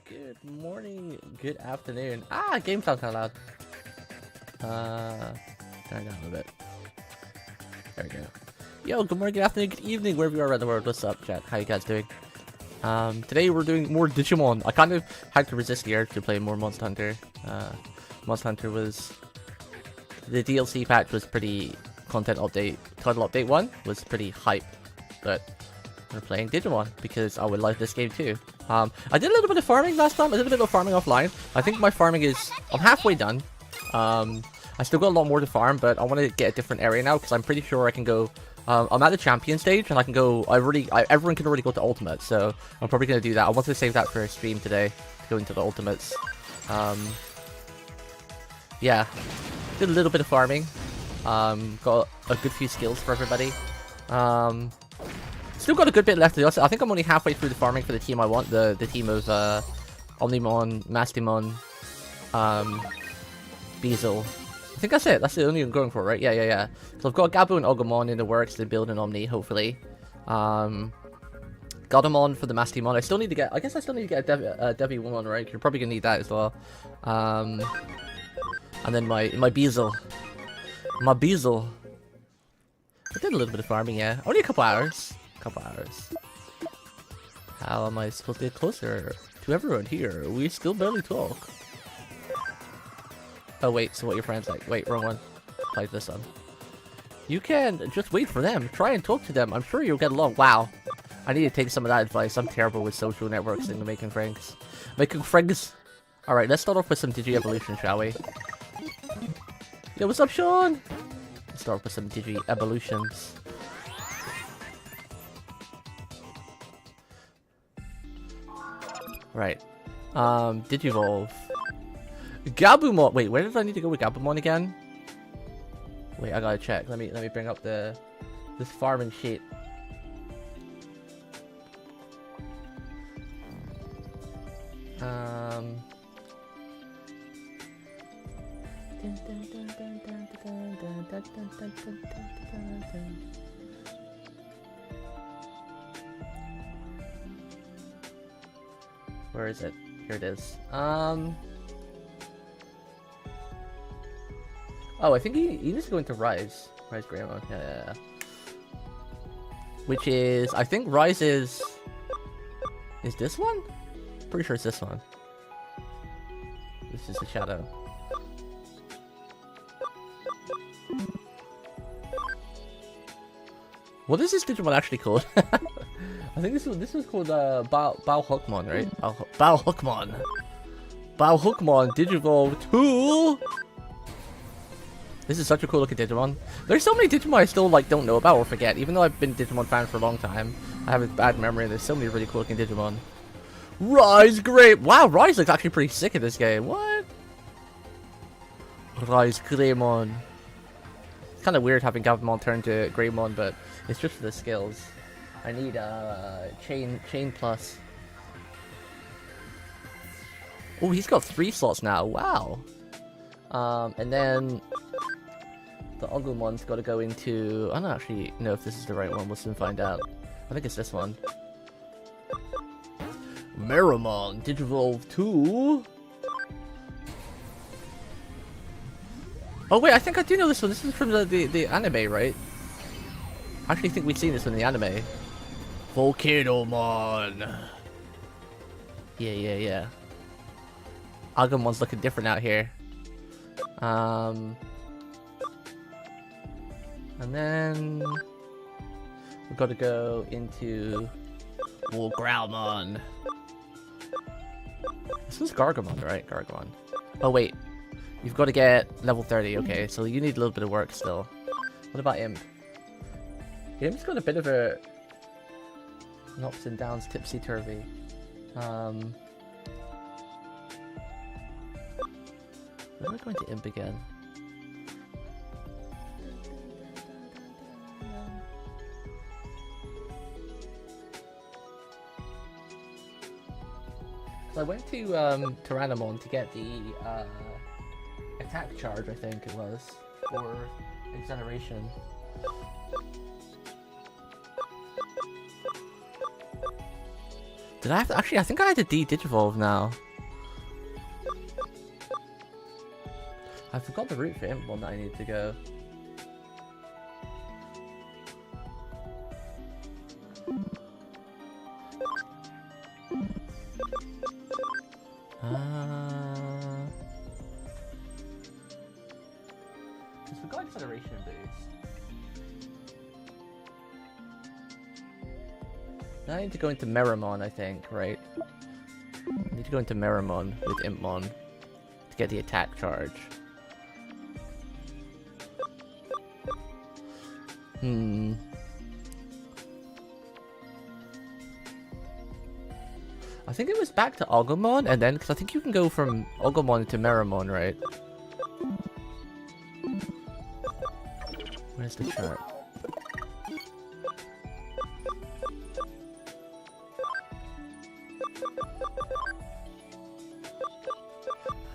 good morning, good afternoon. Game sounds kind of loud. Turn it down a little bit. There we go. Yo, good morning, good afternoon, good evening, wherever you are around the world. What's up, chat? How you guys doing? Today we're doing more Digimon. I kind of had to resist the urge to play more Monster Hunter. Monster Hunter was... The DLC patch was pretty... Title update 1 was pretty hype. But we're playing Digimon because I would like this game too. I did a little bit of farming last time. I did a bit of farming offline. I think my farming is... I'm halfway done. I still got a lot more to farm, but I want to get a different area now because I'm pretty sure I can go... I'm at the champion stage and I can go... everyone can already go to ultimate, so I'm probably going to do that. I wanted to save that for a stream today to go into the ultimates. Yeah, did a little bit of farming. Got a good few skills for everybody. Still got a good bit left to do. I think I'm only halfway through the farming for the team I want. The team of Omnimon, Mastimon, Beezle. I think that's it. That's the only I'm going for, right? Yeah. So I've got Gabu and Ogumon in the works to build an Omni, hopefully. Godamon for the Mastimon. I still need to get... I guess I still need to get a Devi one, right? You're probably going to need that as well. And then my Beezle. My Beezle. I did a little bit of farming, yeah. Only a couple hours. How am I supposed to get closer to everyone here? We still barely talk. Oh wait, so what your friends like? Wait, wrong one. Play this one. You can just wait for them. Try and talk to them. I'm sure you'll get along. Wow. I need to take some of that advice. I'm terrible with social networks and making friends. Alright, let's start off with some Digi-Evolution, shall we? Yo, what's up, Sean? Let's start off with some Digi-Evolutions. Right. Digivolve. Gabumon. Wait, where did I need to go with Gabumon again? Wait, I gotta check. Let me bring up this farming sheet. Where is it? Here it is. Oh, I think he needs to go into Rise. Rise Greymon. Yeah. Which is... I think Rise is... Is this one? Pretty sure it's this one. This is the Shadow. What is this Digimon actually called? I think this was called Balhookmon, right? Balhookmon. Balhookmon Digivolve 2. This is such a cool looking Digimon. There's so many Digimon I still don't know about or forget, even though I've been a Digimon fan for a long time. I have a bad memory. There's so many really cool looking Digimon. Rise Great. Wow, Rise looks actually pretty sick in this game. What? Rise Greymon. It's kind of weird having Gabumon turn to Greymon, but it's just for the skills. I need chain plus. Oh, he's got 3 slots now. Wow. And then the Ogumon's got to go into... I don't actually know if this is the right one. We'll soon find out. I think it's this one. Meramon Digivolve 2. Oh wait, I think I do know this one. This is from the anime, right? I actually think we've seen this one in the anime. Volcanomon. Yeah. Agumon's looking different out here. And then we've got to go into Growlmon. This is Gargomon, right? Gargomon. Oh wait, you've got to get level 30. Okay, so you need a little bit of work still. What about Imp? Imp's got a bit of an ups and downs, tipsy-turvy. Where am I going to Imp again? So I went to Tyrannomon to get the attack charge, I think it was, for Exoneration. Did I have to, actually, I think I had to de-digivolve now. I forgot the route for Impmon that I need to go. Just forgot acceleration boost. Now I need to go into Meramon, I think, right? I need to go into Meramon with Impmon to get the attack charge. I think it was back to Agumon, and then, because I think you can go from Agumon to Meramon, right? Where's the chart?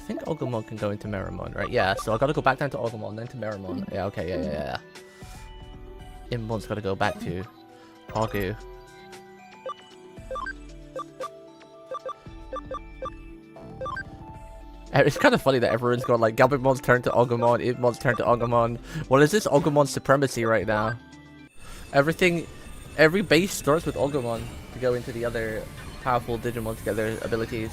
I think Agumon can go into Meramon, right? Yeah, so I gotta go back down to Agumon, then to Meramon. Yeah, okay, yeah. Impmon's gotta go back to Agu. It's kind of funny that everyone's gone like Galbamon's turn to Agumon, Impmon's turn to Agumon. What is this Agumon supremacy right now? Every base starts with Agumon to go into the other powerful Digimon to get their abilities.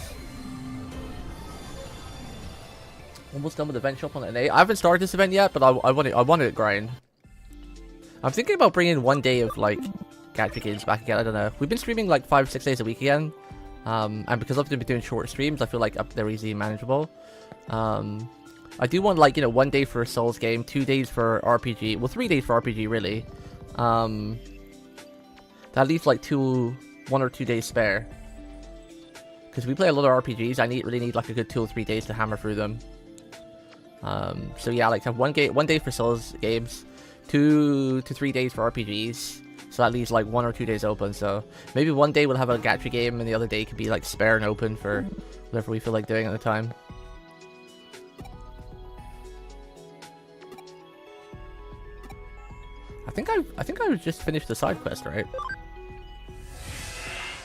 Almost done with the event shop on NA. I haven't started this event yet, but I wanted it grind. I'm thinking about bringing 1 day of like gacha games back again. I don't know. We've been streaming like 5-6 days a week again. And because I've been doing short streams, I feel like they're easy and manageable. I do want, like, 1 day for a Souls game, 2 days for RPG. Well, 3 days for RPG, really. That leaves, like, 1 or 2 days spare. Because we play a lot of RPGs, I really need, like, a good 2 or 3 days to hammer through them. So, yeah, like, have 1 day for Souls games, 2 to 3 days for RPGs. So that leaves like 1 or 2 days open, so maybe 1 day we'll have a gacha game and the other day could be like spare and open for whatever we feel like doing at the time. I think I just finished the side quest, right?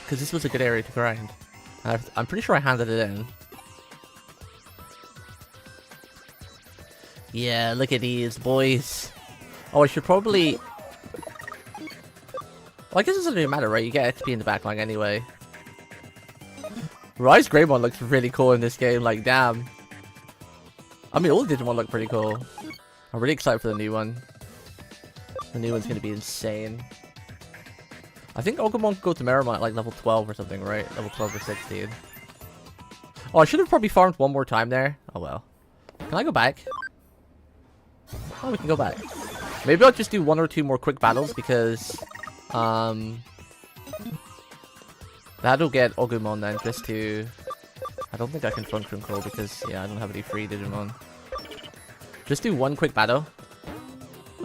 Because this was a good area to grind. I'm pretty sure I handed it in. Yeah, look at these boys. Oh, I should probably... Well, I guess it doesn't really matter, right? You get XP in the backline anyway. Rise Greymon looks really cool in this game, like, damn. I mean, all the Digimon look pretty cool. I'm really excited for the new one. The new one's gonna be insane. I think Agumon can go to Meramon at, like, level 12 or something, right? Level 12 or 16. Oh, I should have probably farmed 1 more time there. Oh, well. Can I go back? Oh, we can go back. Maybe I'll just do 1 or 2 more quick battles, because... that'll get Agumon then, just to... I don't think I can function crawl because, yeah, I don't have any free Digimon. Just do 1 quick battle.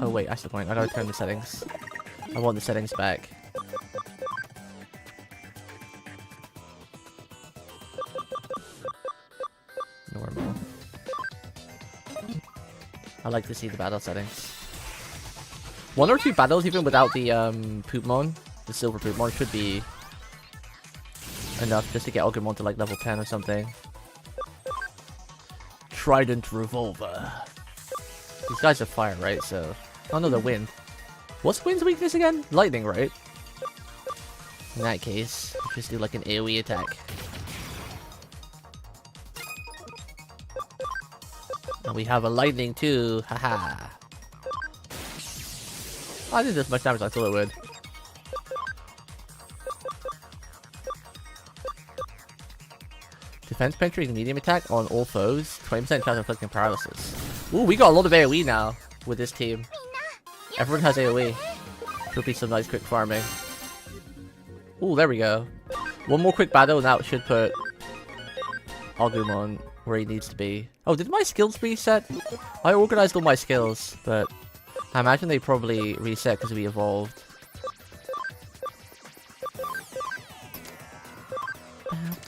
Oh wait, that's the point. I gotta turn the settings. I want the settings back. Normal. I like to see the battle settings. 1 or 2 battles, even without the Poopmon, the silver Poopmon, should be enough just to get Agumon to like level 10 or something. Trident Revolver. These guys are fire, right? So, oh no, they're wind. What's wind's weakness again? Lightning, right? In that case, just do like an AoE attack. And we have a lightning too, haha. Oh, I didn't do as much damage as I thought it would. Defense penetrating medium attack on all foes. 20% chance of inflicting paralysis. Ooh, we got a lot of AoE now with this team. Everyone has AoE. Should be some nice quick farming. Ooh, there we go. 1 more quick battle and that should put Agumon where he needs to be. Oh, did my skills reset? I organized all my skills, but I imagine they probably reset because we evolved.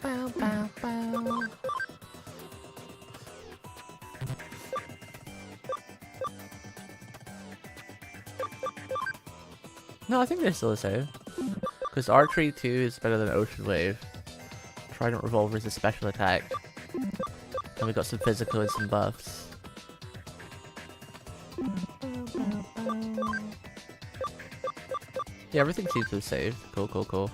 Bow, bow, bow, bow. No, I think they're still the same. Because Archery 2 is better than Ocean Wave. Trident Revolver is a special attack. And we got some physical and some buffs. Yeah, everything seems to have saved. Cool, cool, cool.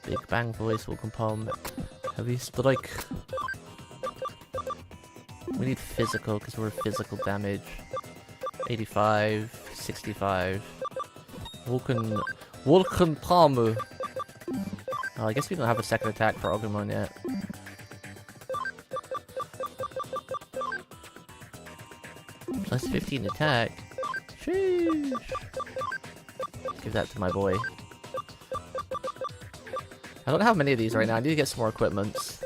Big Bang Voice will compound Heavy Strike. We need physical because we're physical damage. 85, 65. Vulcan Palmu. Oh, I guess we don't have a second attack for Agumon yet. Plus 15 attack. Sheesh. Give that to my boy. I don't have many of these right now. I need to get some more equipments.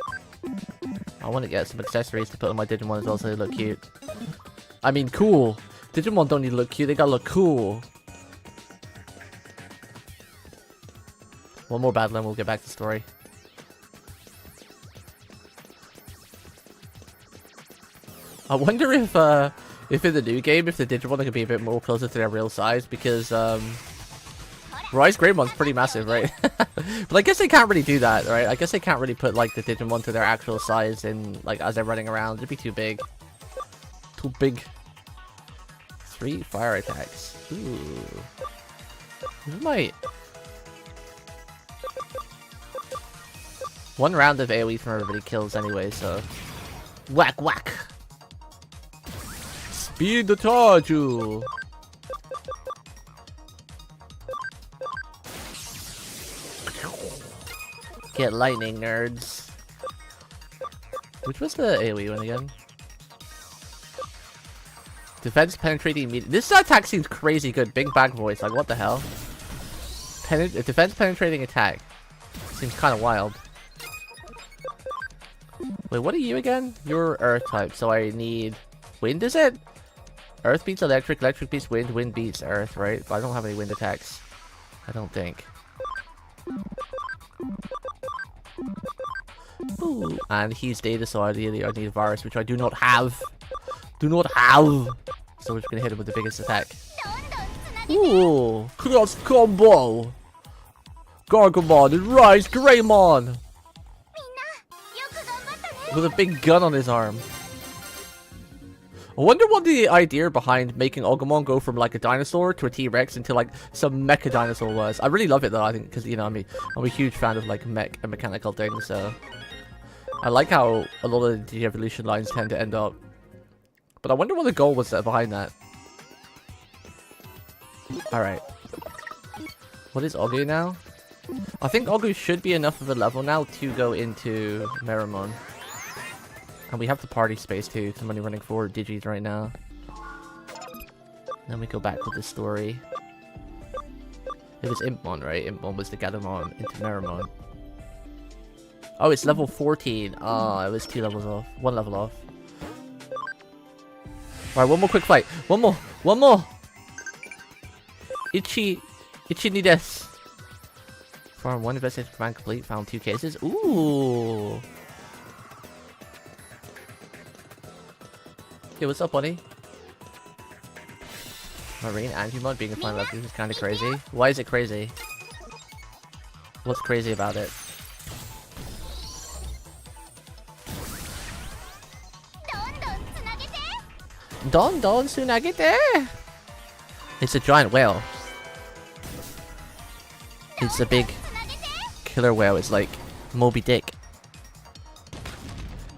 I want to get some accessories to put on my Digimon as well so they look cute. I mean, cool. Digimon don't need to look cute, they gotta look cool. One more battle and we'll get back to the story. I wonder if in the new game, if the Digimon could be a bit more closer to their real size, because Rise Greymmon's pretty massive, right? But I guess they can't really do that, right? I guess they can't really put like the Digimon to their actual size in like as they're running around. It'd be too big. Too big. 3 fire attacks. Ooh. We might. One round of AoE from everybody kills anyway, so whack whack. Speed the Taju. Get lightning, nerds. Which was the AoE one again? Defense penetrating immediate. This attack seems crazy good. Big Bang Voice. Like, what the hell? Defense penetrating attack. Seems kind of wild. Wait, what are you again? You're Earth type, so I need... Wind, is it? Earth beats electric, electric beats wind, wind beats earth, right? But I don't have any wind attacks. I don't think. Ooh, and he's data, so ideally I need a virus, which I do not have. Do not have. So we're just gonna hit him with the biggest attack. Ooh, cross combo. Gargomon and Rise Greymon. With a big gun on his arm. I wonder what the idea behind making Agumon go from like a dinosaur to a T-Rex into like some mecha dinosaur was. I really love it though, I think, because, you know, I'm a huge fan of like mech and mechanical things, so I like how a lot of the evolution lines tend to end up. But I wonder what the goal was behind that. Alright. What is Ogu now? I think Ogu should be enough of a level now to go into Meramon. And we have the party space too, because I'm only running 4 Digis right now. Then we go back with the story. It was Impmon, right? Impmon was the Gadamon into Meramon. Oh, it's level 14. Oh, it was 2 levels off. 1 level off. Alright, one more quick fight. One more! One more! Ichi ni desu. Farm 1 investigation command complete. Found 2 cases. Ooh! Hey, what's up, buddy? Marine Angemon being a final refuge is kind of crazy. Why is it crazy? What's crazy about it? Don Tsunagete! It's a giant whale. It's a big killer whale. It's like Moby Dick.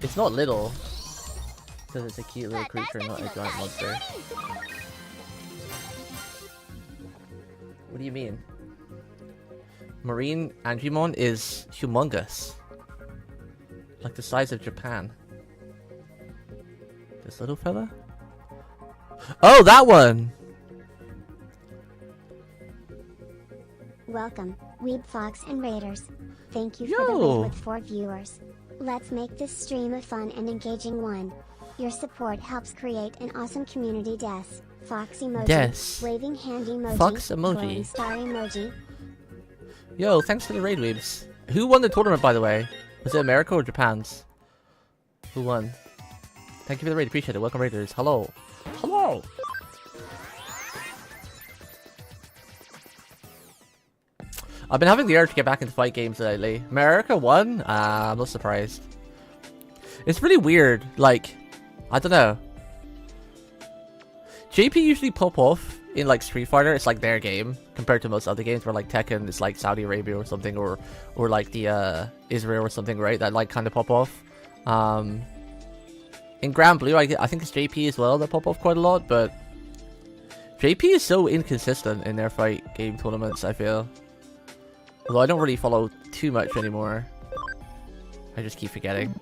It's not little. Because it's a cute little creature, not a giant monster. What do you mean? Marine Angemon is humongous. Like the size of Japan. This little fella? Oh, that one! Welcome, Weeb Fox and Raiders. Thank you for the raid with 4 viewers. Let's make this stream a fun and engaging one. Your support helps create an awesome community. Fox emoji, waving hand emoji, Fox emoji, star emoji. Yo, thanks for the raid, Weebs. Who won the tournament, by the way? Was it America or Japan's? Who won? Thank you for the raid, appreciate it. Welcome, Raiders. Hello. go! I've been having the urge to get back into fight games lately. America won? I'm not surprised. It's really weird. Like, I don't know. JP usually pop off in like Street Fighter. It's like their game compared to most other games where like Tekken is like Saudi Arabia or something, or like the Israel or something, right? That like kind of pop off. In Grand Blue, I think it's JP as well that pop off quite a lot, but JP is so inconsistent in their fight game tournaments, I feel. Although I don't really follow too much anymore. I just keep forgetting.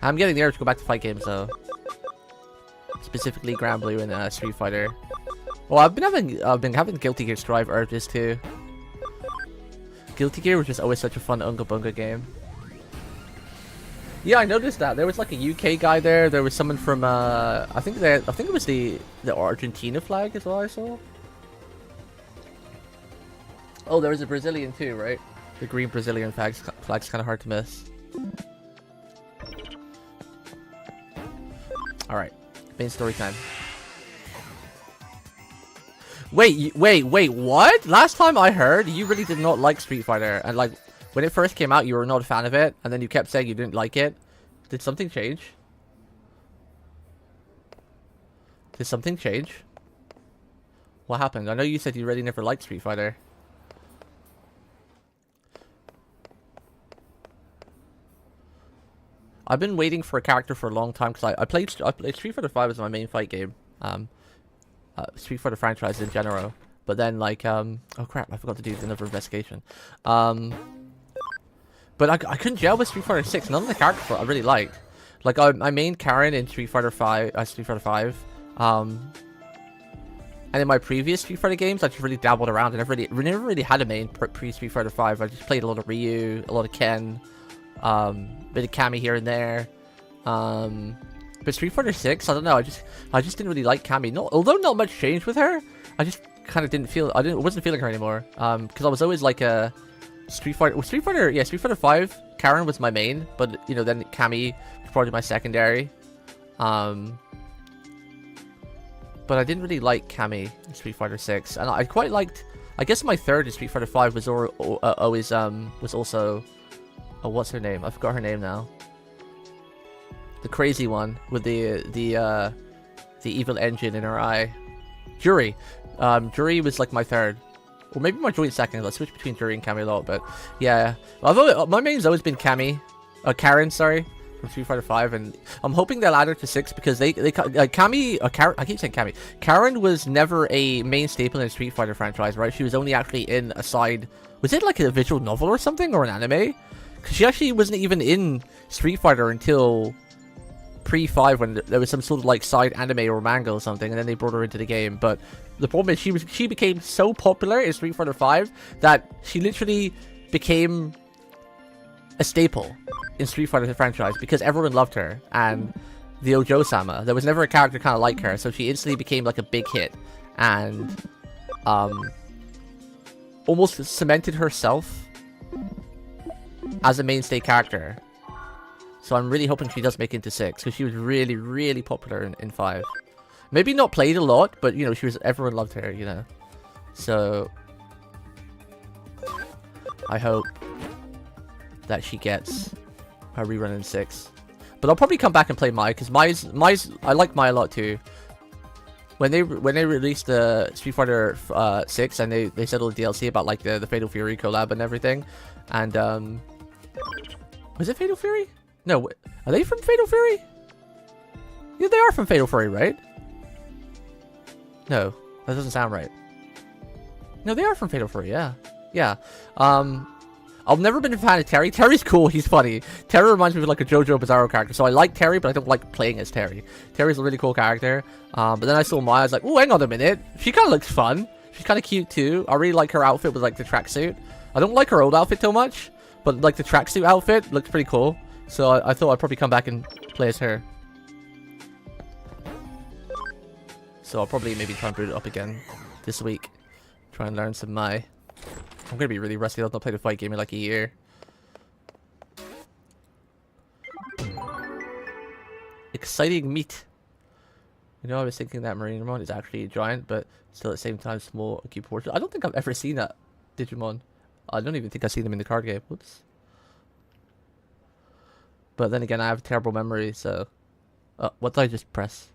I'm getting the urge to go back to fight games though. Specifically Grand Blue and Street Fighter. Well, I've been having Guilty Gear Strive urges too. Guilty Gear was just always such a fun Unga Bunga game. Yeah, I noticed that. There was like a UK guy there. There was someone from I think it was the Argentina flag as well I saw. Oh, there was a Brazilian too, right? The green Brazilian flag's kind of hard to miss. Alright. Main story time. Wait, what? Last time I heard, you really did not like Street Fighter. And like, when it first came out, you were not a fan of it. And then you kept saying you didn't like it. Did something change? Did something change? What happened? I know you said you really never liked Street Fighter. I've been waiting for a character for a long time because I played Street Fighter 5 as my main fight game. Street Fighter franchise in general. But then like oh crap, I forgot to do another investigation. But I couldn't gel with Street Fighter 6. None of the characters I really liked. Like I main Karen in Street Fighter 5. And in my previous Street Fighter games, I just really dabbled around and never really had a main pre Street Fighter 5. I just played a lot of Ryu, a lot of Ken. Bit of Cammy here and there. But Street Fighter 6, I don't know. I just didn't really like Cammy. Although not much changed with her, I just kind of didn't feel. Wasn't feeling her anymore. Because I was always like a Street Fighter 5. Karen was my main, but you know then Cammy was probably my secondary. But I didn't really like Cammy in Street Fighter 6, and I quite liked. I guess my third in Street Fighter 5 was always was also. Oh, what's her name? I forgot her name now. The crazy one with the evil engine in her eye. Jury. Jury was like my third. Or maybe my joint second. Let's switch between Jury and Cammy a lot, but yeah. Although my main's always been Karen, sorry, from Street Fighter 5, and I'm hoping they'll add her to 6 because Cammy, I keep saying Cammy. Karen was never a main staple in the Street Fighter franchise, right? She was only actually in a side. Was it like a visual novel or something, or an anime? Because she actually wasn't even in Street Fighter until pre-5 when there was some sort of like side anime or manga or something, and then they brought her into the game. But the problem is she became so popular in Street Fighter 5 that she literally became a staple in Street Fighter franchise because everyone loved her. And the Ojo-sama, there was never a character kind of like her, so she instantly became like a big hit and almost cemented herself as a mainstay character. So I'm really hoping she does make it into 6, because she was really, really popular in 5. Maybe not played a lot, but you know, everyone loved her, you know. So I hope that she gets a rerun in 6. But I'll probably come back and play Mai, because Mai's I like Mai a lot too. When they released the Street Fighter 6 and they said all the DLC about like the Fatal Fury collab and everything, and was it Fatal Fury? No, are they from Fatal Fury? Yeah, they are from Fatal Fury, right? No, that doesn't sound right. No, they are from Fatal Fury, yeah. Yeah. I've never been a fan of Terry. Terry's cool, he's funny. Terry reminds me of like a JoJo Bizarro character, so I like Terry, but I don't like playing as Terry. Terry's a really cool character. But then I saw Maya, I was like, oh, hang on a minute. She kind of looks fun. She's kind of cute too. I really like her outfit with like the tracksuit. I don't like her old outfit too much, but like the tracksuit outfit looks pretty cool. So I thought I'd probably come back and play as her. So I'll probably maybe try and boot it up again this week. Try and learn some Mai. I'm gonna be really rusty. I've not played a fight game in like a year. Exciting meat. You know, I was thinking that Marinamon is actually giant, but still at the same time small and cute proportions. I don't think I've ever seen that Digimon. I don't even think I've seen them in the card game. Whoops. But then again, I have terrible memory, so... what did I just press?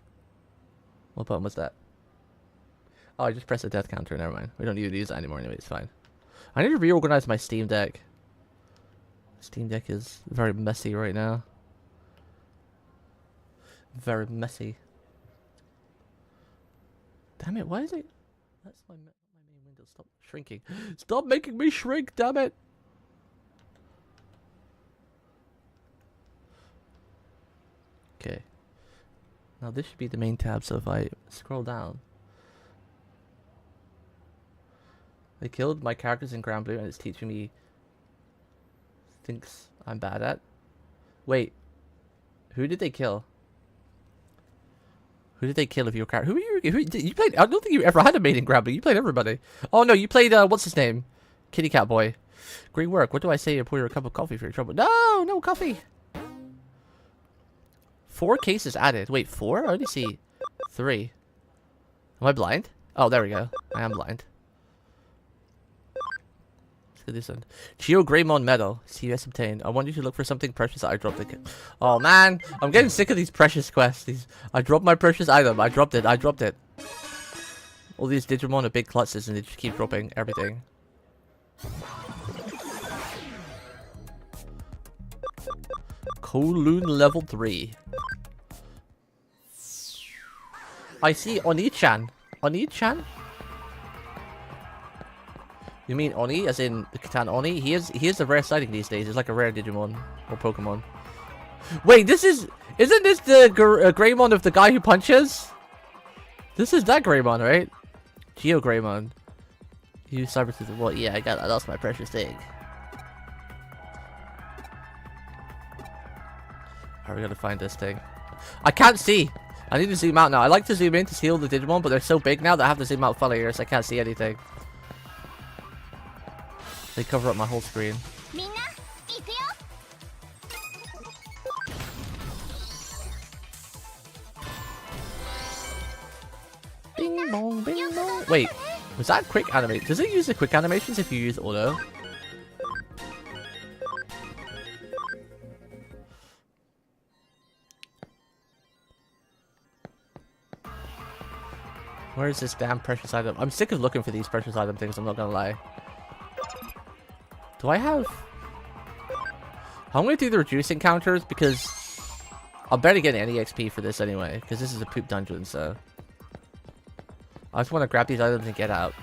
What button was that? Oh, I just pressed the death counter, never mind. We don't need to use that anymore anyway, it's fine. I need to reorganize my Steam Deck. Steam Deck is very messy right now. Very messy. Damn it, why is it... That's my main window. Stop shrinking. Stop making me shrink, damn it! Okay. Now this should be the main tab, so if I scroll down... They killed my characters in Grand Blue and it's teaching me... Thinks I'm bad at. Wait. Who did they kill? Who did they kill of your character? Who you played? I don't think you ever had a main in Grand Blue. You played everybody. Oh no, you played, what's his name? Kitty Cat Boy. Great work. What do I say? Pour you a cup of coffee for your trouble. No, no coffee. 4 cases added. Wait, 4? I only see 3. Am I blind? Oh, there we go. I am blind. Let's get this one. Geo Greymon Medal. CS obtained. I want you to look for something precious. I dropped it. Oh man, I'm getting sick of these precious quests. I dropped my precious item. I dropped it. I dropped it. All these Digimon are big klutzes and they just keep dropping everything. Kowloon level 3. I see Oni-chan. Oni-chan? You mean Oni, as in the Catan Oni? He is a rare sighting these days. It's like a rare Digimon or Pokemon. Wait, isn't this the Greymon of the guy who punches? This is that Greymon, right? Geo Greymon. Use Cyber Sleuth. Well, yeah, I got that. That's my precious thing. How are we gonna find this thing? I can't see. I need to zoom out now. I like to zoom in to see all the Digimon, but they're so big now that I have to zoom out fully here, so I can't see anything. They cover up my whole screen. Bing bong, bing bong. Wait, was that quick animation? Does it use the quick animations if you use auto? Where is this damn precious item? I'm sick of looking for these precious item things, I'm not gonna lie. Do I have... I'm gonna do the reduce encounters because I'll barely get any XP for this anyway, because this is a poop dungeon, so... I just want to grab these items and get out.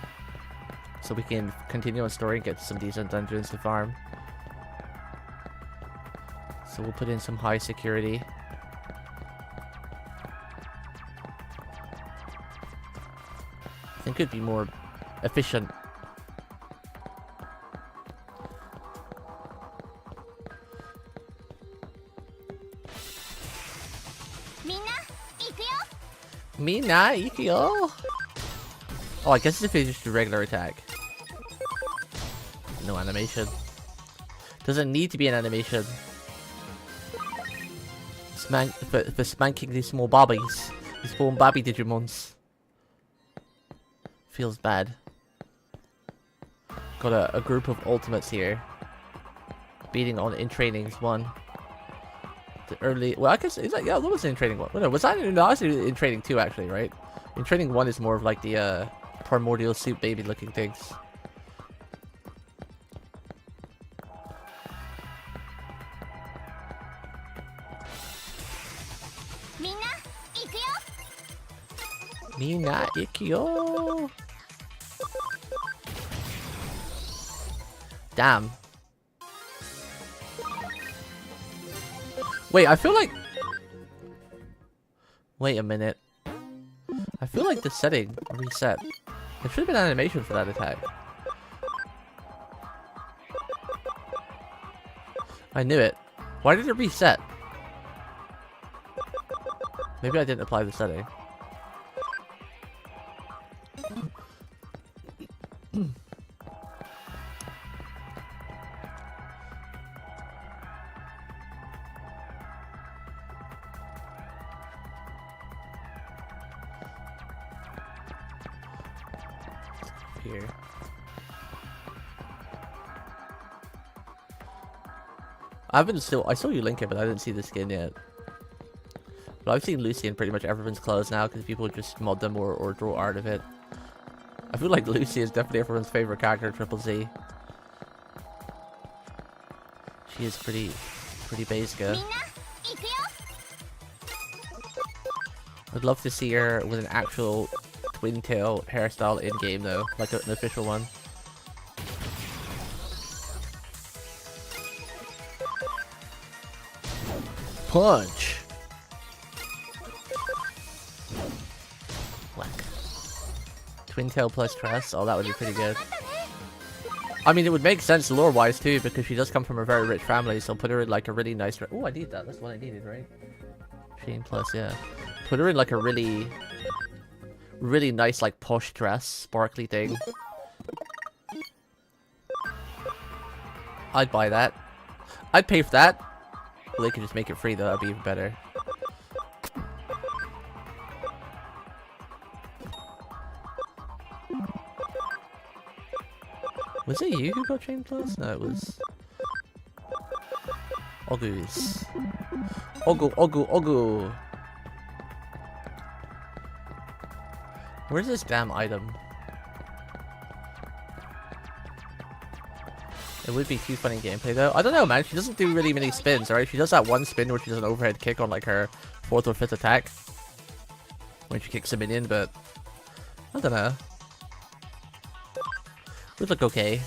So we can continue on story and get some decent dungeons to farm. So we'll put in some high security. I think it'd be more efficient. Mina, Ikyo. Oh, I guess if it's just a regular attack. No animation. Doesn't need to be an animation. For spanking these small bobbies. These small babby Digimons. Feels bad. Got a group of ultimates here. Beating on in trainings 1. The early... Well, I guess... Is that, yeah, that was in training 1. Well, no, was that in... No, I was in training 2, actually, right? In training 1 is more of like the, primordial soup baby looking things. Mina, Ikyo! Damn. Wait, I feel like... Wait a minute. I feel like the setting reset. There should have been an animation for that attack. I knew it. Why did it reset? Maybe I didn't apply the setting. here. I saw you link it, but I didn't see the skin yet. But I've seen Lucy in pretty much everyone's clothes now because people just mod them or draw art of it. I feel like Lucy is definitely everyone's favorite character in Triple Z. She is pretty basic. I'd love to see her with an actual twin tail hairstyle in game though, like an official one. Punch. Whack. Twin tail plus tress. Oh, that would be pretty good. I mean, it would make sense lore-wise too, because she does come from a very rich family, so put her in like a really nice... Oh, I need that. That's what I needed, right? Chain plus, yeah. Put her in like a really nice, like, posh dress, sparkly thing. I'd buy that. I'd pay for that. Well, they could just make it free though, that'd be even better. Was it you who got Chain Plus? No, it was... Ogu's. Ogu. Where's this damn item? It would be too funny gameplay though. I don't know, man. She doesn't do really many spins, right? She does that one spin where she does an overhead kick on like her 4th or 5th attack when she kicks a minion, but I don't know. Would look okay.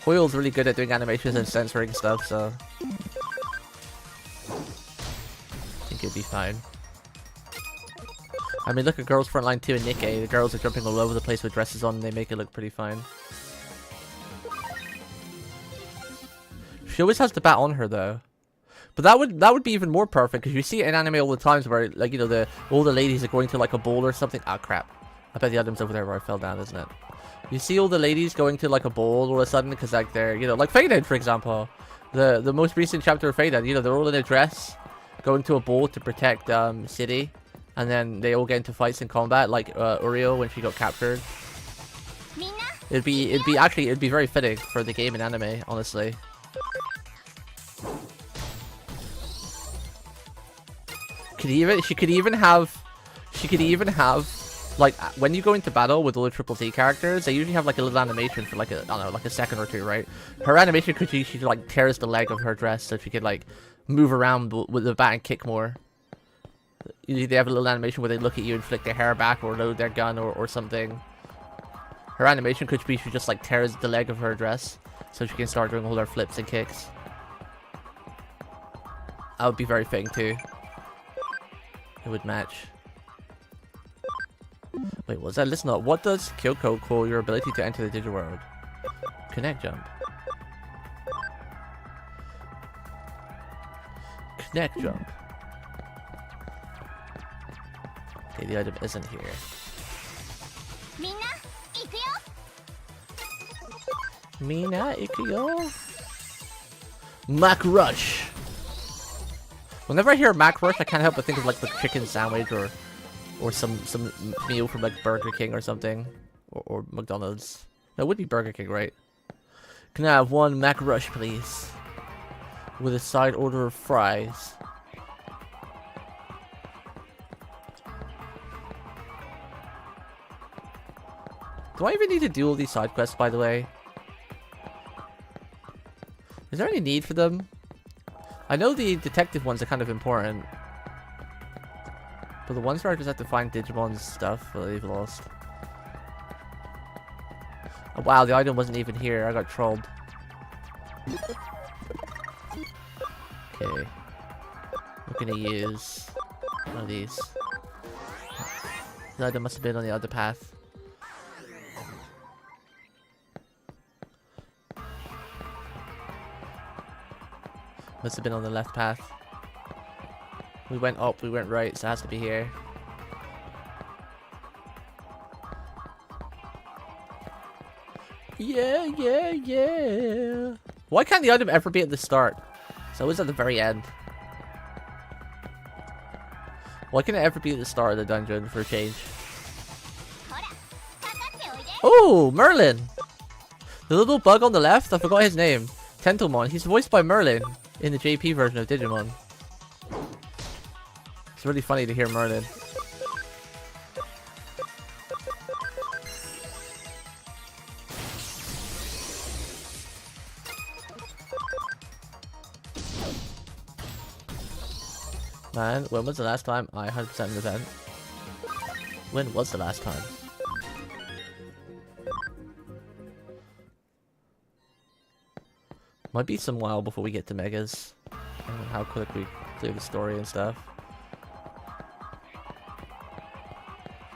Hoyle's really good at doing animations and censoring stuff, so I think it'd be fine. I mean, look at Girls Frontline 2 and Nikkei. The girls are jumping all over the place with dresses on and they make it look pretty fine. She always has the bat on her though, but that would be even more perfect because you see it in anime all the times where, like, you know, all the ladies are going to like a bowl or something. Ah, crap! I bet the item's over there where I fell down, isn't it? You see all the ladies going to like a bowl all of a sudden because like they're, you know, like Faded for example, the most recent chapter of Faded. You know, they're all in a dress, going to a bowl to protect City, and then they all get into fights and combat like Uriel when she got captured. It'd be very fitting for the game and anime, honestly. She could even have like when you go into battle with all the Triple Z characters, they usually have like a little animation for like I don't know, like a second or two, right? Her animation could be she like tears the leg of her dress so she could like move around with the bat and kick more. Usually they have a little animation where they look at you and flick their hair back or load their gun or something. Her animation could be she just like tears the leg of her dress so she can start doing all her flips and kicks. That would be very fitting too. It would match. Wait, was that? Listen up. What does Kyoko call your ability to enter the Digiworld? Connect jump. Connect jump. Okay, the item isn't here. Mina ikuyo? Mac Rush. Whenever I hear Mac Rush, I can't help but think of like the chicken sandwich or some meal from like Burger King or something, or McDonald's. No, it would be Burger King, right? Can I have one Mac Rush, please, with a side order of fries? Do I even need to do all these side quests, by the way? Is there any need for them? I know the detective ones are kind of important, but the ones where I just have to find Digimon's stuff, well, they've lost. Oh, wow, the item wasn't even here. I got trolled. Okay. We're gonna use one of these. The item must have been on the other path. Must have been on the left path. We went up, we went right, so it has to be here. Yeah. Why can't the item ever be at the start? It's always at the very end. Why can't it ever be at the start of the dungeon for a change? Oh, Merlin! The little bug on the left, I forgot his name. Tentomon. He's voiced by Merlin in the JP version of Digimon. It's really funny to hear Merlin. Man, when was the last time I 100% an event? When was the last time? Might be some while before we get to Megas. I don't know how quick we clear the story and stuff.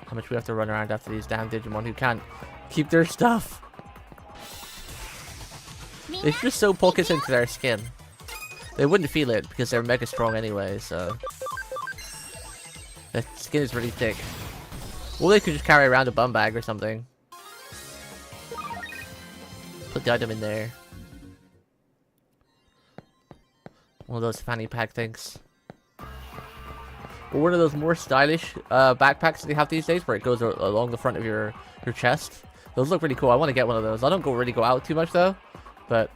How much we have to run around after these damn Digimon who can't keep their stuff. It's just so focused into their skin. They wouldn't feel it because they're mega strong anyway, so... Their skin is really thick. Or they could just carry around a bum bag or something. Put the item in there. One of those fanny pack things. Or one of those more stylish backpacks that they have these days where it goes along the front of your chest. Those look really cool. I want to get one of those. I don't really go out too much though. But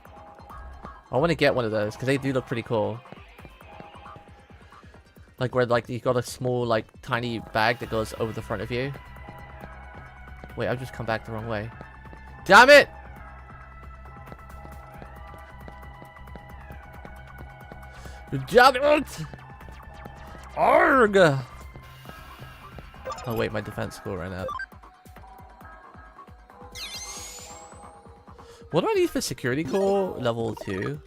I want to get one of those because they do look pretty cool. Like where like you got a small like tiny bag that goes over the front of you. Wait, I've just come back the wrong way. Damn it! Damn it! Arg! Oh wait, my defense score ran out. What do I need for security core? Level 2.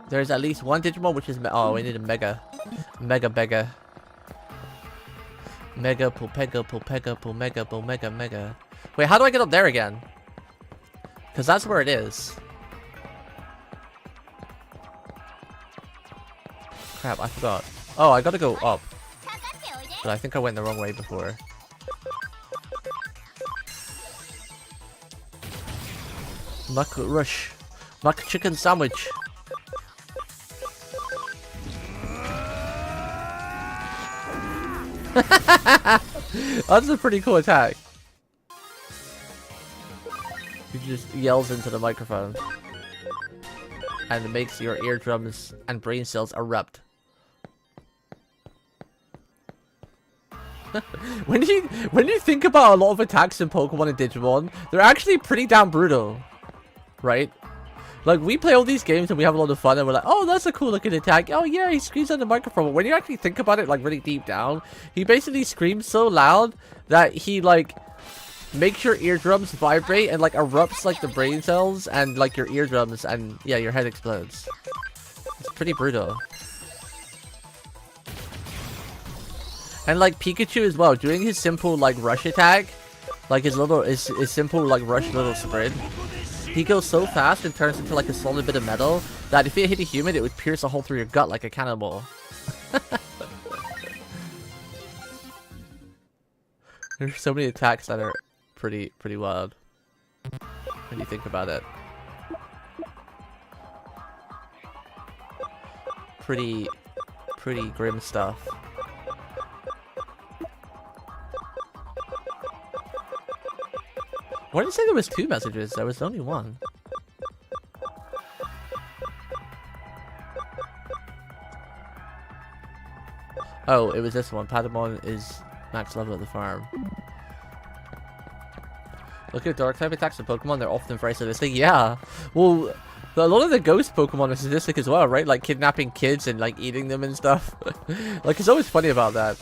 There's at least one Digimon which is oh, we need a Mega. Mega Bega. Mega Pulpega Pulpega Pulmega Pulmega Mega. Wait, how do I get up there again? Because that's where it is. Crap, I forgot. Oh, I gotta go up. But I think I went the wrong way before. Muck Rush. Muck Chicken Sandwich. That's a pretty cool attack. He just yells into the microphone. And it makes your eardrums and brain cells erupt. When you think about a lot of attacks in Pokemon and Digimon, they're actually pretty damn brutal. Right? Like, we play all these games and we have a lot of fun and we're like, oh, that's a cool looking attack. Oh yeah, he screams on the microphone. But when you actually think about it, like, really deep down, he basically screams so loud that he, like, makes your eardrums vibrate and, like, erupts, like, the brain cells and, like, your eardrums and, yeah, your head explodes. It's pretty brutal. And, like, Pikachu as well, doing his simple, like, rush attack, like, his simple, like, rush little sprint. He goes so fast and turns into like a solid bit of metal that if it hit a human, it would pierce a hole through your gut like a cannonball. There's so many attacks that are pretty wild when you think about it. Pretty grim stuff. Why did you say there was 2 messages? There was only 1. Oh, it was this one. Patamon is max level at the farm. Look at dark type attacks in Pokemon, they're often very sadistic. Yeah. Well, a lot of the ghost Pokemon are sadistic as well, right? Like kidnapping kids and like eating them and stuff. Like, it's always funny about that.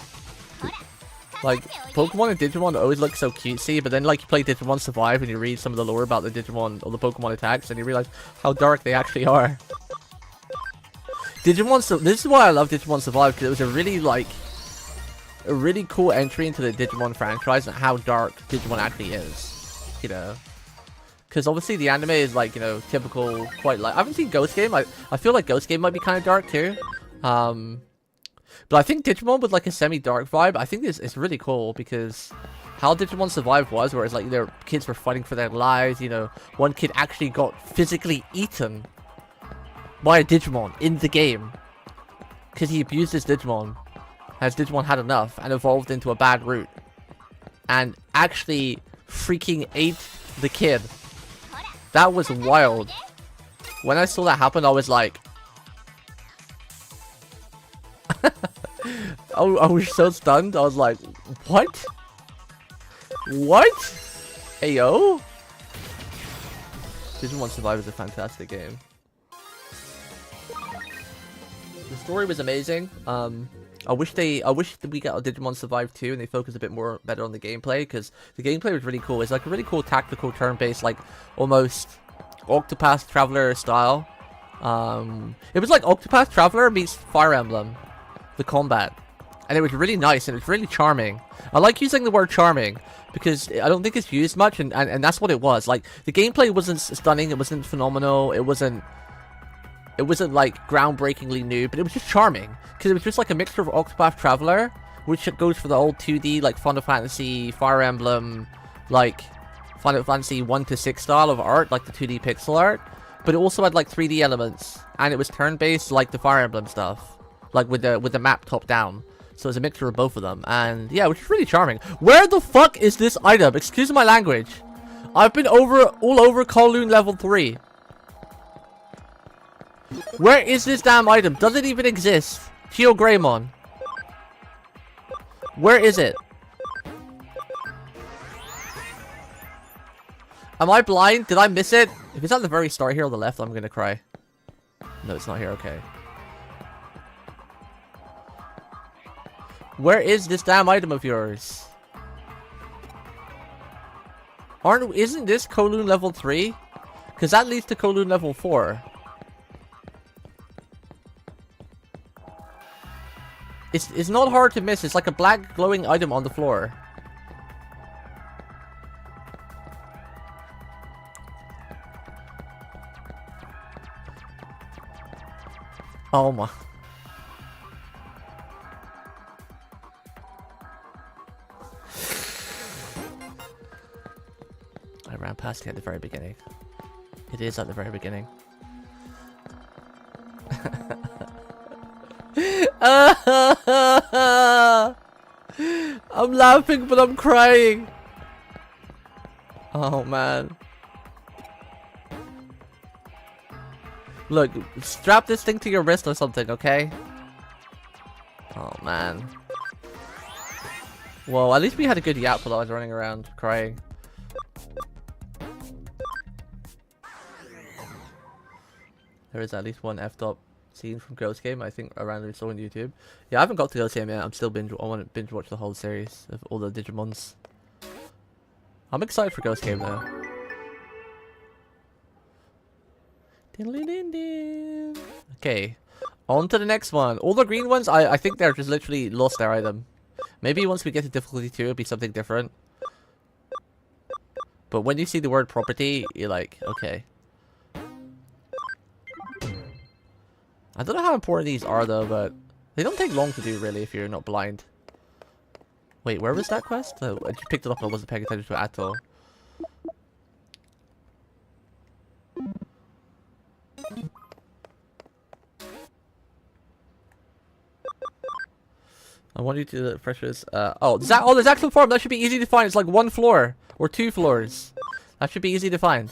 Like, Pokemon and Digimon always look so cutesy, but then, like, you play Digimon Survive and you read some of the lore about the Digimon or the Pokemon attacks, and you realize how dark they actually are. This is why I love Digimon Survive, because it was a really, like, a really cool entry into the Digimon franchise and how dark Digimon actually is, you know. Because obviously the anime is, like, you know, typical, quite light. I haven't seen Ghost Game. I feel like Ghost Game might be kind of dark, too. But I think Digimon with like a semi-dark vibe, I think it's really cool because how Digimon Survive was, where it's like their kids were fighting for their lives, you know, one kid actually got physically eaten by a Digimon in the game because he abused his Digimon. as Digimon had enough and evolved into a bad route. And actually freaking ate the kid. That was wild. When I saw that happen, I was like... I was so stunned. I was like, what? What? Ayo? Digimon Survive is a fantastic game. The story was amazing. I wish that we got a Digimon Survive 2 and they focus a bit more better on the gameplay, because the gameplay was really cool. It's like a really cool tactical turn-based, like almost Octopath Traveler style. It was like Octopath Traveler meets Fire Emblem, the combat, and it was really nice and it was really charming. I like using the word charming because I don't think it's used much, and that's what it was. Like, the gameplay wasn't stunning, it wasn't phenomenal, it wasn't like groundbreakingly new, but it was just charming because it was just like a mixture of Octopath Traveler, which goes for the old 2D like Final Fantasy, Fire Emblem, like Final Fantasy 1 to 6 style of art, like the 2D pixel art, but it also had like 3D elements, and it was turn-based like the Fire Emblem stuff, like with the map top down. So it's a mixture of both of them, and yeah, which is really charming. Where the fuck is this item? Excuse my language. I've been all over Kowloon level 3. Where is this damn item? Does it even exist? Geogreymon. Where is it? Am I blind? Did I miss it? If it's at the very start here on the left, I'm gonna cry. No, it's not here. Okay. Where is this damn item of yours? Isn't this Kowloon level 3? Because that leads to Kowloon level 4. It's not hard to miss. It's like a black glowing item on the floor. Oh my. I ran past it at the very beginning. It is at the very beginning. I'm laughing, but I'm crying. Oh man. Look, strap this thing to your wrist or something, okay? Oh man. Well, at least we had a good yap while I was running around crying. There is at least one effed up scene from Ghost Game, I think I randomly saw on YouTube. Yeah, I haven't got to Ghost Game yet. I'm still I want to binge watch the whole series of all the Digimons. I'm excited for Ghost Game though. Okay, on to the next one. All the green ones, I think they're just literally lost their item. Maybe once we get to difficulty 2, it'll be something different. But when you see the word property, you're like, okay. I don't know how important these are though, but they don't take long to do really if you're not blind. Wait, where was that quest? I just picked it up and I wasn't paying attention to it at all. I want you to refresh this. Oh, there's actual form. That should be easy to find. It's like 1 floor or 2 floors. That should be easy to find.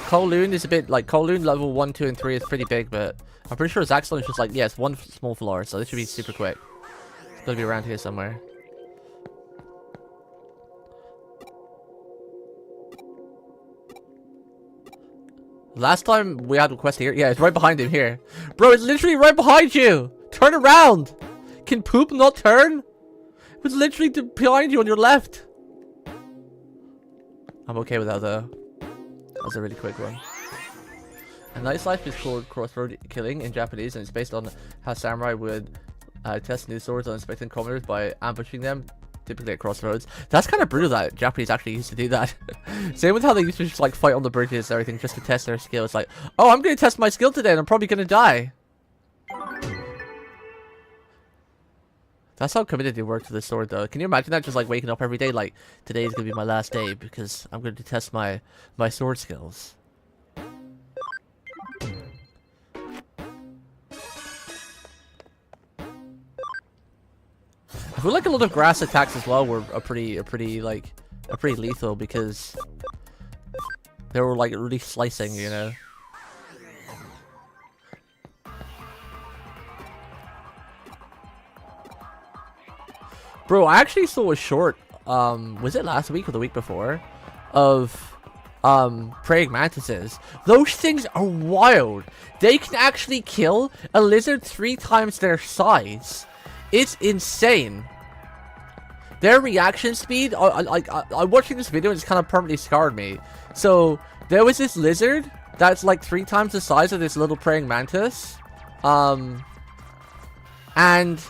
Kowloon is a bit like Kowloon level 1, 2, and 3 is pretty big, but I'm pretty sure Zaxxon is just like, yeah, it's 1 small floor, so this should be super quick. It's gotta be around here somewhere. Last time we had a quest here, yeah, it's right behind him here. Bro, it's literally right behind you! Turn around! Can poop not turn? It was literally behind you on your left. I'm okay with that though. That was a really quick one. A Knight's Life is called crossroad killing in Japanese, and it's based on how samurai would test new swords on unsuspecting commoners by ambushing them, typically at crossroads. That's kind of brutal that Japanese actually used to do that. Same with how they used to just like fight on the bridges and everything just to test their skill. It's like, oh, I'm going to test my skill today and I'm probably going to die. That's how committed they were to the sword though. Can you imagine that, just like waking up every day like, today is going to be my last day because I'm going to test my sword skills. feel like a lot of grass attacks as well were a pretty lethal because they were like really slicing, you know. Bro, I actually saw a short, was it last week or the week before, of praying mantises. Those things are wild. They can actually kill a lizard 3 times their size. It's insane. Their reaction speed, I'm watching this video and it's kind of permanently scarred me. So there was this lizard that's like 3 times the size of this little praying mantis. And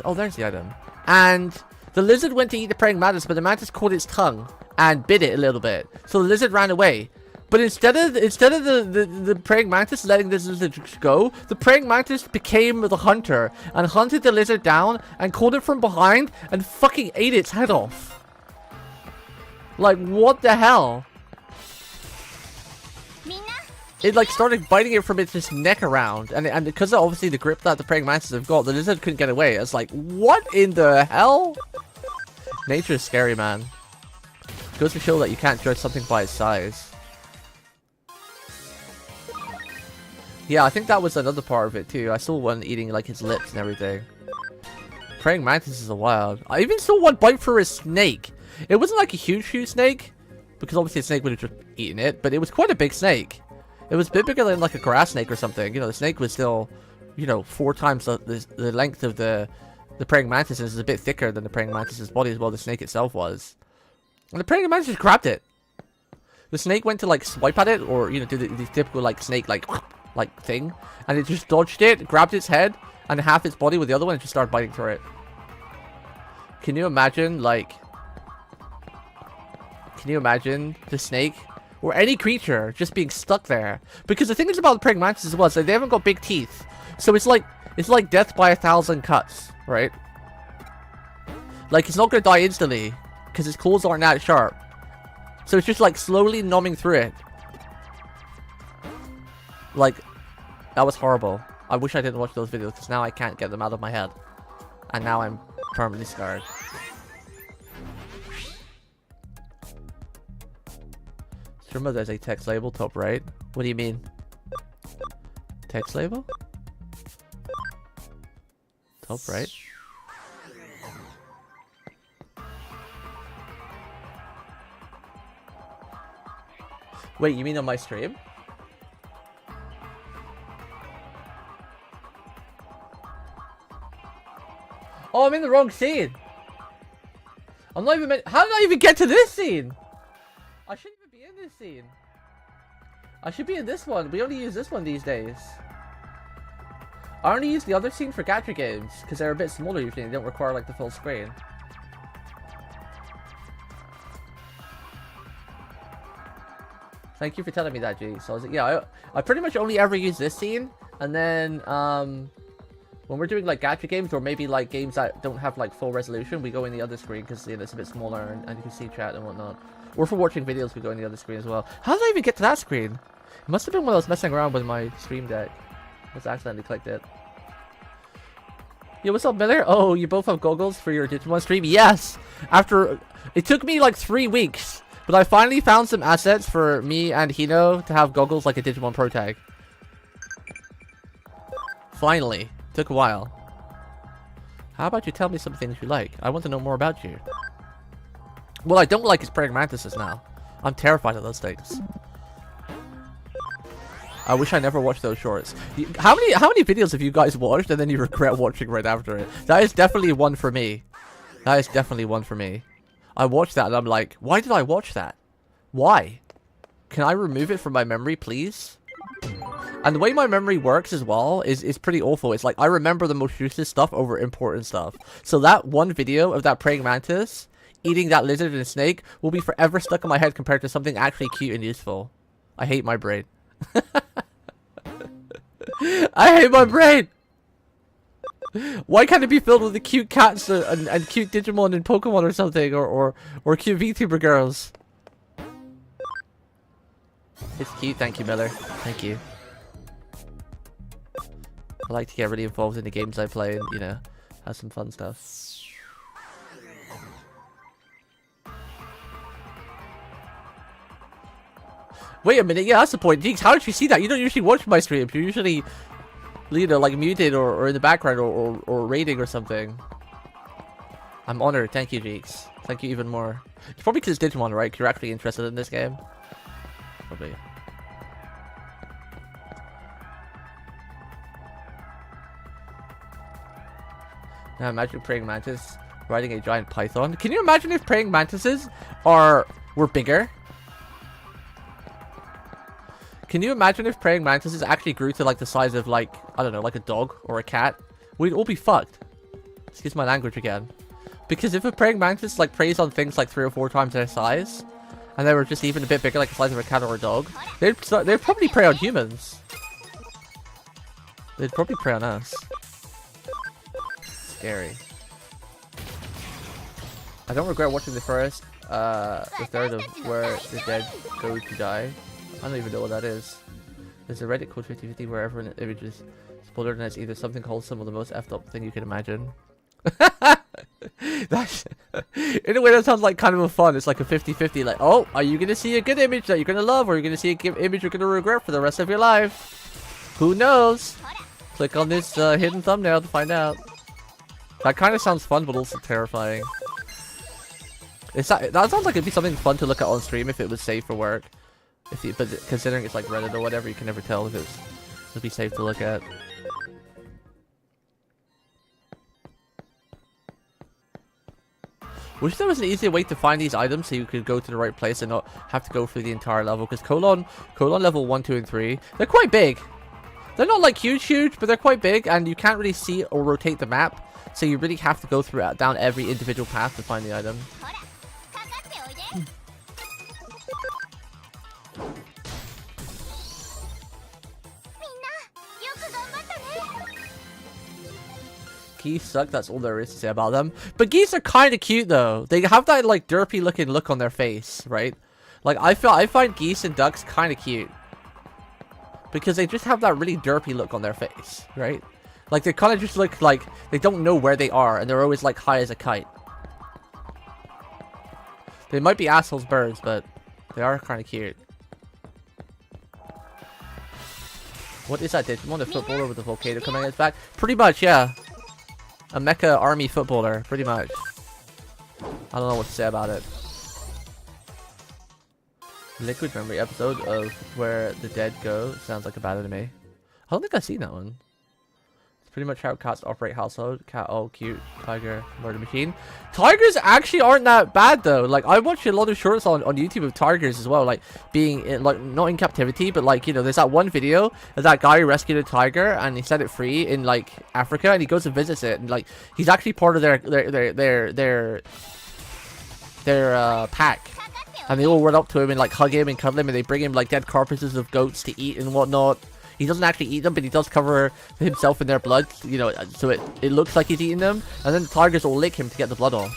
oh, there's the item. And the lizard went to eat the praying mantis, but the mantis caught its tongue and bit it a little bit. So the lizard ran away. But instead of the praying mantis letting this lizard go, the praying mantis became the hunter and hunted the lizard down and caught it from behind and fucking ate its head off. Like, what the hell? It like started biting it from its neck around, and because of obviously the grip that the praying mantis have got, the lizard couldn't get away. It's like, what in the hell? Nature is scary, man. Goes to show that you can't judge something by its size. Yeah, I think that was another part of it too. I saw one eating like his lips and everything. Praying mantis is a wild. I even saw one bite for a snake. It wasn't like a huge snake, because obviously a snake would have just eaten it, but it was quite a big snake. It was a bit bigger than like a grass snake or something. You know, the snake was still, you know, 4 times the length of the praying mantis. Is a bit thicker than the praying mantis's body as well. The snake itself was, and the praying mantis just grabbed it. The snake went to like swipe at it, or you know, do the typical like snake like thing, and it just dodged it, grabbed its head and half its body with the other one, and just started biting through it. Can you imagine, like, can you imagine the snake or any creature just being stuck there? Because the thing is about the praying mantis as well, is that they haven't got big teeth, so it's like death by 1,000 cuts, right? Like, it's not gonna die instantly because its claws aren't that sharp, so it's just like slowly numbing through it. Like, that was horrible. I wish I didn't watch those videos, because now I can't get them out of my head. And now I'm permanently scarred. Remember, there's a text label top right. What do you mean? Text label? Top right? Wait, you mean on my stream? Oh, I'm in the wrong scene. I'm not even meant. How did I even get to this scene? I shouldn't even be in this scene. I should be in this one. We only use this one these days. I only use the other scene for gacha games because they're a bit smaller usually and they don't require like the full screen. Thank you for telling me that, G. So I was like, yeah, I pretty much only ever use this scene, and then when we're doing like gacha games or maybe like games that don't have like full resolution, we go in the other screen because you know, it's a bit smaller and you can see chat and whatnot. Or for watching videos, we go in the other screen as well. How did I even get to that screen? It must have been when I was messing around with my stream deck. I just accidentally clicked it. Yo, what's up, Miller? Oh, you both have goggles for your Digimon stream? Yes! After... It took me like 3 weeks, but I finally found some assets for me and Hino to have goggles like a Digimon Pro Tag. Finally. Took a while. How about you tell me some things you like? I want to know more about you. What I don't like is praying mantises now. I'm terrified of those things. I wish I never watched those shorts. How many videos have you guys watched and then you regret watching right after it? That is definitely one for me. That is definitely one for me. I watched that and I'm like, why did I watch that? Why? Can I remove it from my memory, please? And the way my memory works as well is pretty awful. It's like I remember the most useless stuff over important stuff. So that one video of that praying mantis eating that lizard and snake will be forever stuck in my head compared to something actually cute and useful. I hate my brain. I hate my brain! Why can't it be filled with the cute cats and cute Digimon and Pokemon or something? Or cute VTuber girls? It's cute, thank you, Miller. Thank you. I like to get really involved in the games I play and, you know, have some fun stuff. Wait a minute, yeah, that's the point. Jinx, how did you see that? You don't usually watch my streams. You're usually, you know, like muted or in the background or raiding or something. I'm honored. Thank you, Jinx. Thank you even more. It's probably because it's Digimon, right? 'Cause you're actually interested in this game. Probably. Now imagine praying mantis riding a giant python. Can you imagine if praying mantises were bigger? Can you imagine if praying mantises actually grew to like the size of like, I don't know, like a dog or a cat? We'd all be fucked. Excuse my language again. Because if a praying mantis like preys on things like 3 or 4 times their size, and they were just even a bit bigger, like the size of a cat or a dog, they'd probably prey on humans. They'd probably prey on us. Scary. I don't regret watching the third of Where the Dead Go to Die. I don't even know what that is. There's a Reddit code 50/50 where every image is spoiled and it's either something wholesome or the most effed up thing you can imagine. That's in a way that sounds like kind of a fun. It's like a 50/50. Like, oh, are you gonna see a good image that you're gonna love, or are you gonna see an image you're gonna regret for the rest of your life? Who knows? Click on this hidden thumbnail to find out. That kind of sounds fun, but also terrifying. That sounds like it'd be something fun to look at on stream if it was safe for work. But considering it's like Reddit or whatever, you can never tell if it'd be safe to look at. Wish there was an easier way to find these items so you could go to the right place and not have to go through the entire level. Because colon level 1, 2, and 3, they're quite big. They're not like huge, but they're quite big, and you can't really see or rotate the map. So you really have to go down every individual path to find the item. Geese suck, that's all there is to say about them. But geese are kind of cute though. They have that like derpy looking look on their face, right? Like I find geese and ducks kind of cute. Because they just have that really derpy look on their face, right? Like they kind of just look like they don't know where they are and they're always like high as a kite. They might be assholes birds, but they are kind of cute. What is that Digimon? A footballer with a volcano coming out his back? Pretty much, yeah. A mecha army footballer, pretty much. I don't know what to say about it. Liquid Memory episode of Where the Dead Go sounds like a bad anime. I don't think I've seen that one. It's pretty much how cats operate household. Cat all cute, tiger, murder machine. Tigers actually aren't that bad though. Like I watch a lot of shorts on YouTube of tigers as well, like being in, like not in captivity, but like, you know, there's that one video of that guy who rescued a tiger and he set it free in like Africa, and he goes and visits it, and like he's actually part of their pack. And they all run up to him and like hug him and cuddle him, and they bring him like dead carcasses of goats to eat and whatnot. He doesn't actually eat them, but he does cover himself in their blood, you know, so it looks like he's eating them. And then the tigers will lick him to get the blood off.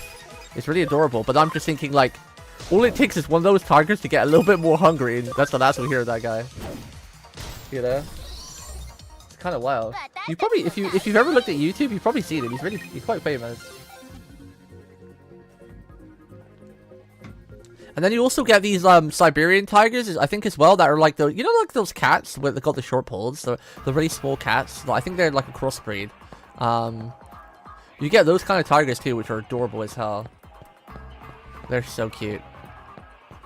It's really adorable, but I'm just thinking like, all it takes is one of those tigers to get a little bit more hungry, and that's the last we hear of that guy. You know? It's kind of wild. You probably, if you've ever looked at YouTube, you've probably seen him. He's quite famous. And then you also get these Siberian tigers, I think, as well, that are like the, you know, like those cats where they call the short poles, the really small cats. I think they're like a crossbreed. You get those kind of tigers too, which are adorable as hell. They're so cute.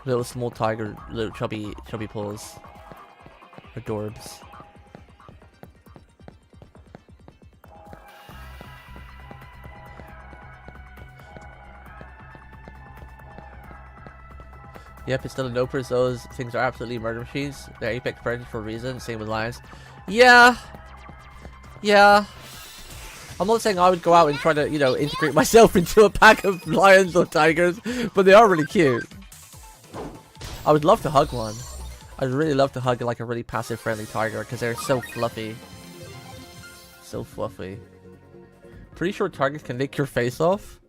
Little small tiger, little chubby poles. Adorbs. Yep, it's still an Opers. Those things are absolutely murder machines. They're apex predators for a reason. Same with lions. Yeah. Yeah. I'm not saying I would go out and try to, you know, integrate myself into a pack of lions or tigers, but they are really cute. I would love to hug one. I'd really love to hug like a really passive friendly tiger because they're so fluffy. So fluffy. Pretty sure tigers can lick your face off.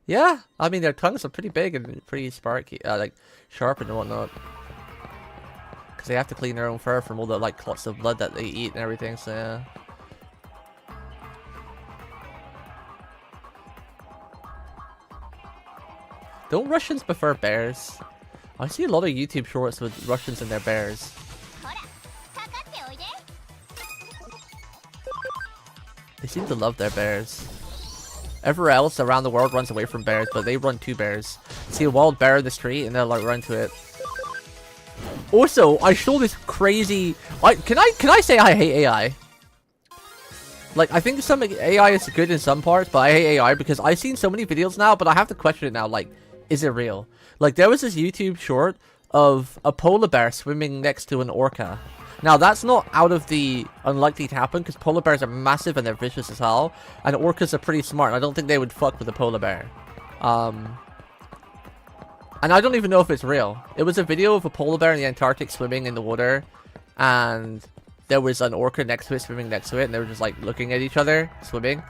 Yeah, I mean their tongues are pretty big and pretty sparky, like sharp and whatnot. Because they have to clean their own fur from all the like clots of blood that they eat and everything. So yeah. Don't Russians prefer bears? I see a lot of YouTube shorts with Russians and their bears. They seem to love their bears. Everywhere else around the world runs away from bears, but they run to bears. See a wild bear in the street and they'll like run to it. Also, I saw this crazy... Can I say I hate AI? Like, I think some AI is good in some parts, but I hate AI because I've seen so many videos now, but I have to question it now, like, is it real? Like, there was this YouTube short of a polar bear swimming next to an orca. Now, that's not out of the unlikely to happen, because polar bears are massive and they're vicious as hell, and orcas are pretty smart, and I don't think they would fuck with a polar bear. And I don't even know if it's real. It was a video of a polar bear in the Antarctic swimming in the water, and there was an orca next to it, swimming next to it, and they were just, like, looking at each other, swimming.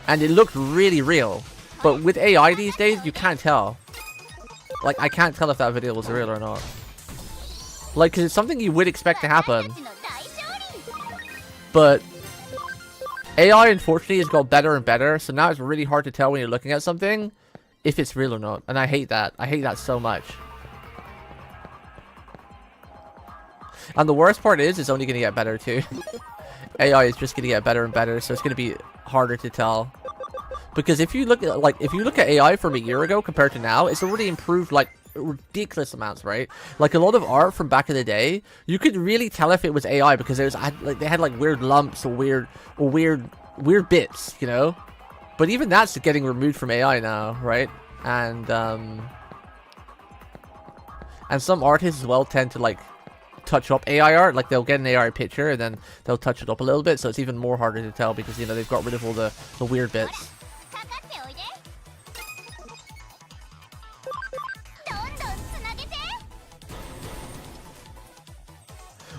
And it looked really real. But with AI these days, you can't tell. Like, I can't tell if that video was real or not. Like, because it's something you would expect to happen. But AI, unfortunately, has got better and better, so now it's really hard to tell when you're looking at something if it's real or not. And I hate that. I hate that so much. And the worst part is, it's only going to get better, too. AI is just going to get better and better, so it's going to be harder to tell. Because if you look at, like, AI from a year ago compared to now, it's already improved, like, ridiculous amounts, right? Like, a lot of art from back in the day, you could really tell if it was AI because there's, like, they had, like, weird lumps or weird bits, you know? But even that's getting removed from AI now, right? And some artists as well tend to, like, touch up AI art. Like, they'll get an AI picture and then they'll touch it up a little bit, so it's even more harder to tell because, you know, they've got rid of all the weird bits.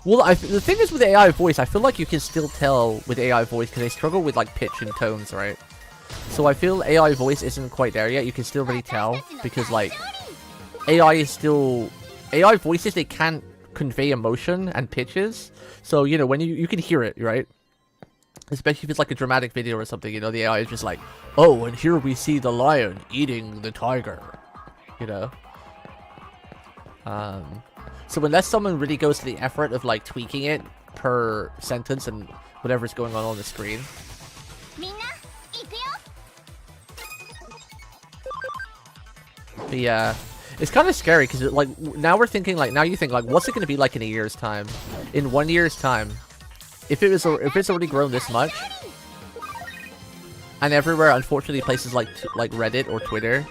Well, the thing is with AI voice, I feel like you can still tell with AI voice because they struggle with, like, pitch and tones, right? So I feel AI voice isn't quite there yet. You can still really tell because, like, AI voices, they can't convey emotion and pitches. So, you know, when you can hear it, right? Especially if it's like a dramatic video or something, you know, the AI is just like, oh, and here we see the lion eating the tiger, you know? So unless someone really goes to the effort of, like, tweaking it per sentence and whatever's going on the screen. But yeah, it's kind of scary because, like, now we're thinking, like, now you think, like, what's it going to be like in a year's time? In 1 year's time? If it's already grown this much, and everywhere, unfortunately, places like Reddit or Twitter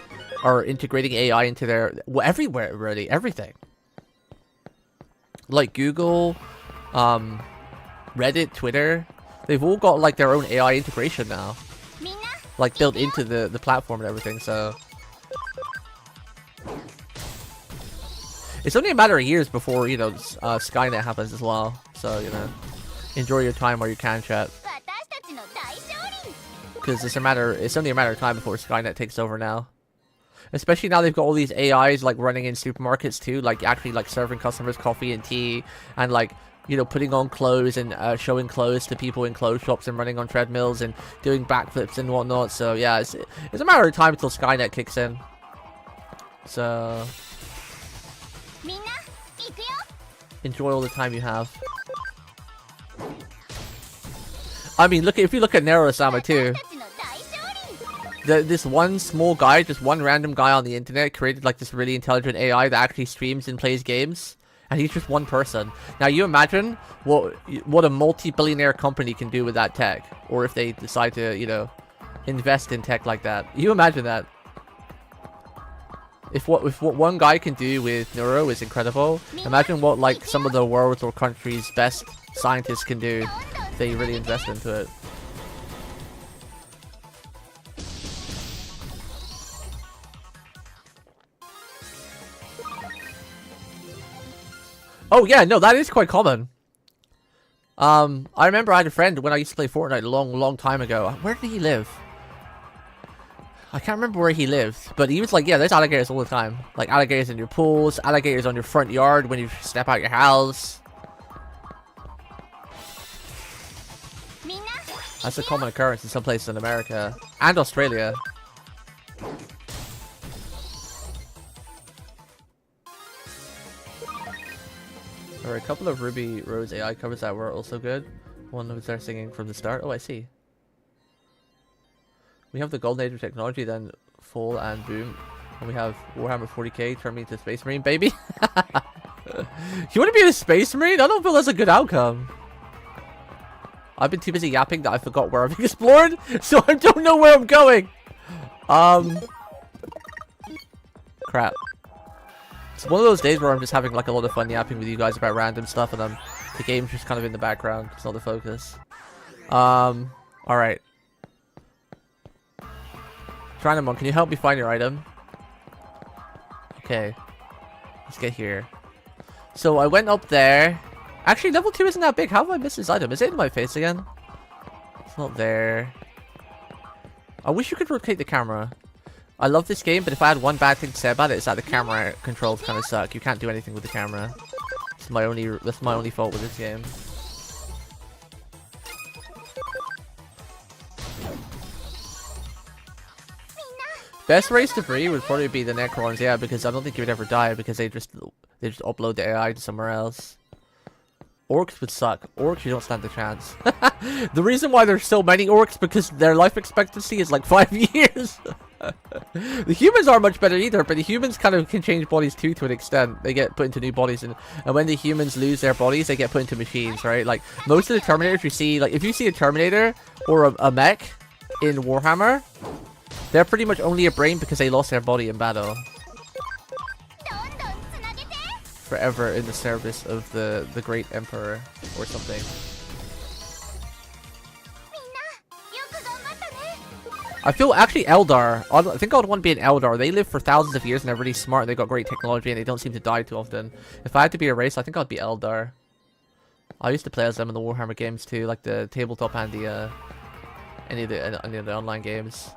are integrating AI into their, well, everywhere, really, everything. Like Google, Reddit, Twitter, they've all got, like, their own AI integration now, like, built into the platform and everything. So it's only a matter of years before, you know, Skynet happens as well. So, you know, enjoy your time while you can, chat. Because it's only a matter of time before Skynet takes over now. Especially now they've got all these AIs, like, running in supermarkets too, like, actually, like, serving customers coffee and tea, and, like, you know, putting on clothes and showing clothes to people in clothes shops and running on treadmills and doing backflips and whatnot. So yeah, it's a matter of time until Skynet kicks in. So enjoy all the time you have. I mean, if you look at Nero-sama too. This one small guy, just one random guy on the internet created, like, this really intelligent AI that actually streams and plays games. And he's just one person. Now, you imagine what a multi-billionaire company can do with that tech. Or if they decide to, you know, invest in tech like that. You imagine that. If what one guy can do with Neuro is incredible, imagine what, like, some of the world's or country's best scientists can do if they really invest into it. Oh yeah, no, that is quite common. I remember I had a friend when I used to play Fortnite a long time ago. Where did he live? I can't remember where he lived, but he was like, yeah, there's alligators all the time. Like, alligators in your pools, alligators on your front yard when you step out your house. That's a common occurrence in some places in America and Australia. There were a couple of Ruby Rose AI covers that were also good. One was there singing from the start. Oh, I see. We have the Golden Age of technology, then Fall and Boom. And we have Warhammer 40k, turn me into Space Marine, baby. You want to be a Space Marine? I don't feel that's a good outcome. I've been too busy yapping that I forgot where I've explored, so I don't know where I'm going. Crap. It's one of those days where I'm just having like a lot of fun yapping with you guys about random stuff, and the game's just kind of in the background. It's not the focus. Alright. Dynamon, can you help me find your item? Okay. Let's get here. So I went up there. Actually, level 2 isn't that big. How have I missed this item? Is it in my face again? It's not there. I wish you could rotate the camera. I love this game, but if I had one bad thing to say about it, it's that the camera controls kind of suck. You can't do anything with the camera. That's my only fault with this game. Best race to breed would probably be the Necrons, yeah, because I don't think you would ever die because they just upload the AI to somewhere else. Orcs would suck. Orcs, you don't stand a chance. The reason why there's so many orcs because their life expectancy is like 5 years. The humans aren't much better either, but the humans kind of can change bodies too to an extent. They get put into new bodies, and when the humans lose their bodies, they get put into machines, right? Like most of the Terminators you see, like if you see a Terminator or a mech in Warhammer, they're pretty much only a brain because they lost their body in battle. Forever in the service of the great emperor or something. I feel actually Eldar. I think I would want to be an Eldar. They live for thousands of years and they're really smart. They got great technology and they don't seem to die too often. If I had to be a race, I think I'd be Eldar. I used to play as them in the Warhammer games too, like the tabletop and the any of the online games.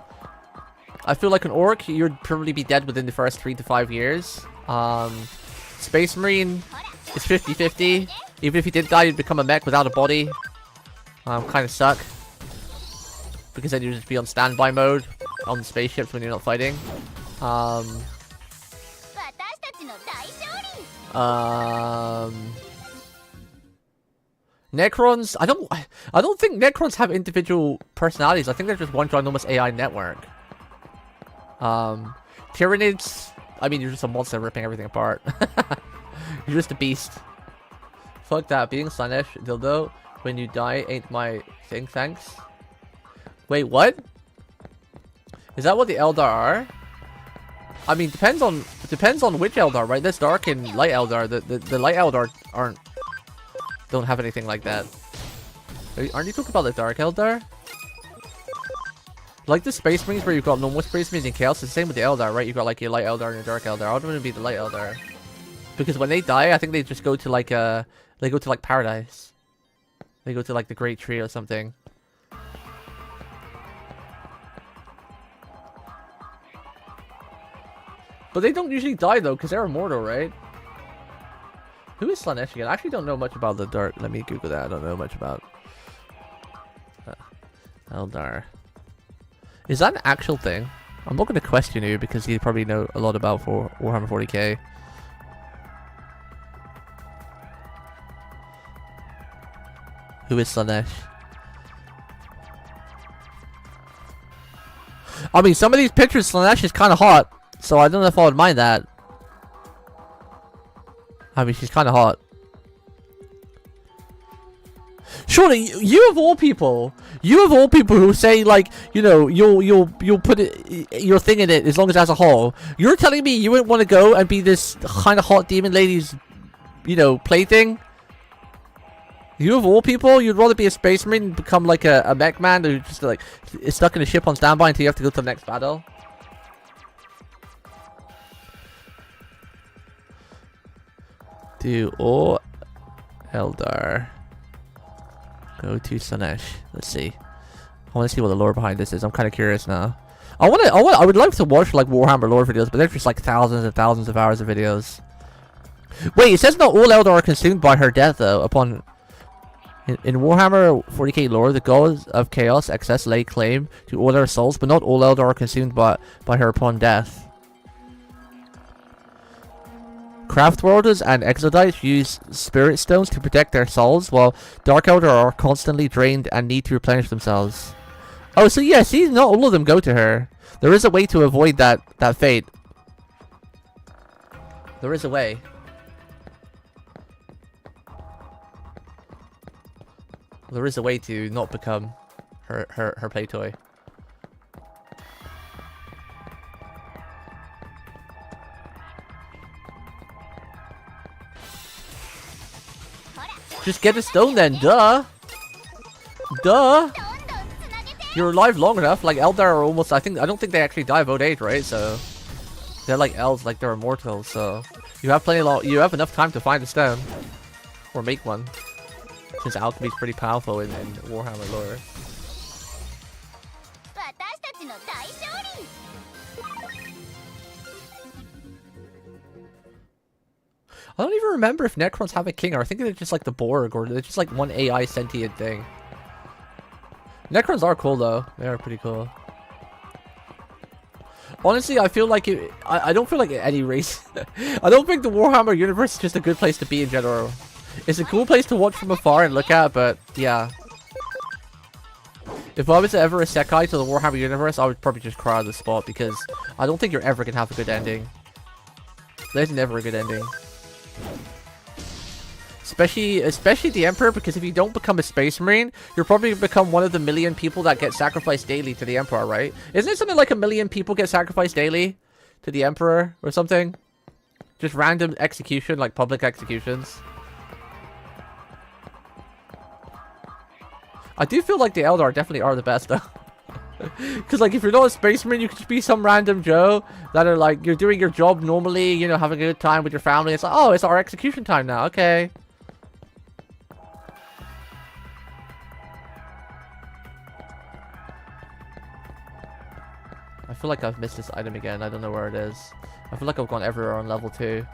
I feel like an orc, you'd probably be dead within the first 3 to 5 years. Space Marine is 50-50. Even if you did die, you'd become a mech without a body. Kind of suck. Because then you'd just be on standby mode on spaceships when you're not fighting. Necrons, I don't think Necrons have individual personalities. I think they're just one ginormous AI network. Tyranids, I mean, you're just a monster ripping everything apart. You're just a beast. Fuck that, being Slanesh dildo when you die ain't my thing, thanks. Wait, what? Is that what the Eldar are? I mean, depends on which Eldar, right? There's Dark and Light Eldar. The Light Eldar don't have anything like that. Aren't you talking about the Dark Eldar? Like the Space Marines where you've got normal Space Marines and Chaos, it's the same with the Eldar, right? You've got like your Light Eldar and your Dark Eldar. I would want to be the Light Eldar. Because when they die, I think they just go to like they go to like paradise. They go to like the Great Tree or something. But they don't usually die though, because they're immortal, right? Who is Slanesh again? I actually don't know much about the Dark. Let me Google that. I don't know much about Eldar. Is that an actual thing? I'm not going to question you because you probably know a lot about Warhammer 40k. Who is Slanesh? I mean, some of these pictures, Slanesh is kind of hot. So I don't know if I would mind that. I mean, she's kind of hot. Surely, you of all people who say like, you know, you'll put your thing in it as long as it has a hole. You're telling me you wouldn't want to go and be this kind of hot demon lady's, you know, plaything? You of all people, you'd rather be a Space Marine and become like a mech man who just like is stuck in a ship on standby until you have to go to the next battle? Do all Eldar go to Slanesh? Let's see. I want to see what the lore behind this is. I'm kind of curious now. I would like to watch like Warhammer lore videos, but they're just like thousands and thousands of hours of videos. Wait, it says not all Eldar are consumed by her death though. Upon in Warhammer 40k lore, the gods of chaos excess lay claim to all their souls, but not all Eldar are consumed by her upon death. Craft Worlders and Exodites use Spirit Stones to protect their souls, while Dark Elder are constantly drained and need to replenish themselves. Oh, so yeah, see, not all of them go to her. There is a way to avoid that fate. There is a way. There is a way to not become her play toy. Just get a stone then, duh! Duh! You're alive long enough, like Eldar are almost, I don't think they actually die of old age, right? So they're like elves, like they're immortal, so you have you have enough time to find a stone. Or make one. Since alchemy is pretty powerful in Warhammer lore. I don't even remember if Necrons have a king, or I think they're just like the Borg, or they're just like one AI sentient thing. Necrons are cool though. They are pretty cool. Honestly, I feel like I don't feel like any race. I don't think the Warhammer universe is just a good place to be in general. It's a cool place to watch from afar and look at, but yeah. If I was ever a Sekai to the Warhammer universe, I would probably just cry on the spot, because I don't think you're ever gonna have a good ending. There's never a good ending. Especially the Emperor, because if you don't become a Space Marine, you're probably gonna become one of the million people that get sacrificed daily to the Emperor, right? Isn't it something like 1 million people get sacrificed daily to the Emperor or something? Just random execution, like public executions. I do feel like the Eldar definitely are the best though. Because like if you're not a Space Marine, you could just be some random Joe that are like, you're doing your job normally, you know, having a good time with your family. It's like, oh, it's our execution time now, okay. I feel like I've missed this item again. I don't know where it is. I feel like I've gone everywhere on level 2.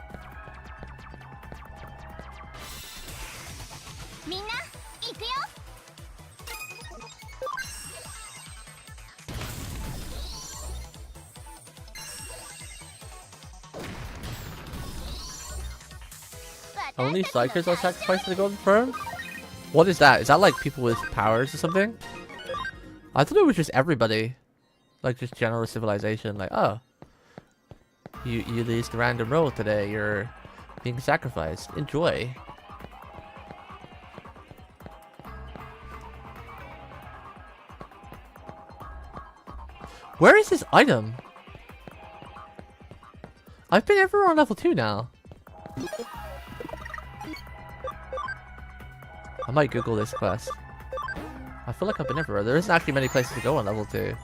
Only Psychers are sacrificed to the Golden Throne? What is that? Is that like people with powers or something? I thought it was just everybody. Like just general civilization. Like, oh. You lose the random roll today. You're being sacrificed. Enjoy. Where is this item? I've been everywhere on level 2 now. I might Google this quest. I feel like I've been everywhere. There isn't actually many places to go on level 2.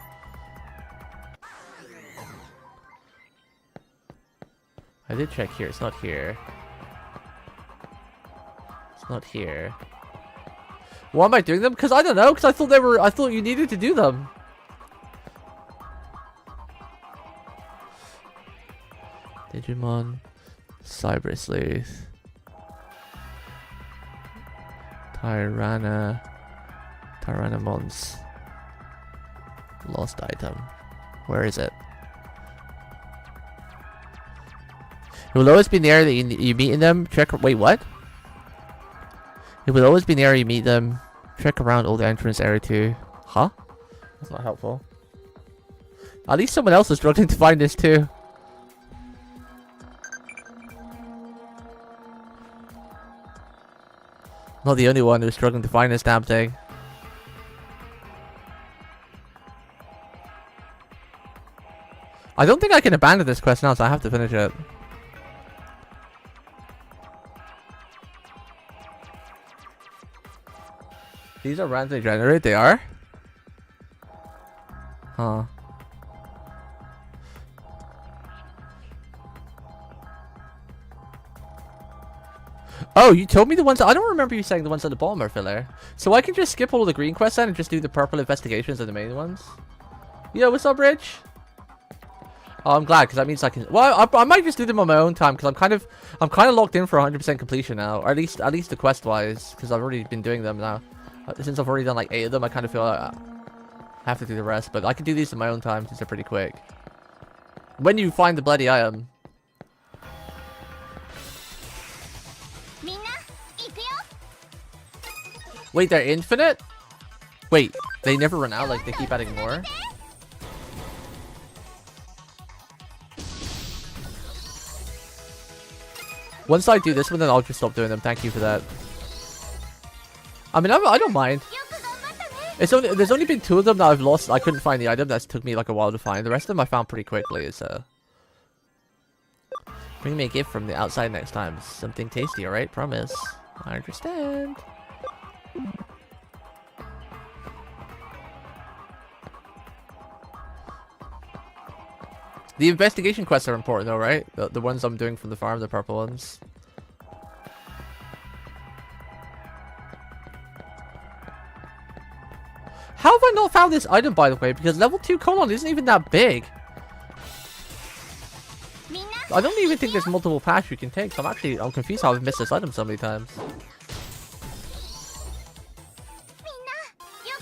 I did check here. It's not here. It's not here. Why am I doing them? Because I don't know. Because I thought they were. I thought you needed to do them. Digimon, Cyber Sleuth, Tyrannomons. Lost item. Where is it? It will always be in the area that you meet in them. Check. Wait, what? It will always be in the area you meet them. Check around all the entrance area too. Huh? That's not helpful. At least someone else is struggling to find this too. Not the only one who's struggling to find this damn thing. I don't think I can abandon this quest now, so I have to finish it. These are randomly generated, they are? Huh. Oh, you told me the ones that, I don't remember you saying the ones at the bottom are filler. So I can just skip all the green quests then and just do the purple investigations of the main ones? Yo, what's up, Rich? Oh, I'm glad, because that means I can. Well, I might just do them on my own time, because I'm kind of locked in for 100% completion now, or at least the quest wise, because I've already been doing them now. Since I've already done like 8 of them, I kind of feel like I have to do the rest, but I can do these in my own time since they're pretty quick. When you find the bloody item. Wait, they're infinite? Wait, they never run out, like they keep adding more? Once I do this one, then I'll just stop doing them. Thank you for that. I mean, I don't mind. There's only been 2 of them that I've lost. I couldn't find the item. That took me like a while to find. The rest of them I found pretty quickly, so... Bring me a gift from the outside next time. Something tasty, alright? Promise. I understand. The investigation quests are important though, right? The ones I'm doing from the farm, the purple ones. How have I not found this item, by the way? Because level 2 colon isn't even that big. I don't even think there's multiple paths you can take, so I'm confused how I've missed this item so many times.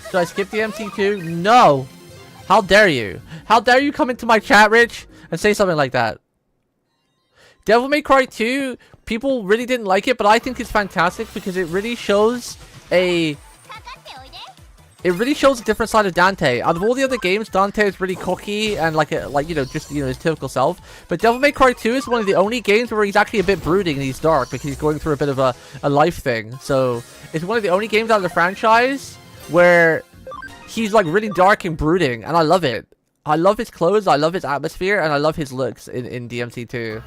Should I skip the MC2? No! How dare you? How dare you come into my chat, Rich, and say something like that? Devil May Cry 2, people really didn't like it, but I think it's fantastic because it really shows a different side of Dante. Out of all the other games, Dante is really cocky and his typical self. But Devil May Cry 2 is one of the only games where he's actually a bit brooding and he's dark because he's going through a bit of a life thing. So it's one of the only games out of the franchise where he's like really dark and brooding, and I love it. I love his clothes, I love his atmosphere, and I love his looks in DMC2.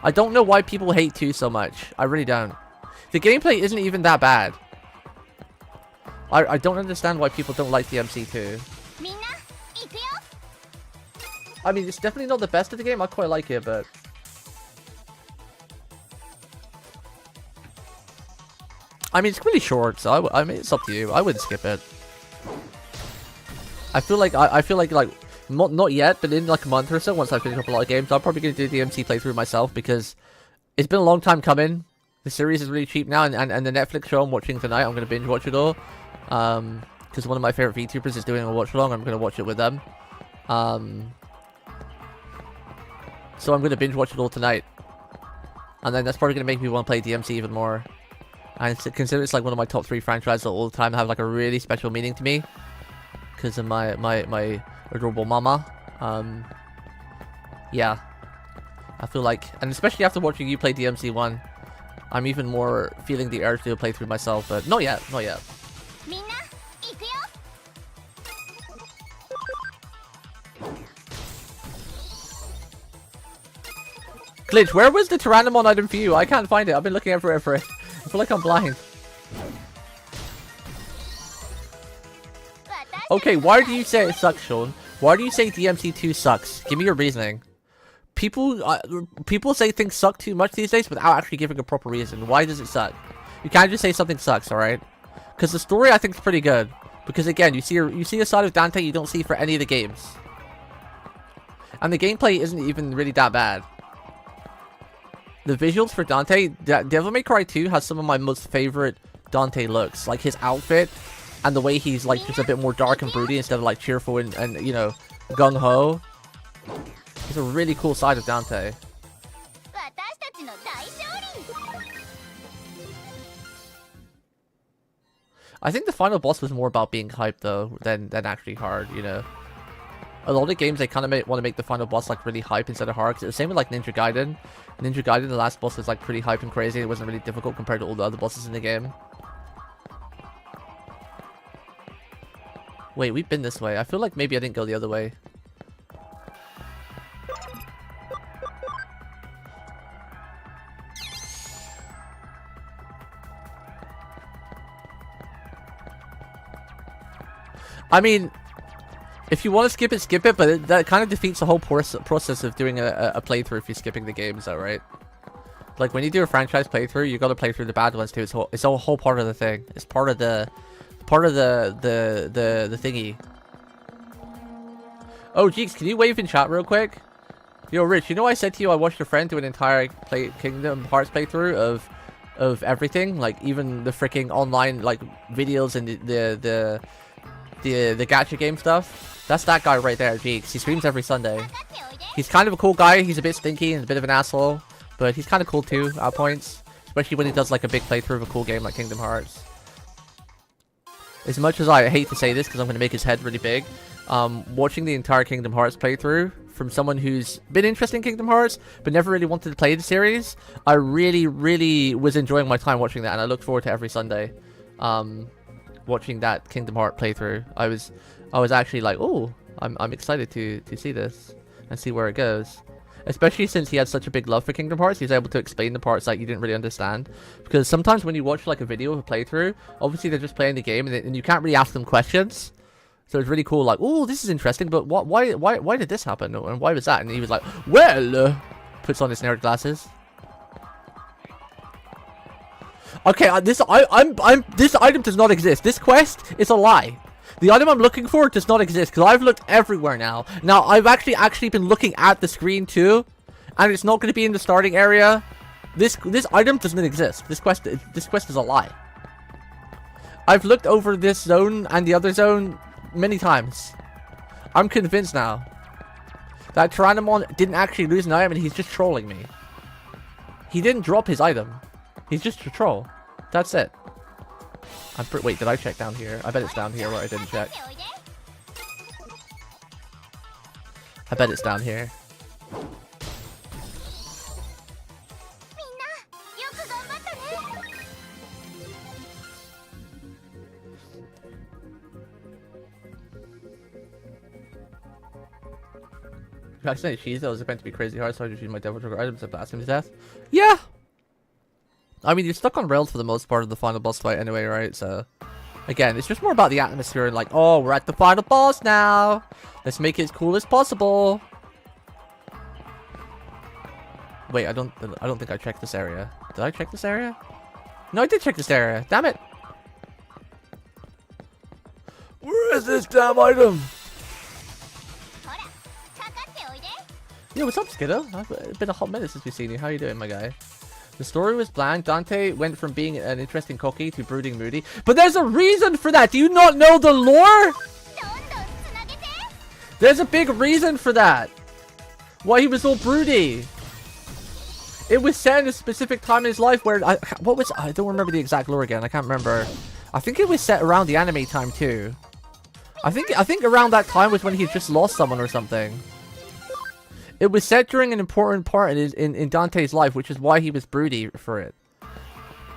I don't know why people hate 2 so much. I really don't. The gameplay isn't even that bad. I don't understand why people don't like DMC2. I mean, it's definitely not the best of the game. I quite like it, but... I mean, it's really short, so I mean, it's up to you. I wouldn't skip it. I feel like not yet, but in like a month or so, once I finish up a lot of games, I'm probably gonna do the MC playthrough myself because it's been a long time coming. The series is really cheap now, and the Netflix show I'm watching tonight, I'm gonna binge watch it all. Because one of my favorite VTubers is doing a watch along, I'm gonna watch it with them. So I'm gonna binge watch it all tonight, and then that's probably gonna make me want to play DMC even more. And consider it's like one of my top 3 franchises all the time, have like a really special meaning to me because of my adorable mama. Yeah, I feel like, and especially after watching you play DMC1, I'm even more feeling the urge to do a playthrough myself, but not yet, not yet. Glitch, where was the Tyrannomon item for you? I can't find it. I've been looking everywhere for it. I feel like I'm blind. Okay, why do you say it sucks, Sean? Why do you say DMC2 sucks? Give me your reasoning. People say things suck too much these days without actually giving a proper reason. Why does it suck? You can't just say something sucks, alright? Because the story I think is pretty good. Because again, you see a side of Dante you don't see for any of the games. And the gameplay isn't even really that bad. The visuals for Dante, Devil May Cry 2 has some of my most favorite Dante looks. Like his outfit and the way he's like just a bit more dark and broody instead of like cheerful and you know, gung-ho. It's a really cool side of Dante. I think the final boss was more about being hyped though than actually hard, you know. A lot of games they kind of want to make the final boss like really hype instead of hard. Cause it was the same with like Ninja Gaiden. Ninja Gaiden, the last boss was like pretty hype and crazy. It wasn't really difficult compared to all the other bosses in the game. Wait, we've been this way. I feel like maybe I didn't go the other way. I mean, if you want to skip it, but that kind of defeats the whole process of doing a playthrough if you're skipping the games, though, right? Like, when you do a franchise playthrough, you gotta play through the bad ones, too. It's a whole part of the thing. It's part of the thingy. Oh, Jeeks, can you wave in chat real quick? Yo, Rich, you know I said to you I watched a friend do an entire Kingdom Hearts playthrough of everything? Like, even the freaking online, like, videos and the gacha game stuff. That's that guy right there, Jeeks. He streams every Sunday. He's kind of a cool guy. He's a bit stinky and a bit of an asshole, but he's kind of cool too at points, especially when he does like a big playthrough of a cool game like Kingdom Hearts. as much as I hate to say this because I'm going to make his head really big, watching the entire Kingdom Hearts playthrough from someone who's been interested in Kingdom Hearts but never really wanted to play the series, I really, really was enjoying my time watching that, and I look forward to every Sunday watching that Kingdom Hearts playthrough. I was actually like, oh, I'm excited to see this and see where it goes. Especially since he had such a big love for Kingdom Hearts, he's able to explain the parts that you didn't really understand. Because sometimes when you watch like a video of a playthrough, obviously they're just playing the game and you can't really ask them questions. So it's really cool, like, oh, this is interesting, but why did this happen? And why was that? And he was like, well, puts on his nerd glasses. Okay, this item does not exist. This quest is a lie. The item I'm looking for does not exist because I've looked everywhere now. Now, I've actually been looking at the screen too, and it's not going to be in the starting area. This item doesn't exist. This quest is a lie. I've looked over this zone and the other zone many times. I'm convinced now that Tyrannomon didn't actually lose an item and he's just trolling me. He didn't drop his item. He's just a troll. That's it. Wait, did I check down here? I bet it's down here where I didn't check. I bet it's down here. Accidentally cheese that was meant to be crazy hard, so I just used my devil trigger items to blast him to death. Yeah! I mean, you're stuck on rails for the most part of the final boss fight anyway, right? So, again, it's just more about the atmosphere and like, oh, we're at the final boss now. Let's make it as cool as possible. Wait, I don't think I checked this area. Did I check this area? No, I did check this area. Damn it. Where is this damn item? Yo, what's up, Skiddo? It's been a hot minute since we've seen you. How you doing, my guy? The story was bland. Dante went from being an interesting cocky to brooding moody. But there's a reason for that! Do you not know the lore? There's a big reason for that! Why he was all broody. It was set in a specific time in his life where... I don't remember the exact lore again. I can't remember. I think it was set around the anime time too. I think around that time was when he just lost someone or something. It was set during an important part in Dante's life, which is why he was broody for it.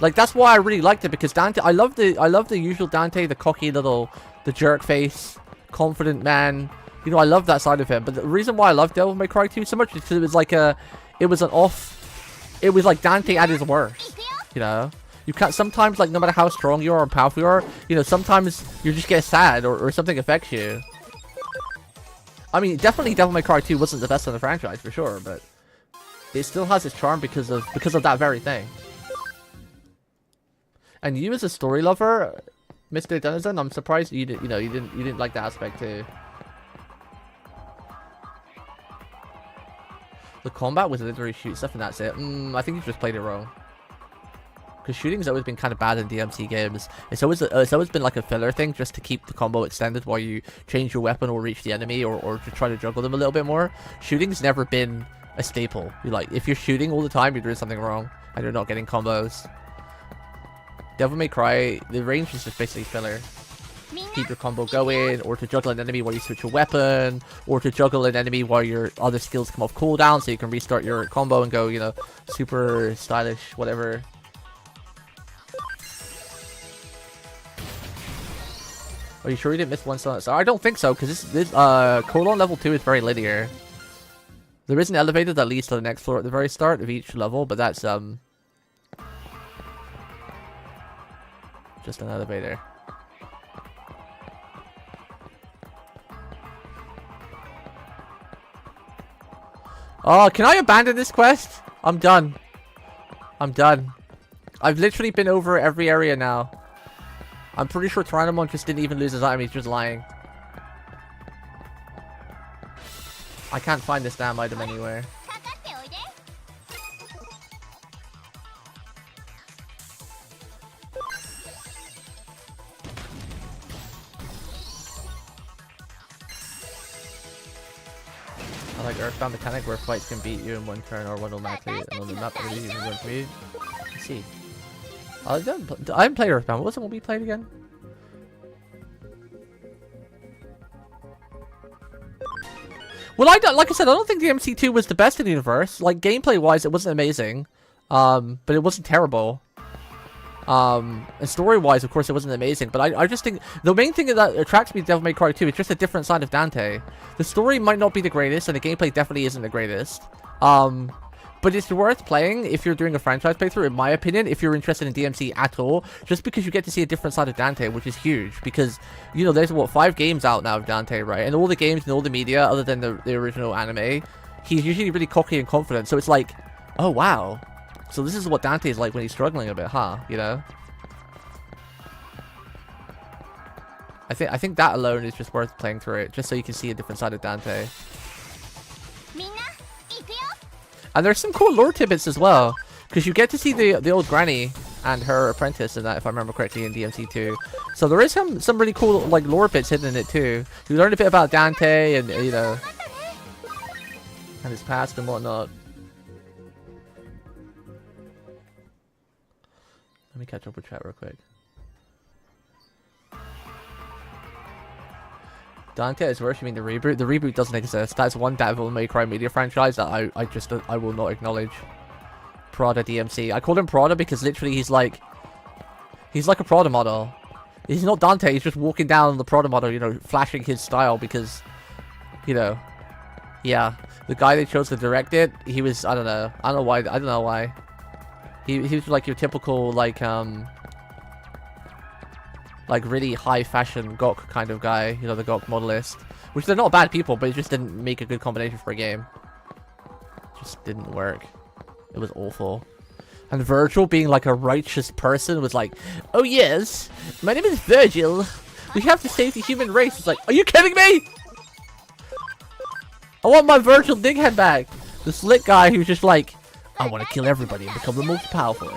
Like, that's why I really liked it, because Dante, I love the usual Dante, the cocky little, the jerk face, confident man. You know, I love that side of him. But the reason why I love Devil May Cry 2 so much is because it was like it was like Dante at his worst. You know, you can't, sometimes, like, no matter how strong you are or powerful you are, you know, sometimes you just get sad or something affects you. I mean, definitely Devil May Cry 2 wasn't the best in the franchise, for sure, but it still has its charm because of that very thing. And you as a story lover, Mr. Denizen, I'm surprised you didn't like that aspect too. The combat was literally shoot stuff and that's it. I think you just played it wrong. Because shooting's always been kind of bad in DMC games. It's always been like a filler thing just to keep the combo extended while you change your weapon or reach the enemy or to try to juggle them a little bit more. Shooting's never been a staple. If you're shooting all the time, you're doing something wrong and you're not getting combos. Devil May Cry, the range is just basically filler. Keep your combo going, or to juggle an enemy while you switch your weapon, or to juggle an enemy while your other skills come off cooldown so you can restart your combo and go, you know, super stylish, whatever. Are you sure you didn't miss one star? I don't think so, because this Colon level 2 is very linear. There is an elevator that leads to the next floor at the very start of each level, but that's just an elevator. Oh, can I abandon this quest? I'm done. I'm done. I've literally been over every area now. I'm pretty sure Tyrannomon just didn't even lose his item, he's just lying. I can't find this damn item anywhere. I like Earthbound mechanic where fights can beat you in one turn or one automatically and on the map really even one for you. Let's see. I haven't played Earthbound. What was it when we played again? Well, like I said, I don't think DMC2 was the best in the universe. Like, gameplay-wise, it wasn't amazing. But it wasn't terrible. And story-wise, of course, it wasn't amazing. But I just think the main thing that attracts me to Devil May Cry 2 is just a different side of Dante. The story might not be the greatest, and the gameplay definitely isn't the greatest. But it's worth playing if you're doing a franchise playthrough, in my opinion, if you're interested in DMC at all, just because you get to see a different side of Dante, which is huge, because, you know, there's, what, 5 games out now of Dante, right? And all the games and all the media, other than the original anime, he's usually really cocky and confident, so it's like, oh, wow. So this is what Dante is like when he's struggling a bit, huh? You know? I think that alone is just worth playing through it, just so you can see a different side of Dante. And there's some cool lore tidbits as well, because you get to see the old granny and her apprentice in that, if I remember correctly, in DMC2. So there is some really cool like lore bits hidden in it too. You learn a bit about Dante and, you know, and his past and whatnot. Let me catch up with chat real quick. Dante is worse, you mean the reboot? The reboot doesn't exist. That's one Devil May Cry media franchise that I will not acknowledge. Prada DMC. I call him Prada because literally he's like a Prada model. He's not Dante, he's just walking down the Prada model, you know, flashing his style because, you know, yeah. The guy they chose to direct it, he was, I don't know why. He was like your typical, like really high fashion Gok kind of guy, you know, the Gok modelist. Which they're not bad people, but it just didn't make a good combination for a game. Just didn't work. It was awful. And Virgil being like a righteous person was like, oh yes, my name is Virgil. We have to save the human race. It's like, are you kidding me? I want my Virgil Dighead back. The slick guy who's just like, I want to kill everybody and become the most powerful.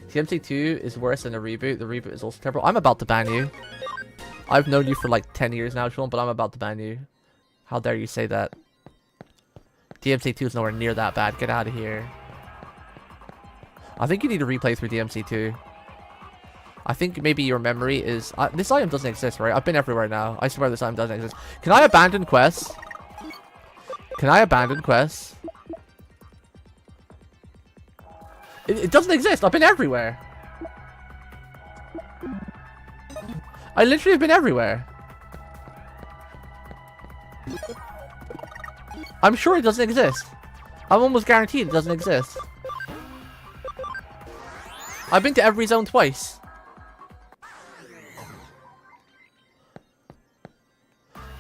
DMC2 is worse than the reboot. The reboot is also terrible. I'm about to ban you. I've known you for like 10 years now, Sean, but I'm about to ban you. How dare you say that? DMC2 is nowhere near that bad. Get out of here. I think you need to replay through DMC2. I think maybe your memory is... this item doesn't exist, right? I've been everywhere now. I swear this item doesn't exist. Can I abandon quests? Can I abandon quests? It doesn't exist. I've been everywhere. I literally have been everywhere. I'm sure it doesn't exist. I'm almost guaranteed it doesn't exist. I've been to every zone twice.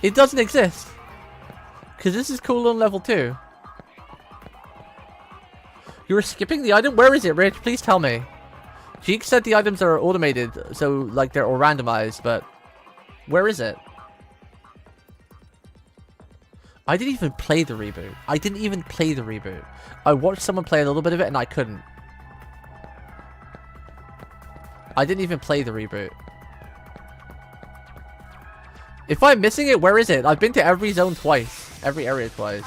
It doesn't exist. Because this is cool on level 2. You were skipping the item? Where is it, Rich? Please tell me. Jeek said the items are automated, so like they're all randomized, but where is it? I didn't even play the reboot. I didn't even play the reboot. I watched someone play a little bit of it and I couldn't. I didn't even play the reboot. If I'm missing it, where is it? I've been to every zone twice. Every area twice.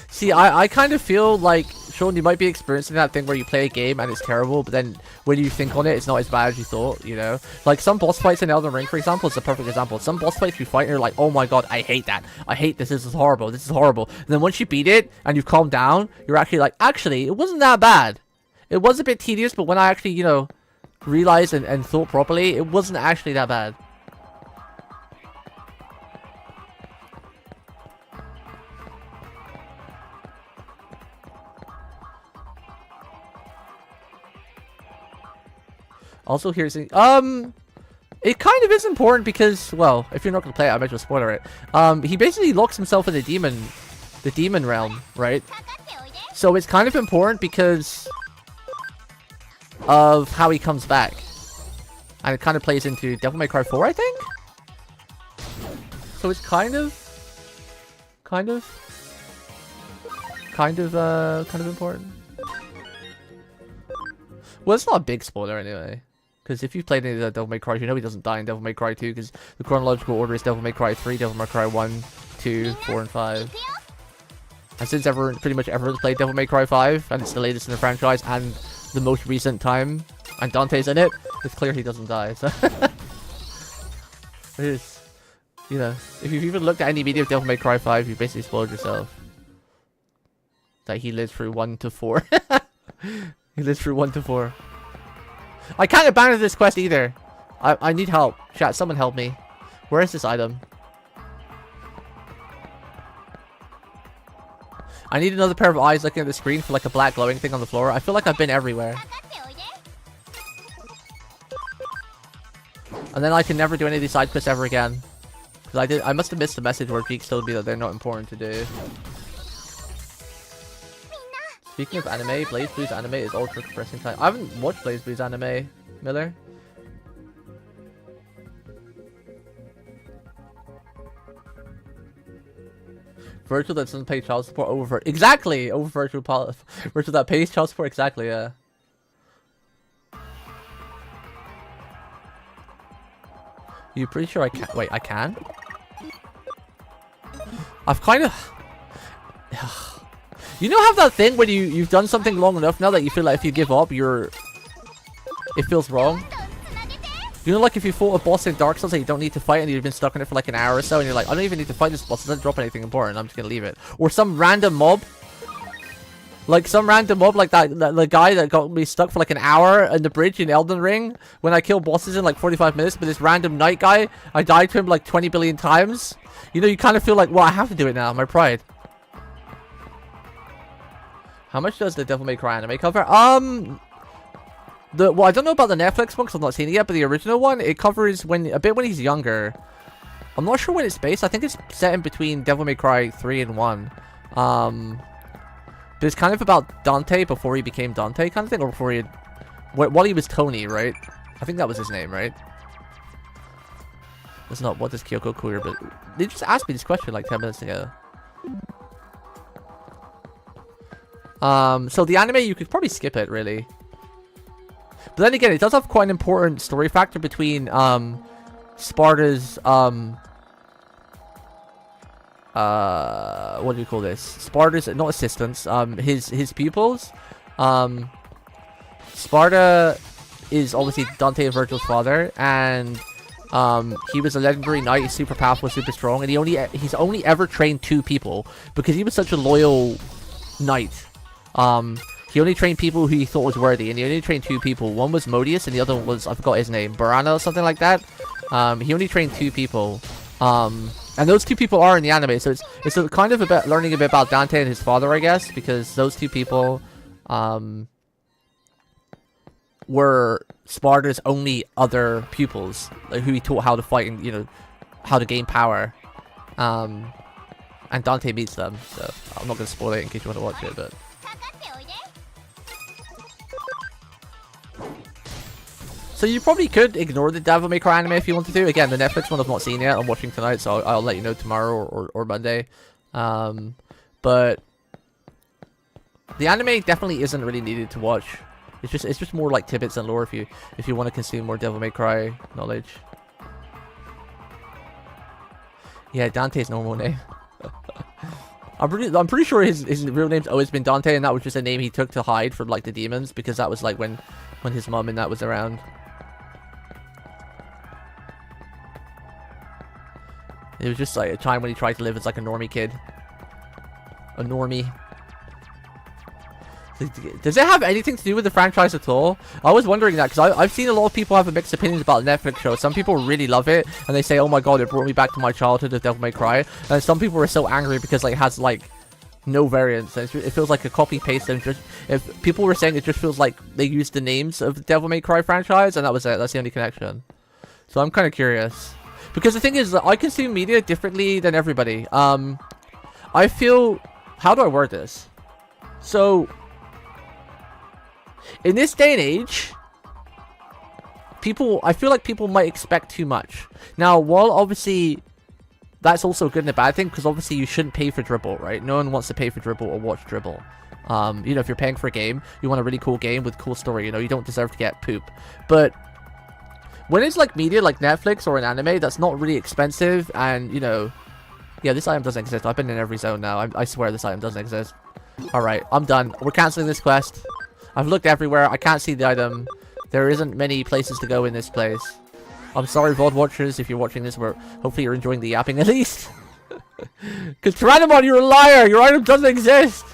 See, I kind of feel like, Sean, you might be experiencing that thing where you play a game and it's terrible, but then when you think on it, it's not as bad as you thought, you know? Like, some boss fights in Elden Ring, for example, is a perfect example. Some boss fights you fight and you're like, oh my god, I hate that. I hate this. This is horrible. This is horrible. And then once you beat it and you've calmed down, you're actually like, actually, it wasn't that bad. It was a bit tedious, but when I actually, you know, realized and thought properly, it wasn't actually that bad. Also, here's it kind of is important because, well, if you're not gonna play it, I might as well spoiler it. He basically locks himself in the demon realm, right? So it's kind of important because of how he comes back, and it kind of plays into Devil May Cry 4, I think. So it's kind of important. Well, it's not a big spoiler anyway. Because if you've played any of the Devil May Cry, you know he doesn't die in Devil May Cry 2, because the chronological order is Devil May Cry 3, Devil May Cry 1, 2, 4, and 5. And since pretty much everyone's played Devil May Cry 5, and it's the latest in the franchise, and the most recent time, and Dante's in it, it's clear he doesn't die, so... There's, you know, if you've even looked at any video of Devil May Cry 5, you basically spoiled yourself. That he lives through 1 to 4. He lives through 1 to 4. I can't abandon this quest either. I need help. Chat, someone help me. Where is this item? I need another pair of eyes looking at the screen for like a black glowing thing on the floor. I feel like I've been everywhere. And then I can never do any of these side quests ever again. Because I must have missed the message where Geeks told me that they're not important to do. Speaking of anime, Blaze Blue's anime is ultra depressing time. I haven't watched Blaze Blue's anime, Miller. Virtual that doesn't pay child support over exactly over virtual that pays child support exactly. Yeah. You pretty sure I can? Wait, I can? I've kind of. You know, have that thing when you've done something long enough now that you feel like if you give up, it feels wrong. You know, like if you fought a boss in Dark Souls that you don't need to fight and you've been stuck in it for like an hour or so, and you're like, I don't even need to fight this boss. It doesn't drop anything important. I'm just gonna leave it. Or some random mob. Like some random mob, like the guy that got me stuck for like an hour in the bridge in Elden Ring when I kill bosses in like 45 minutes. But this random knight guy, I died to him like 20 billion times. You know, you kind of feel like, well, I have to do it now. My pride. How much does the Devil May Cry anime cover? Well, I don't know about the Netflix one because I've not seen it yet, but the original one, it covers a bit when he's younger. I'm not sure when it's based. I think it's set in between Devil May Cry 3 and 1. But it's kind of about Dante before he became Dante kind of thing, or before he while he was Tony, right? I think that was his name, right? That's not what does Kyoko queer, but they just asked me this question like 10 minutes ago. So the anime, you could probably skip it, really. But then again, it does have quite an important story factor between Sparta's what do you call this? Sparta's, not assistants, his pupils. Sparta is obviously Dante and Virgil's father, and he was a legendary knight. He's super powerful, super strong, and he's only ever trained 2 people because he was such a loyal knight. He only trained people who he thought was worthy, and he only trained 2 people. One was Modius, and the other one was, I forgot his name, Barana or something like that. He only trained 2 people. And those 2 people are in the anime, so it's a kind of a bit learning a bit about Dante and his father, I guess, because those 2 people were Sparta's only other pupils, like, who he taught how to fight and, you know, how to gain power. And Dante meets them, so I'm not going to spoil it in case you want to watch it, but... So you probably could ignore the Devil May Cry anime if you wanted to. Again, the Netflix one I've not seen yet. I'm watching tonight, so I'll let you know tomorrow or Monday. But the anime definitely isn't really needed to watch. It's just more like tidbits and lore if you want to consume more Devil May Cry knowledge. Yeah, Dante's normal name. I'm pretty sure his real name's always been Dante, and that was just a name he took to hide from like the demons, because that was like when his mom and that was around. It was just like a time when he tried to live as like a normie kid. A normie. Does it have anything to do with the franchise at all? I was wondering that, because I've seen a lot of people have mixed opinions about the Netflix show. Some people really love it, and they say, oh my god, it brought me back to my childhood of Devil May Cry. And some people are so angry because like, it has like no variants. And it feels like a copy-paste. And just, if people were saying it just feels like they used the names of the Devil May Cry franchise, and that was it. That's the only connection. So I'm kind of curious. Because the thing is that I consume media differently than everybody. I feel... How do I word this? So... in this day and age, I feel like people might expect too much. Now, while obviously that's also a good and a bad thing, because obviously you shouldn't pay for dribble, right? No one wants to pay for dribble or watch dribble. You know, if you're paying for a game, you want a really cool game with cool story, you know, you don't deserve to get poop. But when it's like media like Netflix or an anime that's not really expensive, and, you know, yeah, this item doesn't exist. I've been in every zone now. I swear this item doesn't exist. Alright, I'm done. We're cancelling this quest. I've looked everywhere. I can't see the item. There isn't many places to go in this place. I'm sorry, VOD watchers, if you're watching this, where hopefully you're enjoying the yapping at least. Because Tyrannomon, you're a liar! Your item doesn't exist!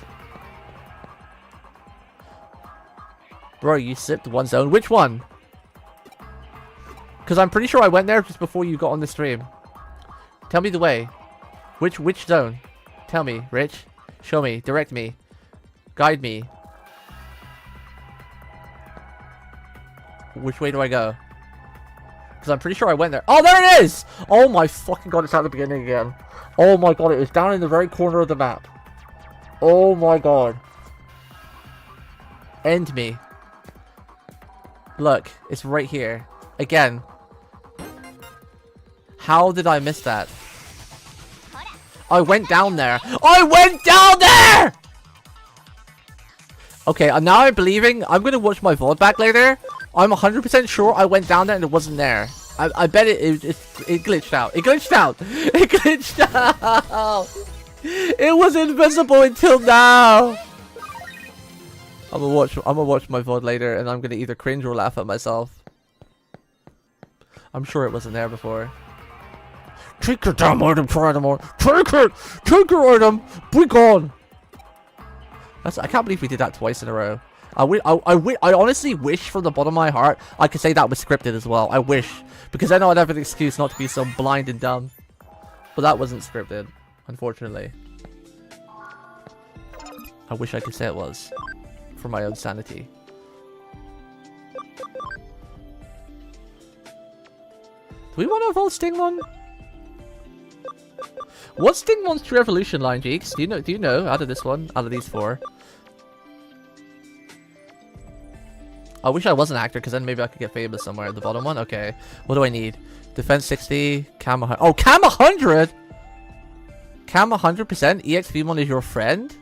Bro, you sipped one zone. Which one? Because I'm pretty sure I went there just before you got on the stream. Tell me the way. Which zone? Tell me, Rich. Show me. Direct me. Guide me. Which way do I go? Because I'm pretty sure I went there. Oh, there it is! Oh my fucking god, it's at the beginning again. Oh my god, it was down in the very corner of the map. Oh my god. End me. Look, it's right here. Again. How did I miss that? I went down there. I went down there! Okay, now I'm believing. I'm going to watch my VOD back later. I'm 100% sure I went down there and it wasn't there. I bet it glitched out. It glitched out. It glitched out. It was invisible until now. I'm gonna watch my VOD later, and I'm gonna either cringe or laugh at myself. I'm sure it wasn't there before. Take your damn item, Tyrannomon. Take it! Take your item! Be gone! I can't believe we did that twice in a row. I honestly wish from the bottom of my heart I could say that was scripted as well. I wish. Because then I'd have an excuse not to be so blind and dumb. But that wasn't scripted, unfortunately. I wish I could say it was. For my own sanity. Do we want to evolve Stingmon? What's Stingmon's true evolution line, Jeeks? Do you know out of this one? Out of these four? I wish I was an actor, because then maybe I could get famous somewhere. The bottom one? Okay. What do I need? Defense 60, Cam 100. Oh, Cam 100! Cam 100%? EXVmon is your friend?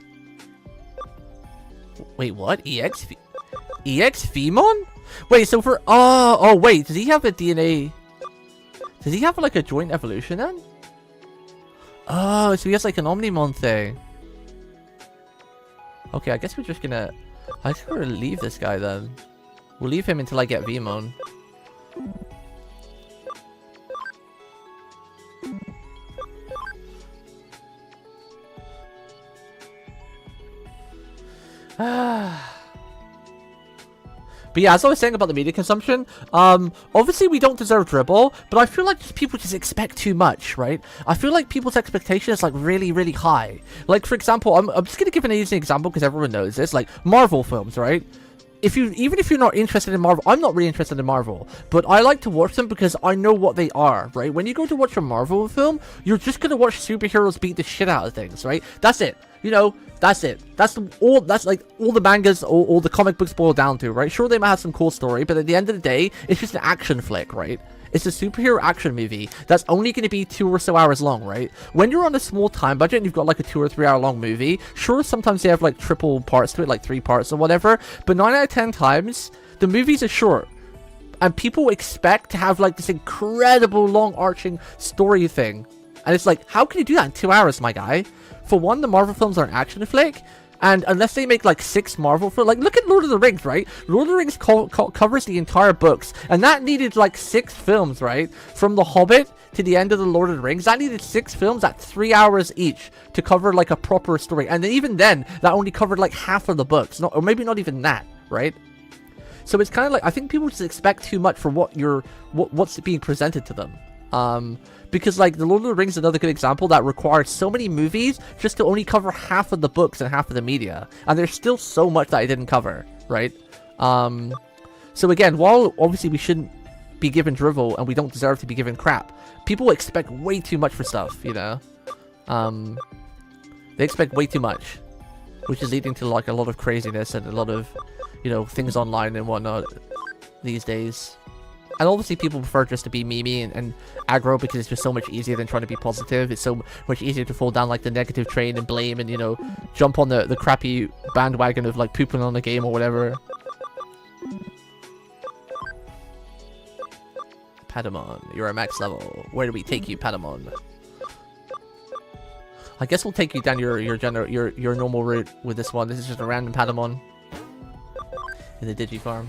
Wait, what? EXVmon? Wait, so for... Oh, wait. Does he have a DNA... Does he have, like, a joint evolution, then? Oh, so he has, like, an Omnimon thing. Okay, I guess we're just gonna... I think we're gonna leave this guy, then. We'll leave him until I get Vmon. But yeah, as I was saying about the media consumption, obviously we don't deserve dribble, but I feel like people just expect too much, right? I feel like people's expectation is like really, really high. Like, for example, I'm just gonna give an easy example because everyone knows this, like Marvel films, right? Even if you're not interested in Marvel, I'm not really interested in Marvel, but I like to watch them because I know what they are, right? When you go to watch a Marvel film, you're just gonna watch superheroes beat the shit out of things, right? That's it. You know, that's it. That's like all the mangas, all the comic books boil down to, right? Sure, they might have some cool story, but at the end of the day, it's just an action flick, right? It's a superhero action movie that's only going to be 2 or so hours long, right? When you're on a small time budget and you've got like a 2 or 3 hour long movie, sure, sometimes they have like triple parts to it, like 3 parts or whatever, but 9 out of 10 times, the movies are short. And people expect to have like this incredible long arching story thing. And it's like, how can you do that in 2 hours, my guy? For one, the Marvel films are an action flick. And unless they make like 6 Marvel films, like look at Lord of the Rings, right? Lord of the Rings covers the entire books, and that needed like 6 films, right? From The Hobbit to the end of the Lord of the Rings, that needed 6 films at 3 hours each to cover like a proper story. And even then, that only covered like half of the books, or maybe not even that, right? So it's kind of like, I think people just expect too much for what's being presented to them. Because like the Lord of the Rings is another good example that required so many movies just to only cover half of the books and half of the media, and there's still so much that I didn't cover, right? So again, while obviously we shouldn't be given drivel and we don't deserve to be given crap, people expect way too much for stuff, you know? They expect way too much, which is leading to like a lot of craziness and a lot of, you know, things online and whatnot these days. And obviously people prefer just to be memey and aggro because it's just so much easier than trying to be positive. It's so much easier to fall down like the negative train and blame and, you know, jump on the crappy bandwagon of like pooping on the game or whatever. Patamon, you're at max level. Where do we take you, Patamon? I guess we'll take you down your normal route with this one. This is just a random Patamon in the Digifarm.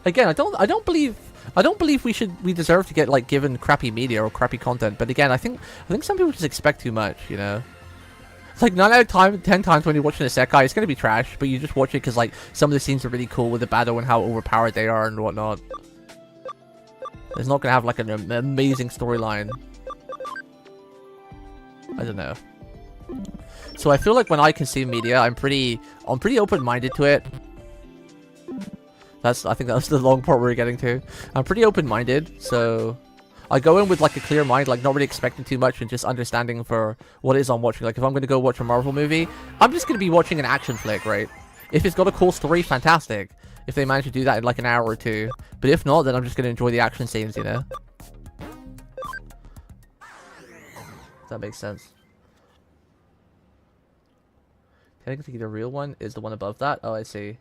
again, I don't believe we deserve to get like given crappy media or crappy content. But again, I think some people just expect too much, you know. It's like 9 out of 10 times when you're watching a Isekai, it's gonna be trash, but you just watch it because like some of the scenes are really cool with the battle and how overpowered they are and whatnot. It's not gonna have like an amazing storyline. I don't know. So I feel like when I consume media, I'm pretty open-minded to it. I think that's the long part we're getting to. I'm pretty open-minded, so I go in with like a clear mind, like not really expecting too much and just understanding for what it is I'm watching. Like if I'm going to go watch a Marvel movie, I'm just going to be watching an action flick, right? If it's got a cool story, fantastic. If they manage to do that in like an hour or two. But if not, then I'm just going to enjoy the action scenes, you know? If that makes sense. Technically the real one is the one above that. Oh, I see.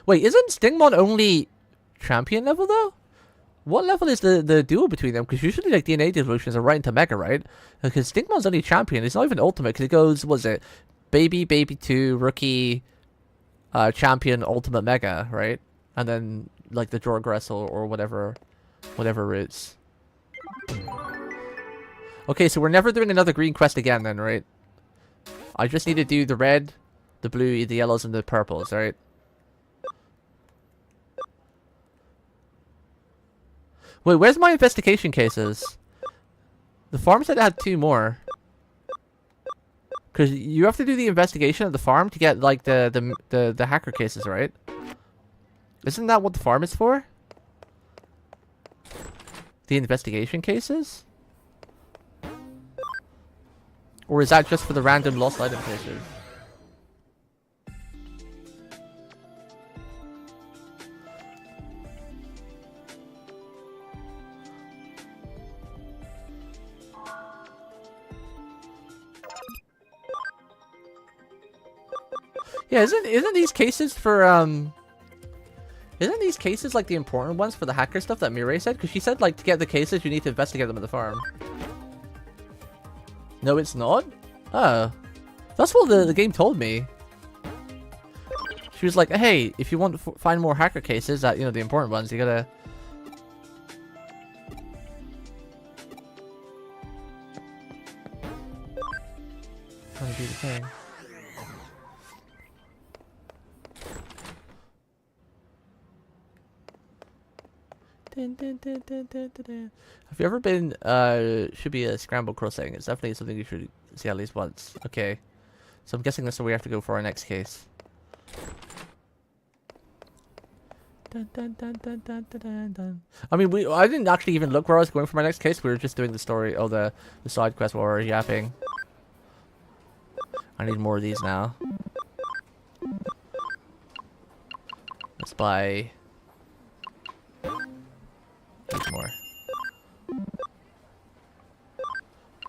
Wait, isn't Stingmon only champion level though? What level is the duel between them? Because usually like DNA evolutions are right into Mega, right? Because Stingmon's only champion. It's not even ultimate because it goes, what is it? Baby 2, rookie, champion, ultimate Mega, right? And then like the Jorgress or whatever routes. Okay, so we're never doing another green quest again then, right? I just need to do the red, the blue, the yellows, and the purples, right? Wait, where's my investigation cases? The farm said it had 2 more. Because you have to do the investigation at the farm to get, like, the hacker cases, right? Isn't that what the farm is for? The investigation cases? Or is that just for the random lost item cases? Yeah, isn't these cases for isn't these cases like the important ones for the hacker stuff that Mireille said? Because she said like to get the cases you need to investigate them at the farm. No, it's not? Oh. That's what the game told me. She was like, hey, if you want to find more hacker cases, that, you know, the important ones, you gotta... Trying to do the thing. Have you ever been, should be a scramble crossing. It's definitely something you should see at least once. Okay. So I'm guessing that's where we have to go for our next case. I mean, I didn't actually even look where I was going for my next case. We were just doing the story, the side quest while we were yapping. I need more of these now. Let's buy... more.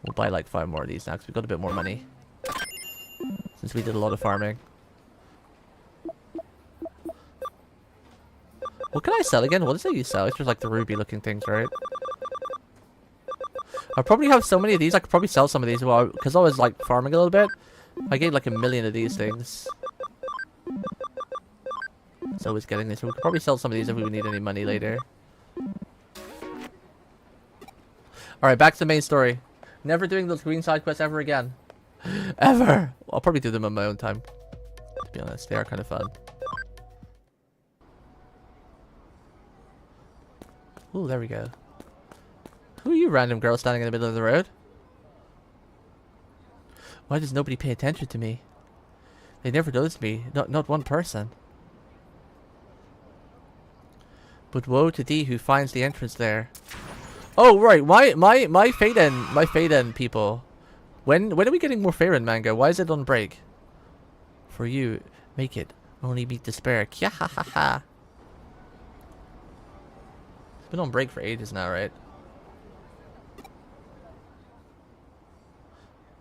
We'll buy like 5 more of these now because we've got a bit more money. Since we did a lot of farming. What can I sell again? What is it you sell? It's just like the ruby looking things, right? I probably have so many of these, I could probably sell some of these well, because I was like farming a little bit. I gained like 1,000,000 of these things. So I was getting this. So we could probably sell some of these if we need any money later. Alright, back to the main story. Never doing those green side quests ever again. Ever! I'll probably do them on my own time. To be honest, they are kind of fun. Ooh, there we go. Who are you random girl standing in the middle of the road? Why does nobody pay attention to me? They never notice me. Not one person. But woe to thee who finds the entrance there. Oh right, my Faden people. When are we getting more Faden manga? Why is it on break? For you, make it. Only meet despair. Kya ha ha ha. It's been on break for ages now, right?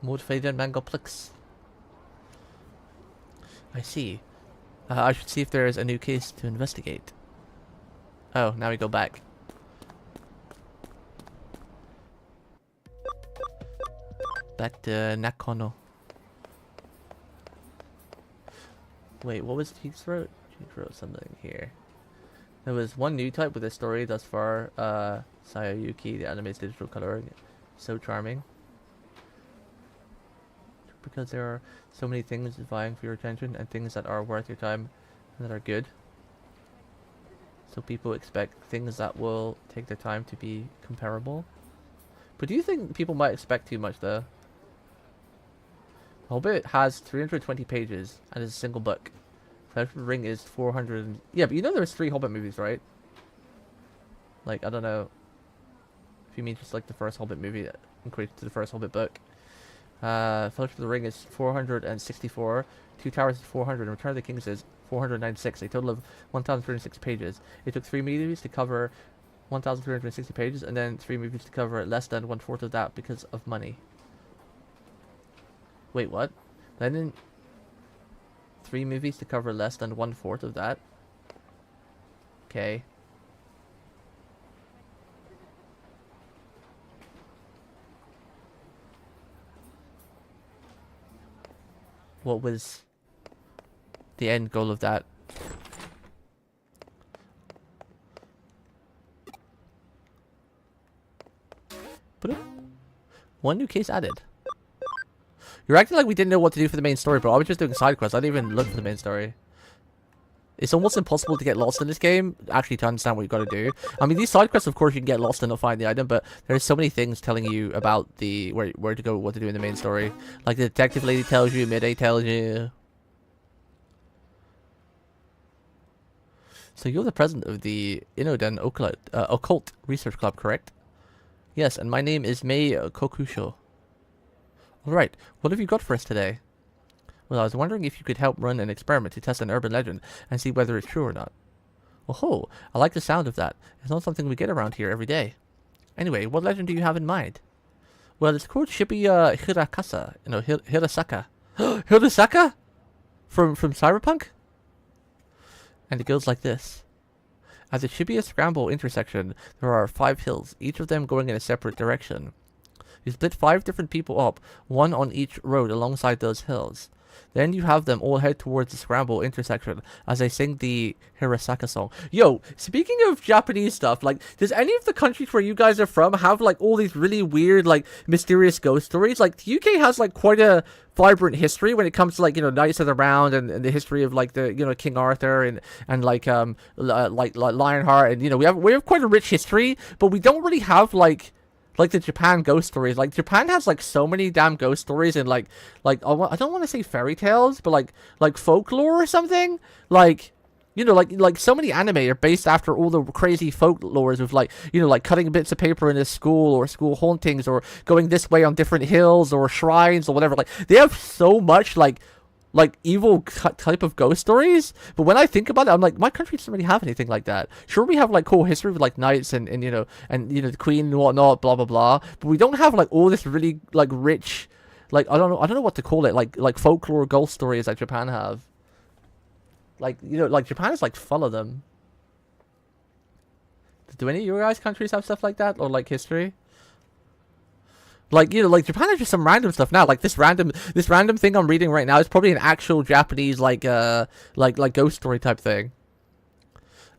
More Faden manga plix. I see. I should see if there is a new case to investigate. Oh, now we go back. Back to Nakono. Wait, what was Cheeks wrote? Cheeks wrote something here. There was one new type with a story thus far. Sayayuki, the anime's digital coloring, so charming. Because there are so many things vying for your attention and things that are worth your time and that are good. So people expect things that will take their time to be comparable. But do you think people might expect too much though? Hobbit has 320 pages and is a single book. Fellowship of the Ring is 400. Yeah, but you know there's 3 Hobbit movies, right? Like, I don't know if you mean just like the first Hobbit movie equated to the first Hobbit book. Fellowship of the Ring is 464. Two Towers is 400. And Return of the Kings is 496. A total of 1,306 pages. It took 3 movies to cover 1,360 pages, and then 3 movies to cover less than 1/4 of that because of money. Wait, what? Then 3 movies to cover less than 1/4 of that? Okay. What was the end goal of that? One new case added. You're acting like we didn't know what to do for the main story, bro. I was just doing side quests. I didn't even look for the main story. It's almost impossible to get lost in this game, actually, to understand what you've got to do. I mean, these side quests, of course, you can get lost and not find the item, but there's so many things telling you about the where to go, what to do in the main story. Like the detective lady tells you, Midday tells you. So you're the president of the Inoden Occult Research Club, correct? Yes, and my name is Mei Kokusho. Alright, what have you got for us today? Well, I was wondering if you could help run an experiment to test an urban legend and see whether it's true or not. Oh, I like the sound of that. It's not something we get around here every day. Anyway, what legend do you have in mind? Well, it's called Shibuya Hirakasa. Hirasaka. Hirasaka? From Cyberpunk? And it goes like this. At the Shibuya Scramble intersection, there are 5 hills, each of them going in a separate direction. You split 5 different people up, one on each road alongside those hills. Then you have them all head towards the Scramble intersection as they sing the Hirasaka song. Yo, speaking of Japanese stuff, like, does any of the countries where you guys are from have, like, all these really weird, like, mysterious ghost stories? Like, the UK has, like, quite a vibrant history when it comes to, like, Knights of the Round and the history of, like, the, King Arthur and like Lionheart. And, we have quite a rich history, but we don't really have, like the Japan ghost stories. Like, Japan has, like, so many damn ghost stories and, like I don't want to say fairy tales, but, like folklore or something. Like, like so many anime are based after all the crazy folklores of, like, like cutting bits of paper in a school or school hauntings or going this way on different hills or shrines or whatever. Like, they have so much, like evil type of ghost stories, but when I think about it, I'm like, my country doesn't really have anything like that. Sure, we have, like, cool history with, like, knights and the queen and whatnot, blah blah blah, but we don't have, like, all this really, like, rich, like, I don't know what to call it, like folklore ghost stories that Japan have. Like, like, Japan is, like, full of them. Do any of your guys' countries have stuff like that, or, like, history? Like, like, Japan has just some random stuff now. Like, this random thing I'm reading right now is probably an actual Japanese, like ghost story type thing.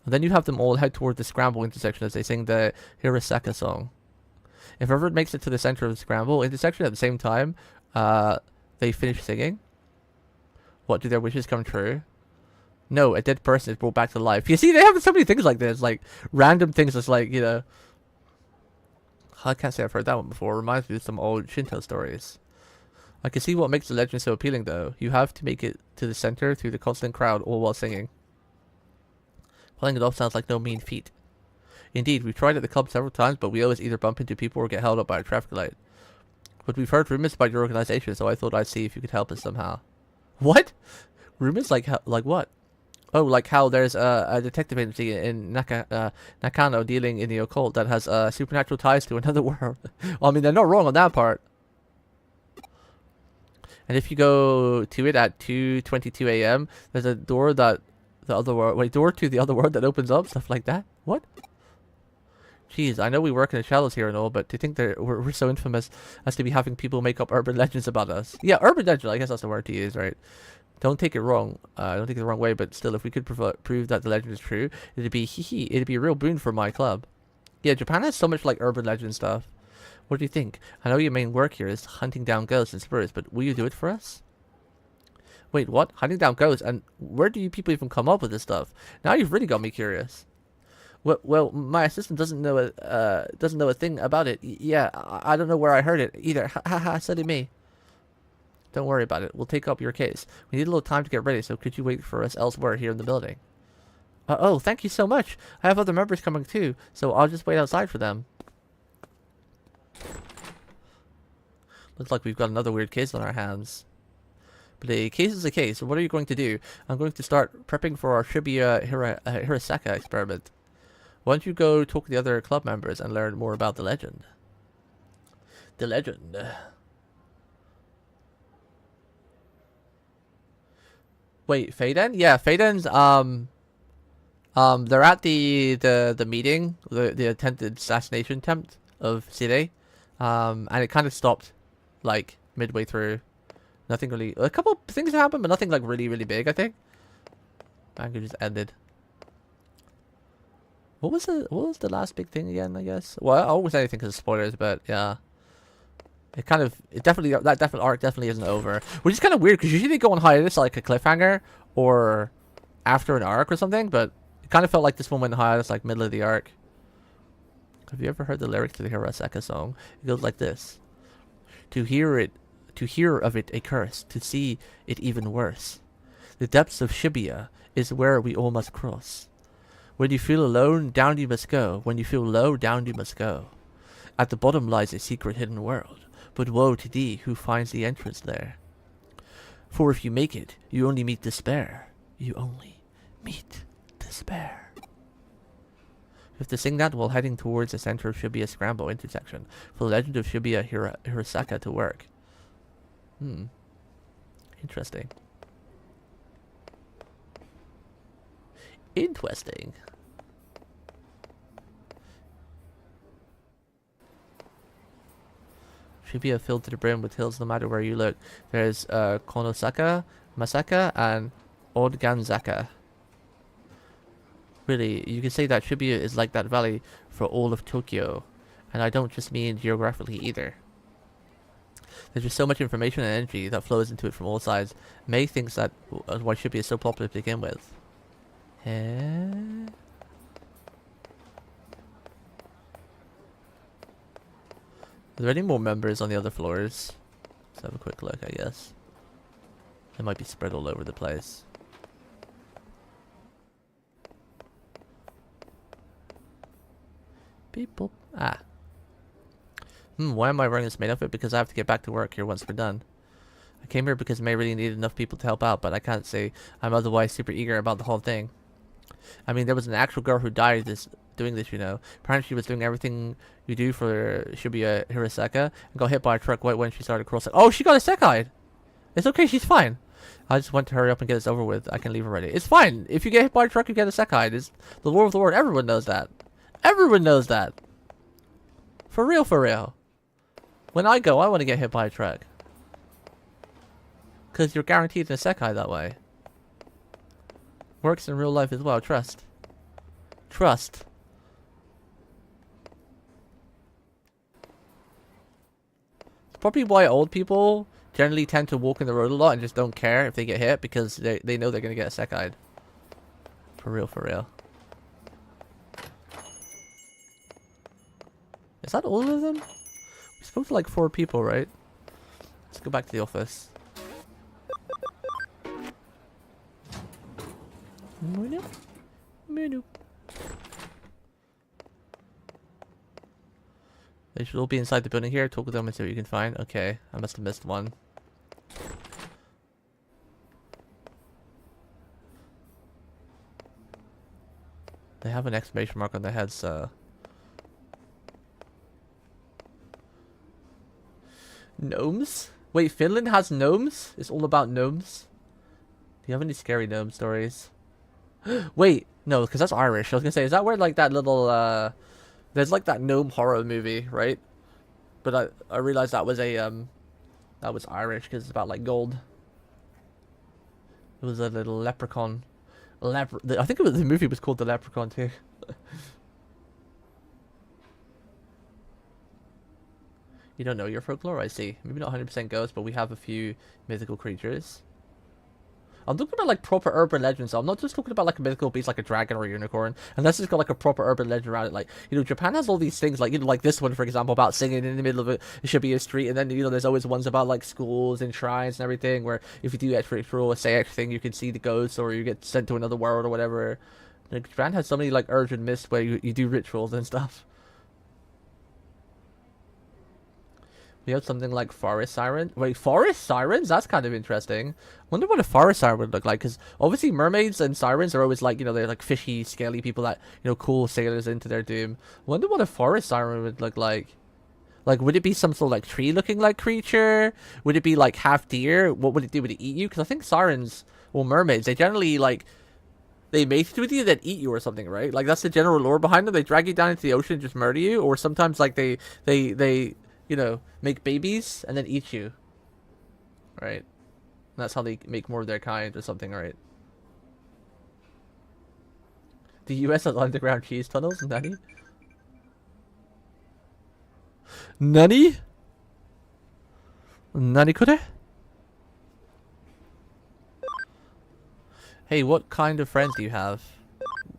And then you have them all head toward the Scramble intersection as they sing the Hirasaka song. If ever it makes it to the center of the Scramble intersection at the same time, they finish singing. What, do their wishes come true? No, a dead person is brought back to life. You see, they have so many things like this, like, random things that's like, I can't say I've heard that one before. It reminds me of some old Shinto stories. I can see what makes the legend so appealing, though. You have to make it to the center through the constant crowd, all while singing. Pulling it off sounds like no mean feat. Indeed, we've tried at the club several times, but we always either bump into people or get held up by a traffic light. But we've heard rumors about your organization, so I thought I'd see if you could help us somehow. What? Rumors? Like what? Oh, like how there's a detective agency in Nakano dealing in the occult that has supernatural ties to another world. Well, I mean, they're not wrong on that part. And if you go to it at 2:22 a.m., there's a door that door to the other world that opens up, stuff like that. What? Jeez, I know we work in the shadows here and all, but to think that we're so infamous as to be having people make up urban legends about us. Yeah, urban legend, I guess that's the word to use, right? Don't take it wrong. Don't take it the wrong way, but still, if we could prove that the legend is true, it'd be it'd be a real boon for my club. Yeah, Japan has so much like urban legend stuff. What do you think? I know your main work here is hunting down ghosts and spirits, but will you do it for us? Wait, what? Hunting down ghosts? And where do you people even come up with this stuff? Now you've really got me curious. Well, my assistant doesn't know a thing about it. Yeah, I don't know where I heard it either. Ha ha, silly me. Don't worry about it. We'll take up your case. We need a little time to get ready, so could you wait for us elsewhere here in the building? Oh, thank you so much. I have other members coming too, so I'll just wait outside for them. Looks like we've got another weird case on our hands. But a case is a case, so what are you going to do? I'm going to start prepping for our Shibuya Hirasaka experiment. Why don't you go talk to the other club members and learn more about the legend? The legend. Wait, Fayden? Yeah, Fayden's they're at the meeting, the attempted assassination attempt of Sire. And it kind of stopped like midway through. Nothing really, a couple things happened, but nothing like really big, I think. Manga just ended. What was the last big thing again, I guess? Well, I always say anything because of spoilers, but yeah. That arc definitely isn't over. Which is kind of weird, because usually they go on hiatus like a cliffhanger, or after an arc or something, but it kind of felt like this one went on hiatus like middle of the arc. Have you ever heard the lyrics to the Hirasaka song? It goes like this. To hear of it a curse, to see it even worse. The depths of Shibuya is where we all must cross. When you feel alone, down you must go. When you feel low, down you must go. At the bottom lies a secret hidden world, but woe to thee who finds the entrance there. For if you make it, you only meet despair. You only meet despair. You have to sing that while heading towards the center of Shibuya Scramble intersection for the legend of Shibuya Hirasaka to work. Interesting. Interesting. Shibuya filled to the brim with hills no matter where you look. There's Konosaka, Masaka, and Odganzaka. Really, you can say that Shibuya is like that valley for all of Tokyo. And I don't just mean geographically either. There's just so much information and energy that flows into it from all sides. May thinks that why Shibuya is so popular to begin with. Are there any more members on the other floors? Let's have a quick look, I guess. They might be spread all over the place. People. Ah. Why am I wearing this maid outfit? Because I have to get back to work here once we're done. I came here because May really needed enough people to help out, but I can't say I'm otherwise super eager about the whole thing. I mean, there was an actual girl who died doing this, you know. Apparently she was doing everything you do for Shibuya Hirasaka and got hit by a truck right when she started crossing. Oh, she got a second. It's okay, she's fine. I just want to hurry up and get this over with. I can leave already. It's fine. If you get hit by a truck, you get a second. It's the law of the world. Everyone knows that. Everyone knows that. For real, for real. When I go, I want to get hit by a truck. Because you're guaranteed a sekai that way. Works in real life as well. Trust. Trust. It's probably why old people generally tend to walk in the road a lot and just don't care if they get hit, because they know they're going to get a sekai. For real, for real. Is that all of them? We spoke to like 4 people, right? Let's go back to the office. Menu? Menu. They should all be inside the building here. Talk with them and see what you can find. Okay, I must have missed one. They have an exclamation mark on their heads, so... Gnomes? Wait, Finland has gnomes? It's all about gnomes? Do you have any scary gnome stories? Wait, no, because that's Irish. I was gonna say, is that where like that little There's like that gnome horror movie, right? But I realized that was that was Irish because it's about like gold. It was a little leprechaun. I think the movie was called The Leprechaun too. You don't know your folklore? I see. Maybe not 100% ghosts, but we have a few mythical creatures. I'm talking about like proper urban legends. So I'm not just talking about like a mythical beast like a dragon or a unicorn. Unless it's got like a proper urban legend around it. Like, you know, Japan has all these things like, you know, like this one, for example, about singing in the middle of it. It should be a street. And then, you know, there's always ones about like schools and shrines and everything where if you do extra ritual or say extra thing, you can see the ghosts or you get sent to another world or whatever. Like, Japan has so many like urban myths where you do rituals and stuff. We have something like forest siren. Wait, forest sirens? That's kind of interesting. Wonder what a forest siren would look like. Because obviously mermaids and sirens are always like, you know, they're like fishy, scaly people that, you know, cool sailors into their doom. Wonder what a forest siren would look like. Like, would it be some sort of like tree looking like creature? Would it be like half deer? What would it do? Would it eat you? Because I think sirens, well, mermaids, they generally like, they mate with you then eat you or something, right? Like that's the general lore behind them. They drag you down into the ocean and just murder you. Or sometimes like they you know, make babies and then eat you. Right? And that's how they make more of their kind or something, right? The US has underground cheese tunnels? Nani? Nani? Nani kure? Hey, what kind of friends do you have?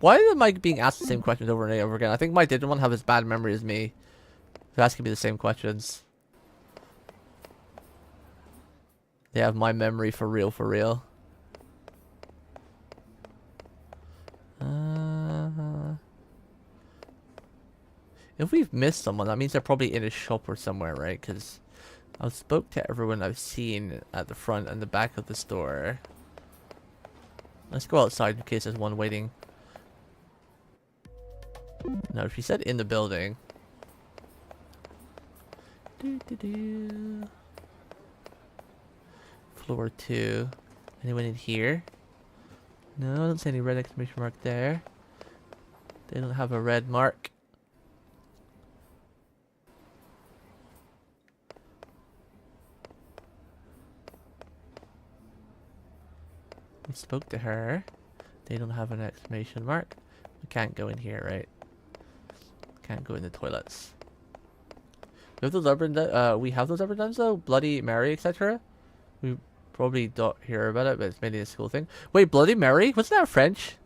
Why am I being asked the same questions over and over again? I think my Digimon have as bad memory as me. They're asking me the same questions. They have my memory for real, for real. If we've missed someone, that means they're probably in a shop or somewhere, right? Because I've spoke to everyone I've seen at the front and the back of the store. Let's go outside in case there's one waiting. No, she said in the building. Floor 2. Anyone in here? No, I don't see any red exclamation mark there. They don't have a red mark. We spoke to her. They don't have an exclamation mark. We can't go in here, right? Can't go in the toilets. We have those urban duns though? Bloody Mary, etc. We probably don't hear about it, but it's mainly a school thing. Wait, Bloody Mary? Wasn't that French?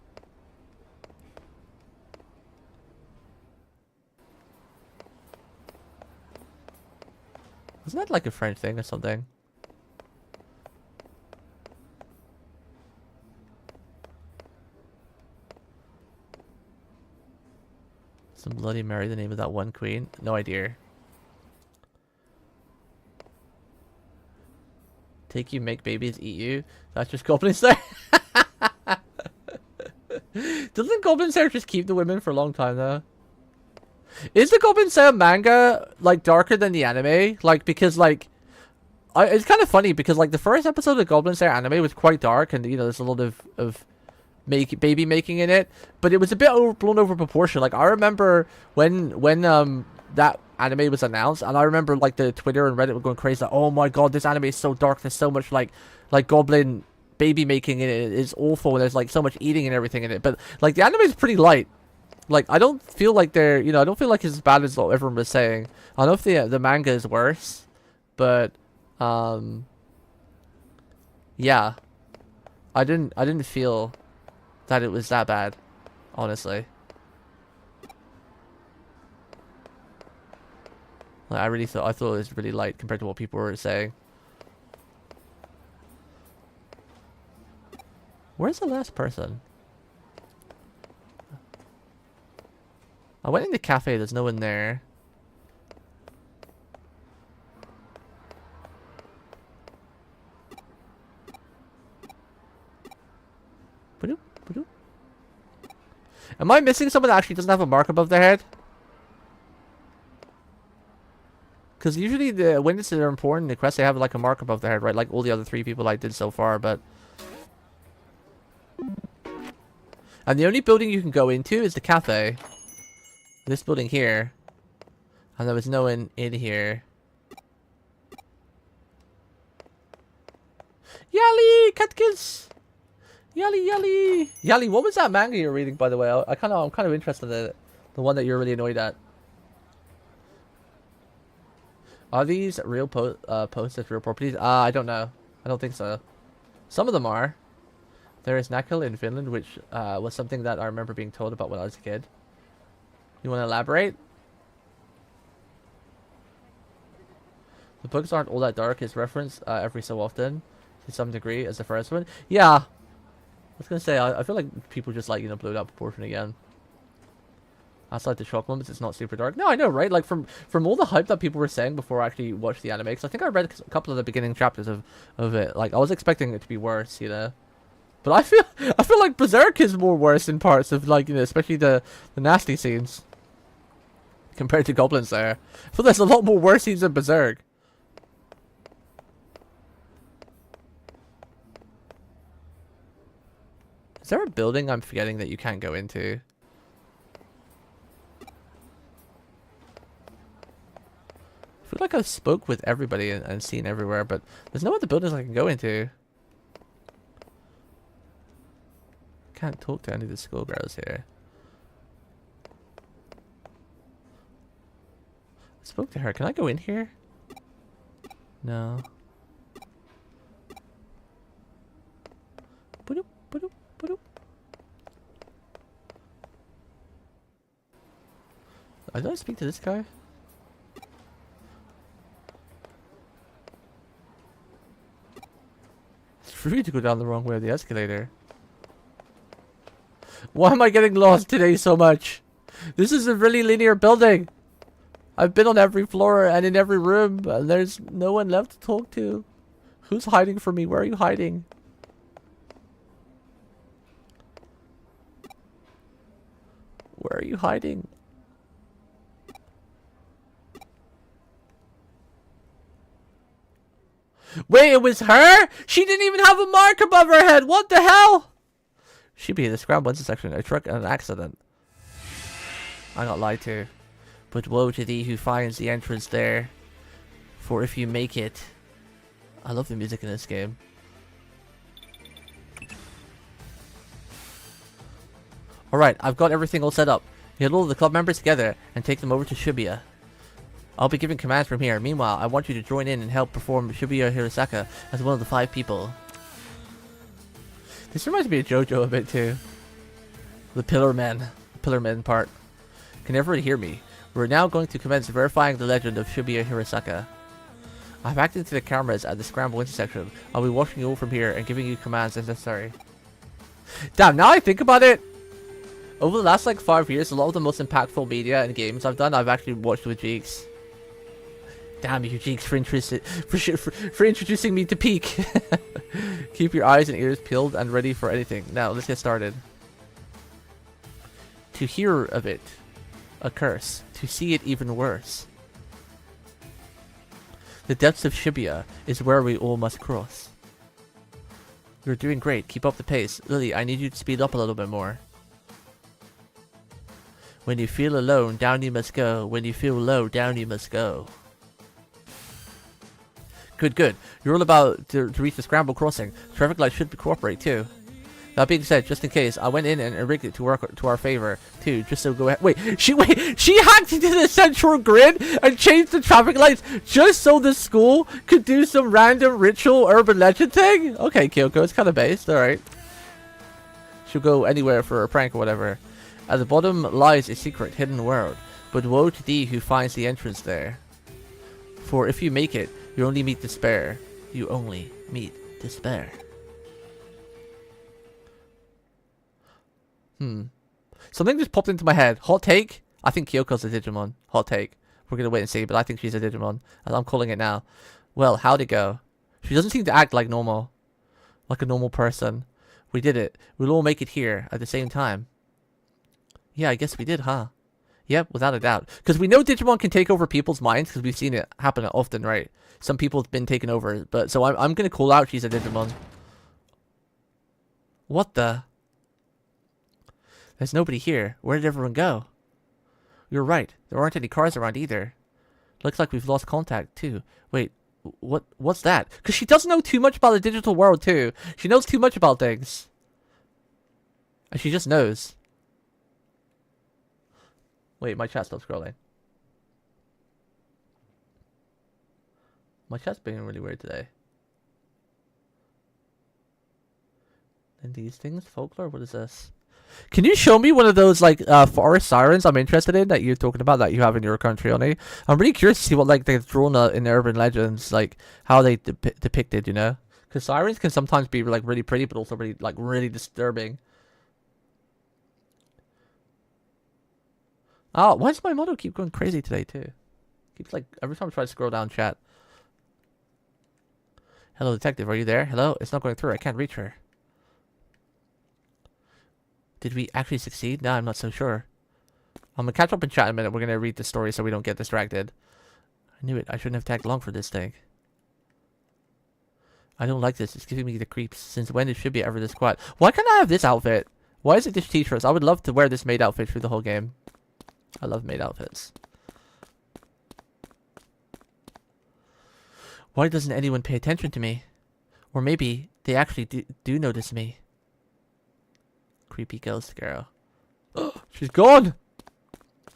Wasn't that like a French thing or something? Some Bloody Mary, the name of that one queen? No idea. Take you, make babies, eat you. That's just Goblin Slayer. Doesn't Goblin Slayer just keep the women for a long time though? Is the Goblin Slayer manga like darker than the anime? Like because like, it's kind of funny because like the first episode of Goblin Slayer anime was quite dark and you know there's a lot of baby making in it, but it was a bit blown over proportion. Like I remember when that anime was announced, and I remember like the Twitter and Reddit were going crazy. Like, oh my god, this anime is so dark. There's so much like goblin baby making in it. It's awful. There's like so much eating and everything in it. But like the anime is pretty light. Like I don't feel like they're I don't feel like it's as bad as everyone was saying. I don't know if the manga is worse, but yeah, I didn't feel that it was that bad, honestly. Like, I thought it was really light compared to what people were saying. Where's the last person? I went in the cafe, there's no one there. Am I missing someone that actually doesn't have a mark above their head? Because usually when it's they're important, the quests they have like a mark above their head, right? Like all the other 3 people I did so far, but... And the only building you can go into is the cafe. This building here. And there was no one in here. Yali! Katkins! Yali, Yali! Yali, what was that manga you're reading, by the way? I'm kind of interested in it. The one that you're really annoyed at. Are these real posts as real properties? I don't know. I don't think so. Some of them are. There is Nakil in Finland, which was something that I remember being told about when I was a kid. You want to elaborate? The books aren't all that dark. It's referenced every so often, to some degree, as the first one. Yeah, I was gonna say I feel like people just like blew it out of proportion again. Outside the shock moments, it's not super dark. No, I know, right? Like from all the hype that people were saying before I actually watched the anime. Because I think I read a couple of the beginning chapters of it. Like I was expecting it to be worse, But I feel like Berserk is more worse in parts of especially the nasty scenes compared to Goblin Slayer. I feel there's a lot more worse scenes in Berserk. Is there a building I'm forgetting that you can't go into? I feel like I've spoke with everybody and seen everywhere, but there's no other buildings I can go into. Can't talk to any of the schoolgirls here. I spoke to her. Can I go in here? No. Boop, boop, boop. Did I speak to this guy? It's rude to go down the wrong way of the escalator. Why am I getting lost today so much? This is a really linear building. I've been on every floor and in every room, and there's no one left to talk to. Who's hiding from me? Where are you hiding? Where are you hiding? Wait, it was her? She didn't even have a mark above her head. What the hell? She'd be in the scramble intersection, a truck and an accident. I got lied to. But woe to thee who finds the entrance there. For if you make it... I love the music in this game. Alright, I've got everything all set up. Get all the club members together and take them over to Shibuya. I'll be giving commands from here. Meanwhile, I want you to join in and help perform Shibuya Hirosaka as one of the 5 people. This reminds me of JoJo a bit too. The Pillar Men part. Can everyone hear me? We're now going to commence verifying the legend of Shibuya Hirosaka. I've hacked into the cameras at the Scramble intersection. I'll be watching you all from here and giving you commands as necessary. Damn, now I think about it, over the last 5 years, a lot of the most impactful media and games I've done, I've actually watched with Jeeks. Damn you, Jeeks, for introducing me to Peak. Keep your eyes and ears peeled and ready for anything. Now, let's get started. To hear of it, a curse. To see it, even worse. The depths of Shibuya is where we all must cross. You're doing great. Keep up the pace. Lily, I need you to speed up a little bit more. When you feel alone, down you must go. When you feel low, down you must go. Good, good. You're all about to reach the Scramble crossing. Traffic lights should cooperate too. That being said, just in case, I went in and rigged it to our favor too, just so go ahead. Wait, she hacked into the central grid and changed the traffic lights just so the school could do some random ritual urban legend thing? Okay, Kyoko, it's kind of based, alright. She'll go anywhere for a prank or whatever. At the bottom lies a secret hidden world, but woe to thee who finds the entrance there. For if you make it, you only meet despair. You only meet despair. Something just popped into my head. Hot take? I think Kyoko's a Digimon. Hot take. We're gonna wait and see, but I think she's a Digimon. And I'm calling it now. Well, how'd it go? She doesn't seem to act like normal. Like a normal person. We did it. We'll all make it here at the same time. Yeah, I guess we did, huh? Yep, without a doubt. Because we know Digimon can take over people's minds, because we've seen it happen often, right? Some people have been taken over, but so I'm gonna call out she's a Digimon. What the? There's nobody here. Where did everyone go? You're right. There aren't any cars around either. Looks like we've lost contact, too. Wait, what's that? Because she doesn't know too much about the digital world, too. She knows too much about things. And she just knows. Wait, my chat stopped scrolling. My chat's being really weird today. And these things? Folklore? What is this? Can you show me one of those, like, forest sirens I'm interested in that you're talking about that you have in your country, Oni? I'm really curious to see what, like, they've drawn in urban legends, like, how they depicted, you know? Because sirens can sometimes be, like, really pretty, but also really, like, really disturbing. Oh, why does my model keep going crazy today, too? Keeps, like, every time I try to scroll down chat. Hello, detective, are you there? Hello? It's not going through, I can't reach her. Did we actually succeed? No, I'm not so sure. I'm gonna catch up in chat in a minute. We're gonna read the story so we don't get distracted. I knew it. I shouldn't have tagged along for this thing. I don't like this. It's giving me the creeps. Since when it should be ever this quiet? Why can't I have this outfit? Why is it this t-shirts? I would love to wear this maid outfit through the whole game. I love maid outfits. Why doesn't anyone pay attention to me? Or maybe they actually do notice me. Creepy ghost girl. She's gone!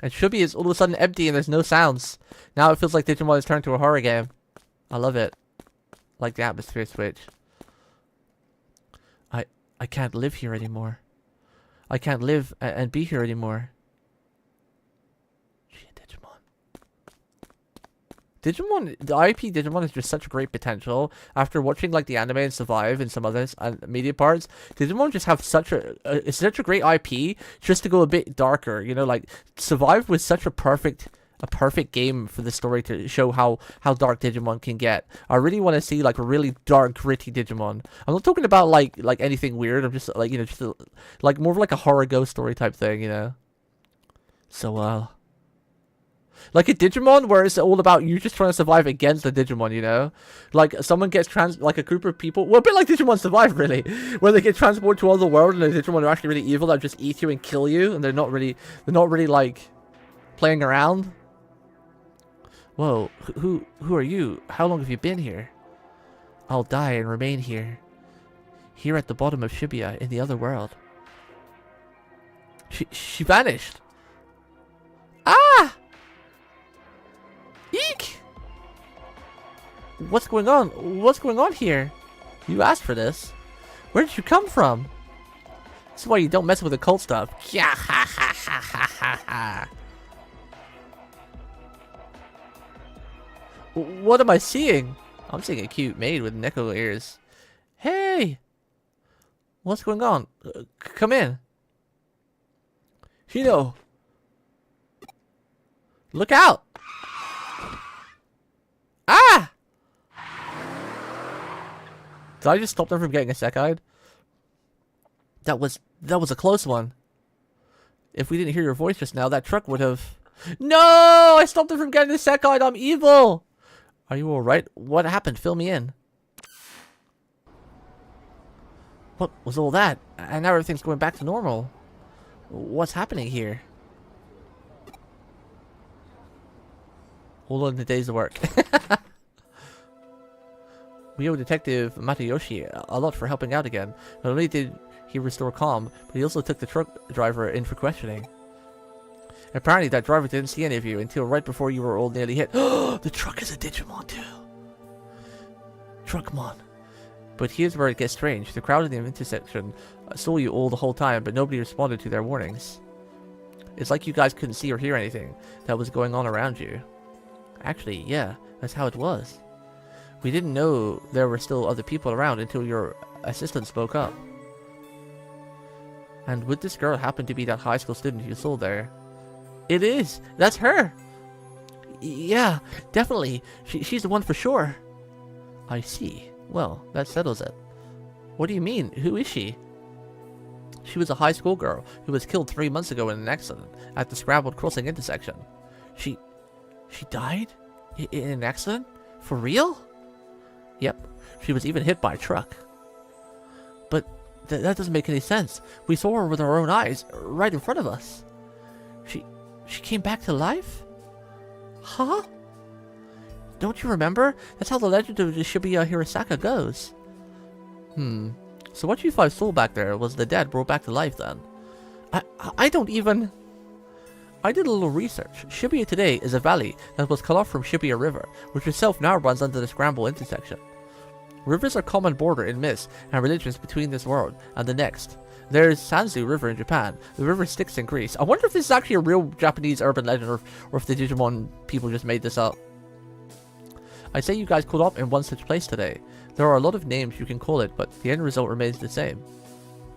And Shubi is all of a sudden empty and there's no sounds. Now it feels like Digimon has turned to a horror game. I love it. Like the atmosphere switch. I can't live here anymore. I can't live and be here anymore. Digimon, the IP Digimon has just such great potential. After watching like the anime and Survive and some other media parts, Digimon just have such a great IP just to go a bit darker. You know, like Survive was such a perfect game for the story to show how dark Digimon can get. I really want to see like a really dark, gritty Digimon. I'm not talking about like anything weird. I'm just like, you know, just like more of like a horror ghost story type thing. You know. So like a Digimon where it's all about you just trying to survive against the Digimon, you know? Like someone gets like a group of people, well, a bit like Digimon Survive really, where they get transported to another world and the Digimon are actually really evil that just eat you and kill you, and they're not really like playing around. Whoa, who are you? How long have you been here? I'll die and remain here. Here at the bottom of Shibuya in the other world. She vanished. Ah! Eek! What's going on? What's going on here? You asked for this. Where did you come from? This is why you don't mess with occult stuff. Yeah, ha ha ha ha ha ha. What am I seeing? I'm seeing a cute maid with Neko ears. Hey! What's going on? Come in. Hino! Look out! Ah! Did I just stop them from getting a Sekai'd? That was a close one. If we didn't hear your voice just now, that truck would have... No! I stopped them from getting the Sekai'd! I'm evil! Are you alright? What happened? Fill me in. What was all that? And now everything's going back to normal. What's happening here? Hold on to days of work. We owe Detective Matayoshi a lot for helping out again. Not only did he restore calm, but he also took the truck driver in for questioning. Apparently that driver didn't see any of you until right before you were all nearly hit. The truck is a Digimon too. Truckmon. But here's where it gets strange. The crowd in the intersection saw you all the whole time, but nobody responded to their warnings. It's like you guys couldn't see or hear anything that was going on around you. Actually, yeah, that's how it was. We didn't know there were still other people around until your assistant spoke up. And would this girl happen to be that high school student you saw there? It is! That's her! Yeah, definitely. She's the one for sure. I see. Well, that settles it. What do you mean? Who is she? She was a high school girl who was killed 3 months ago in an accident at the Scrambled Crossing intersection. She died? In an accident? For real? Yep. She was even hit by a truck. But that doesn't make any sense. We saw her with our own eyes, right in front of us. She came back to life? Huh? Don't you remember? That's how the legend of the Shibuya Hirasaka goes. So what you five saw back there was the dead brought back to life then? I don't even... I did a little research. Shibuya today is a valley that was cut off from Shibuya River, which itself now runs under the Scramble intersection. Rivers are common border in myths and religions between this world and the next. There's Sanzu River in Japan, the river Styx in Greece. I wonder if this is actually a real Japanese urban legend or if the Digimon people just made this up. I say you guys caught up in one such place today. There are a lot of names you can call it, but the end result remains the same.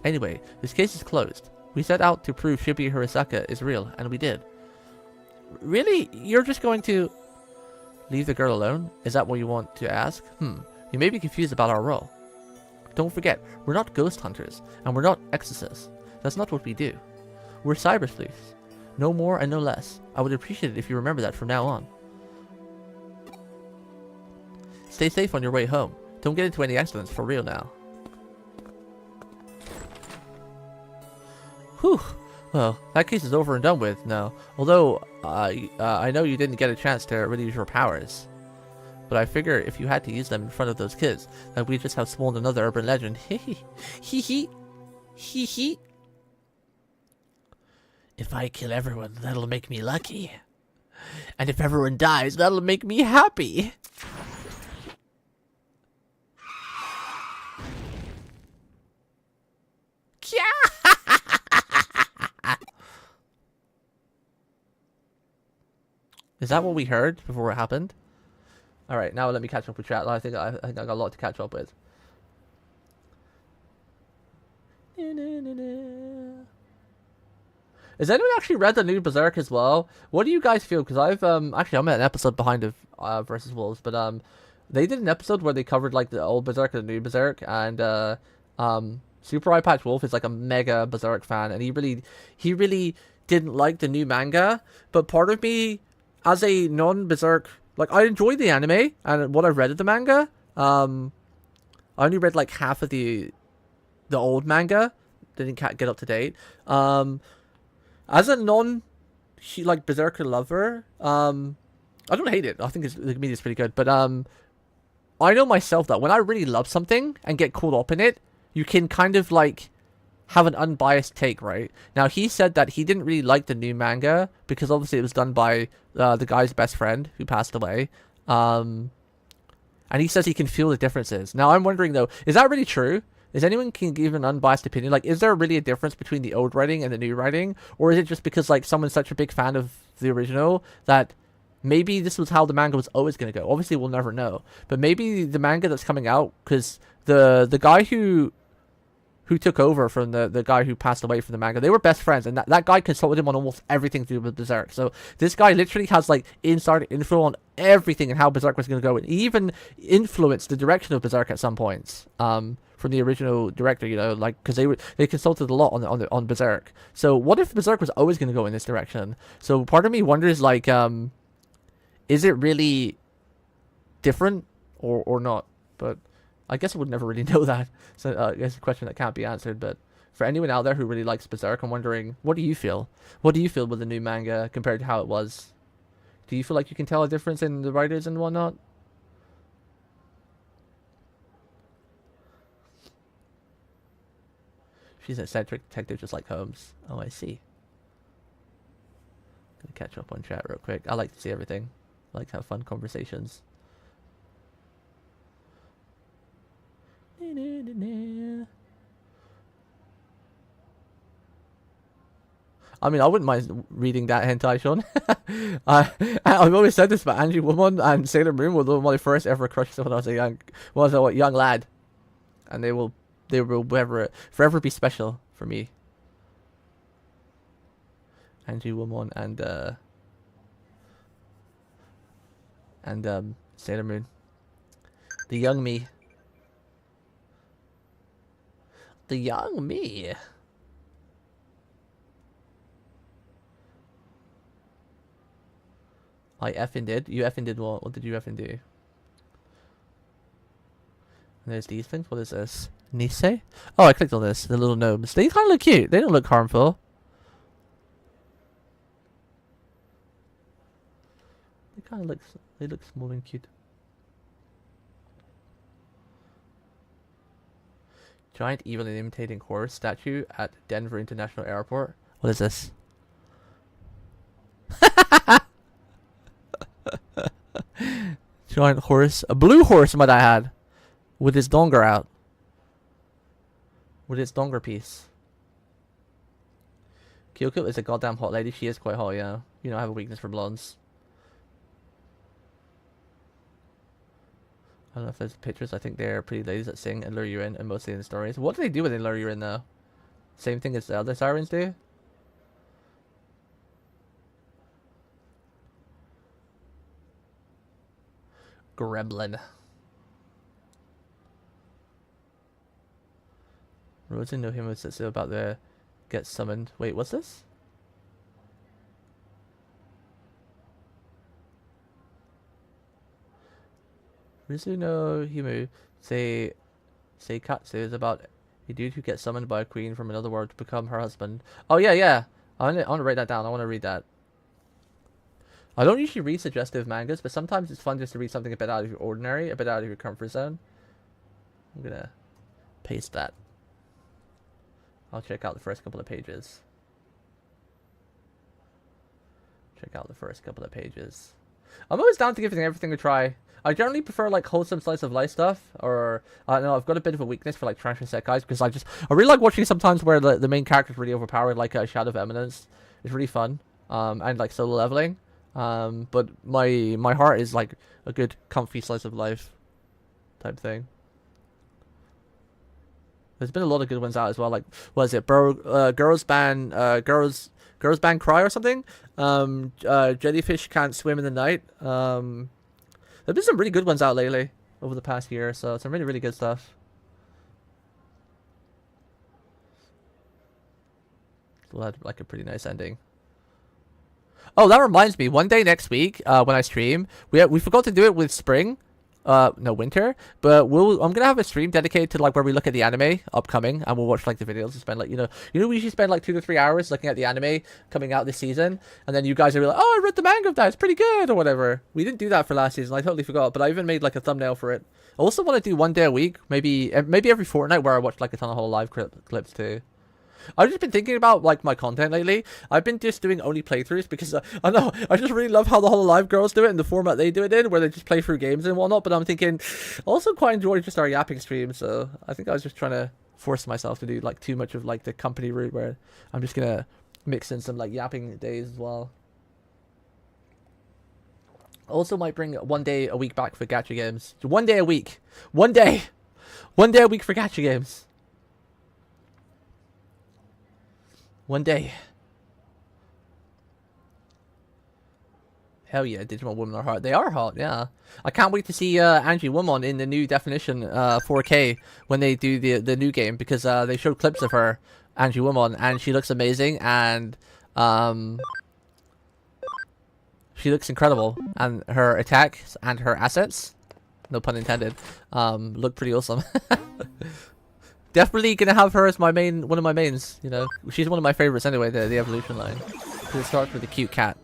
Anyway, this case is closed. We set out to prove Shibuya Hirasaka is real, and we did. Really? You're just going to... leave the girl alone? Is that what you want to ask? You may be confused about our role. Don't forget, we're not ghost hunters, and we're not exorcists. That's not what we do. We're cyber sleuths. No more and no less. I would appreciate it if you remember that from now on. Stay safe on your way home. Don't get into any accidents for real now. Whew. Well, that case is over and done with now. Although, I know you didn't get a chance to really use your powers. But I figure if you had to use them in front of those kids, then we just have spawned another urban legend. Hee hee. Hee hee. If I kill everyone, that'll make me lucky. And if everyone dies, that'll make me happy. Is that what we heard before it happened? Alright, now let me catch up with chat. I think I got a lot to catch up with. Has anyone actually read the new Berserk as well? What do you guys feel? Because I've actually I'm at an episode behind of versus Wolves, but they did an episode where they covered like the old Berserk and the new Berserk, and Super Eye Patch Wolf is like a mega Berserk fan, and he really didn't like the new manga. But part of me, as a non-Berserk, like, I enjoyed the anime and what I've read of the manga. I only read like half of the old manga. Didn't get up to date. As a like Berserker lover, I don't hate it. I think the media is pretty good. But I know myself that when I really love something and get caught up in it, you can kind of like have an unbiased take, right? Now, he said that he didn't really like the new manga because obviously it was done by the guy's best friend who passed away. And he says he can feel the differences. Now, I'm wondering, though, is that really true? Is anyone can give an unbiased opinion? Like, is there really a difference between the old writing and the new writing? Or is it just because, like, someone's such a big fan of the original that maybe this was how the manga was always going to go? Obviously, we'll never know. But maybe the manga that's coming out, because the guy who took over from the guy who passed away from the manga, they were best friends, and that guy consulted him on almost everything to do with Berserk. So this guy literally has like inside info on everything and how Berserk was going to go, and even influenced the direction of Berserk at some points from the original director, you know, like, because they consulted a lot on Berserk. So what if Berserk was always going to go in this direction? So part of me wonders, like, is it really different or not? But I guess I would never really know that. So it's a question that can't be answered. But for anyone out there who really likes Berserk, I'm wondering, what do you feel? What do you feel with the new manga compared to how it was? Do you feel like you can tell a difference in the writers and whatnot? She's an eccentric detective just like Holmes. Oh, I see. Gonna catch up on chat real quick. I like to see everything. I like to have fun conversations. I mean, I wouldn't mind reading that hentai, Sean. I've always said this, but Angie Woman and Sailor Moon were my first ever crushes when I was a young lad, and they will forever be special for me. Angie Woman and Sailor Moon, the young me. The young me. I effing did. You effing did what? What did you effing do? And there's these things. What is this? Nisei? Oh, I clicked on this. The little gnomes. They kind of look cute. They don't look harmful. kind of looks, they look small and cute. Giant evil and imitating horse statue at Denver International Airport. What is this? Giant horse, a blue horse might I add, with his donger out. With its donger piece. Kyoko is a goddamn hot lady. She is quite hot, yeah. You know, I have a weakness for blondes. I don't know if there's pictures. I think they're pretty ladies that sing and lure you in, and mostly in the stories. What do they do when they lure you in, though? Same thing as the other sirens do? Gremlin. Rosa no him was about to get summoned. Wait, what's this? Rizu no Himu Seikatsu is about a dude who gets summoned by a queen from another world to become her husband. Oh yeah, yeah. I want to write that down. I want to read that. I don't usually read suggestive mangas, but sometimes it's fun just to read something a bit out of your ordinary, a bit out of your comfort zone. I'm gonna paste that. I'll check out the first couple of pages. Check out the first couple of pages. I'm always down to giving everything a try. I generally prefer like wholesome slice of life stuff, or I don't know, I've got a bit of a weakness for like trash and guys because I really like watching sometimes where the main character is really overpowered, like Shadow of Eminence. It's really fun, and like solo leveling. But my heart is like a good comfy slice of life type thing. There's been a lot of good ones out as well. Like, what is it, Girls Band Cry or something? Jellyfish Can't Swim in the Night. There've been some really good ones out lately over the past year, so some really, really good stuff. We'll have like a pretty nice ending. Oh, that reminds me. One day next week, when I stream, we forgot to do it with spring. No, winter, but I'm gonna have a stream dedicated to like where we look at the anime upcoming, and we'll watch like the videos and spend like we usually spend like 2 to 3 hours looking at the anime coming out this season, and then you guys are like, oh, I read the manga of that, it's pretty good or whatever. We didn't do that for last season. I totally forgot, but I even made like a thumbnail for it. I also want to do one day a week, maybe every fortnight, where I watch like a ton of whole live clips too. I've just been thinking about like my content lately. I've been just doing only playthroughs because I know I just really love how the whole live girls do it and the format they do it in, where they just play through games and whatnot. But I'm thinking, I also quite enjoy just our yapping streams. So I think I was just trying to force myself to do like too much of like the company route, where I'm just gonna mix in some like yapping days as well. Also might bring one day a week back for gacha games. One day a week. One day a week for gacha games. One day. Hell yeah, Digimon women are hot. They are hot, yeah. I can't wait to see Angie Woman in the new definition 4K when they do the new game, because they showed clips of her, Angie Woman, and she looks amazing, and she looks incredible, and her attacks and her assets, no pun intended, look pretty awesome. Definitely gonna have her as my main, one of my mains. You know, she's one of my favorites anyway. The evolution line, because it starts with a cute cat.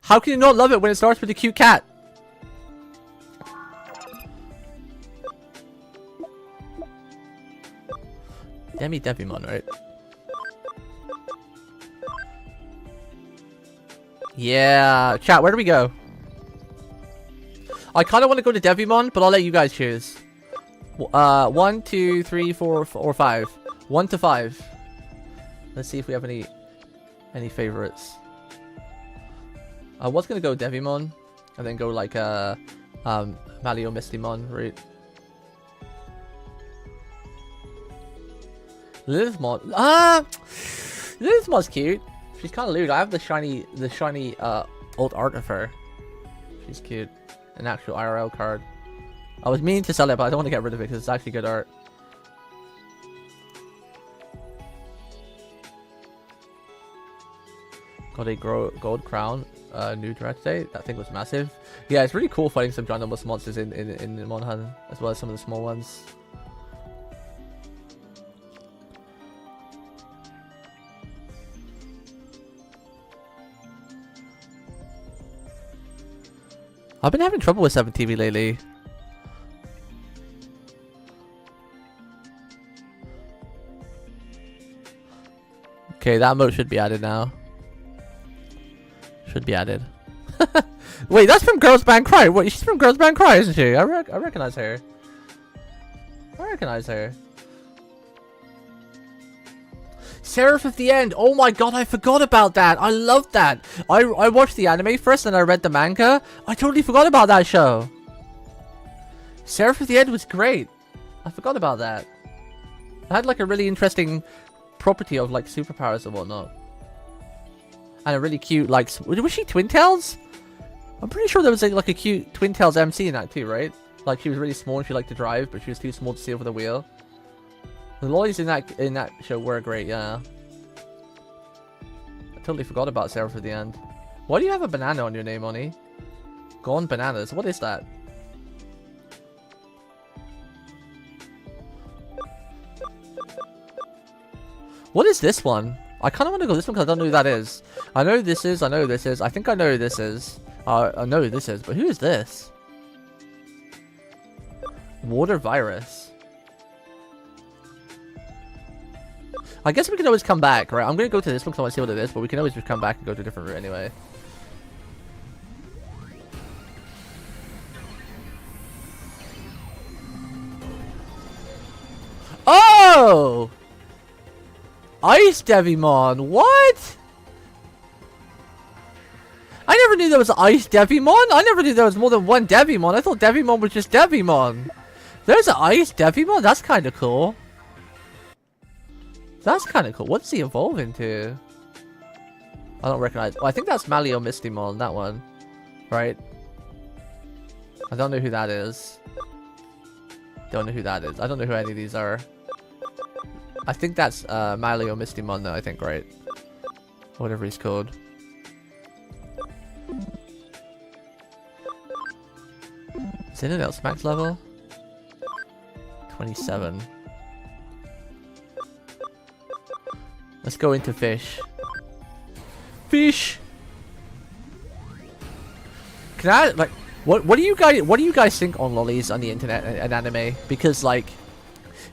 How can you not love it when it starts with a cute cat? Devimon, right? Yeah, chat. Where do we go? I kind of want to go to Devimon, but I'll let you guys choose. 1, 2, 3, 4, or 5. 1 to 5. Let's see if we have any favorites. I was gonna go Devimon, and then go like Malio Mistymon route. Lilithmon. Lilithmon's cute. She's kind of lewd. I have the shiny old art of her. She's cute. An actual IRL card. I was meaning to sell it, but I don't want to get rid of it because it's actually good art. Got a gold crown, new direct today. That thing was massive. Yeah, it's really cool fighting some ginormous monsters in Monhan, as well as some of the small ones. I've been having trouble with 7TV lately. Okay, that emote should be added now. Should be added. Wait, that's from Girls Band Cry. Wait, she's from Girls Band Cry, isn't she? I recognize her. I recognize her. Seraph of the End. Oh my god, I forgot about that. I loved that. I watched the anime first and I read the manga. I totally forgot about that show. Seraph of the End was great. I forgot about that. It had like a really interesting property of like superpowers and whatnot. And a really cute like... Was she Twin Tails? I'm pretty sure there was like a cute Twin Tails MC in that too, right? Like she was really small and she liked to drive, but she was too small to see over the wheel. The lollies in that show were great, yeah. I totally forgot about Seraph of the End. Why do you have a banana on your name, Oni? Gone Bananas. What is that? What is this one? I kind of want to go this one because I don't know who that is. I know who this is. I know who this is. I think I know who this is. I know who this is, but who is this? Water Virus. I guess we can always come back, right? I'm going to go to this one because I want to see what it is, but we can always just come back and go to a different route anyway. Oh! Ice Devimon, what? I never knew there was Ice Devimon. I never knew there was more than one Devimon. I thought Devimon was just Devimon. There's an Ice Devimon? That's kind of cool. That's kind of cool. What's he evolve into? I don't recognize. Oh, I think that's Malio Mistymon, that one. Right? I don't know who that is. Don't know who that is. I don't know who any of these are. I think that's Malio Mistymon though, I think, right? Whatever he's called. Is anyone else max level? 27. Let's go into fish. Fish! Can I, like, what do you guys think on lollies on the internet and anime? Because, like,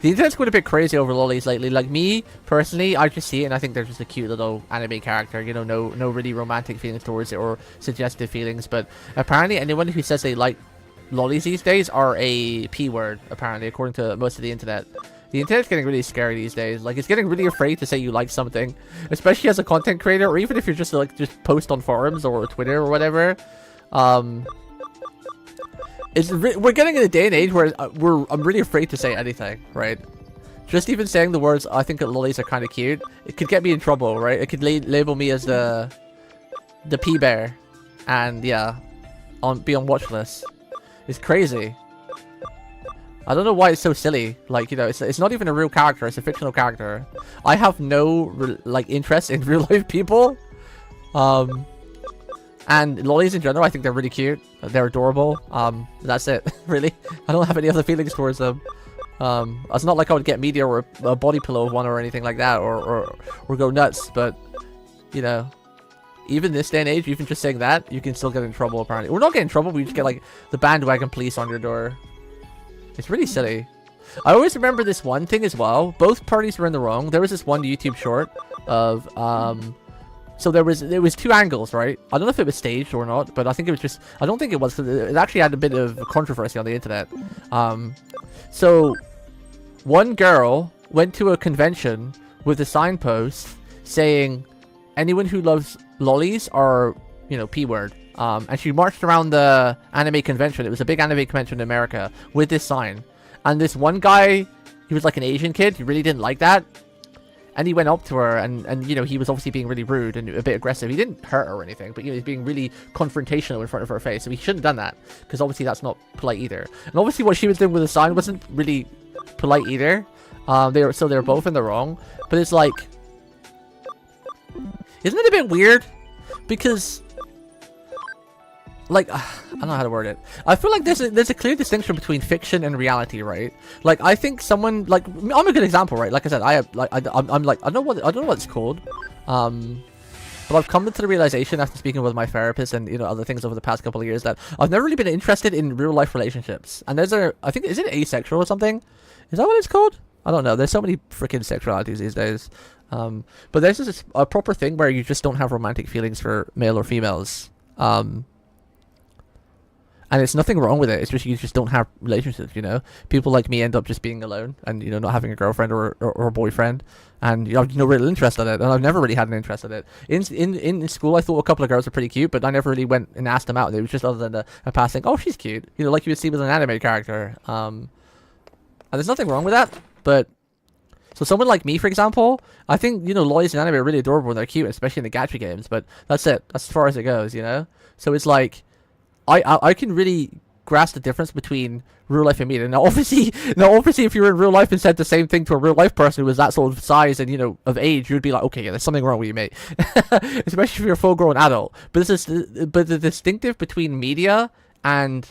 the internet's going a bit crazy over lollies lately. Like, me, personally, I just see it and I think they're just a cute little anime character. You know, no really romantic feelings towards it or suggestive feelings. But apparently anyone who says they like lollies these days are a P word, apparently, according to most of the internet. The internet's getting really scary these days. Like, it's getting really afraid to say you like something. Especially as a content creator, or even if you're just, like, just post on forums or Twitter or whatever. We're getting in a day and age where I'm really afraid to say anything, right? Just even saying the words, I think that lollies are kind of cute, it could get me in trouble, right? It could label me as the P-bear. And, yeah, be on watch list. It's crazy. I don't know why it's so silly. Like, you know, it's not even a real character. It's a fictional character. I have no, like, interest in real life people. And lollies in general, I think they're really cute. They're adorable. That's it, really. I don't have any other feelings towards them. It's not like I would get media or a body pillow of one or anything like that, or go nuts. But, you know, even this day and age, even just saying that, you can still get in trouble, apparently. We're not getting in trouble, we just get, like, the bandwagon police on your door. It's really silly. I always remember this one thing as well. Both parties were in the wrong. There was this one YouTube short of, so there was two angles, right? I don't know if it was staged or not, but I think it was just, I don't think it was. It actually had a bit of controversy on the internet. So one girl went to a convention with a signpost saying, anyone who loves lollies are, you know, P-word. And she marched around the anime convention. It was a big anime convention in America with this sign. And this one guy, he was like an Asian kid. He really didn't like that. And he went up to her and you know, he was obviously being really rude and a bit aggressive. He didn't hurt her or anything, but, you know, he's being really confrontational in front of her face. So he shouldn't have done that, because obviously that's not polite either. And obviously what she was doing with the sign wasn't really polite either. They were both in the wrong. But it's like, isn't it a bit weird? Because, like, I don't know how to word it. I feel like there's a clear distinction between fiction and reality, right? Like, I think someone, like, I'm a good example, right? Like I said, I'm like, I don't know what it's called, but but I've come to the realization after speaking with my therapist and, you know, other things over the past couple of years that I've never really been interested in real life relationships. And there's I think, is it asexual or something? Is that what it's called? I don't know. There's so many freaking sexualities these days. But there's just a proper thing where you just don't have romantic feelings for male or females. And it's nothing wrong with it. It's just you just don't have relationships, you know. People like me end up just being alone and, you know, not having a girlfriend or a boyfriend. And you have no real interest in it. And I've never really had an interest in it. In school, I thought a couple of girls were pretty cute, but I never really went and asked them out. It was just other than a passing, oh, she's cute. You know, like you would see with an anime character. And there's nothing wrong with that. But so someone like me, for example, I think, you know, lollies in anime are really adorable when they're cute, especially in the gacha games. But that's it. That's as far as it goes, you know. So it's like, I can really grasp the difference between real life and media. Now obviously if you were in real life and said the same thing to a real life person who was that sort of size and, you know, of age, you'd be like, okay, yeah, there's something wrong with you, mate. Especially if you're a full grown adult. But the distinctive between media and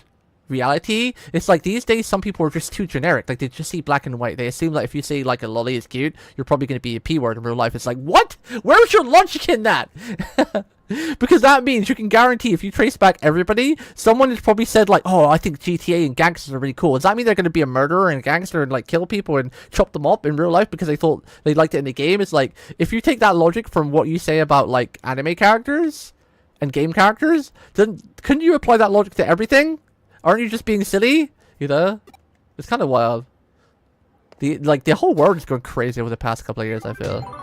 reality, it's like these days some people are just too generic. Like they just see black and white. They assume that if you say like a lolly is cute, you're probably going to be a P word in real life. It's like, what? Where's your logic in that? Because that means you can guarantee if you trace back everybody, someone has probably said like, oh, I think GTA and gangsters are really cool. Does that mean they're going to be a murderer and a gangster and like kill people and chop them up in real life because they thought they liked it in the game? It's like, if you take that logic from what you say about like anime characters and game characters, then couldn't you apply that logic to everything? Aren't you just being silly? You know? It's kind of wild. The whole world is going crazy over the past couple of years, I feel.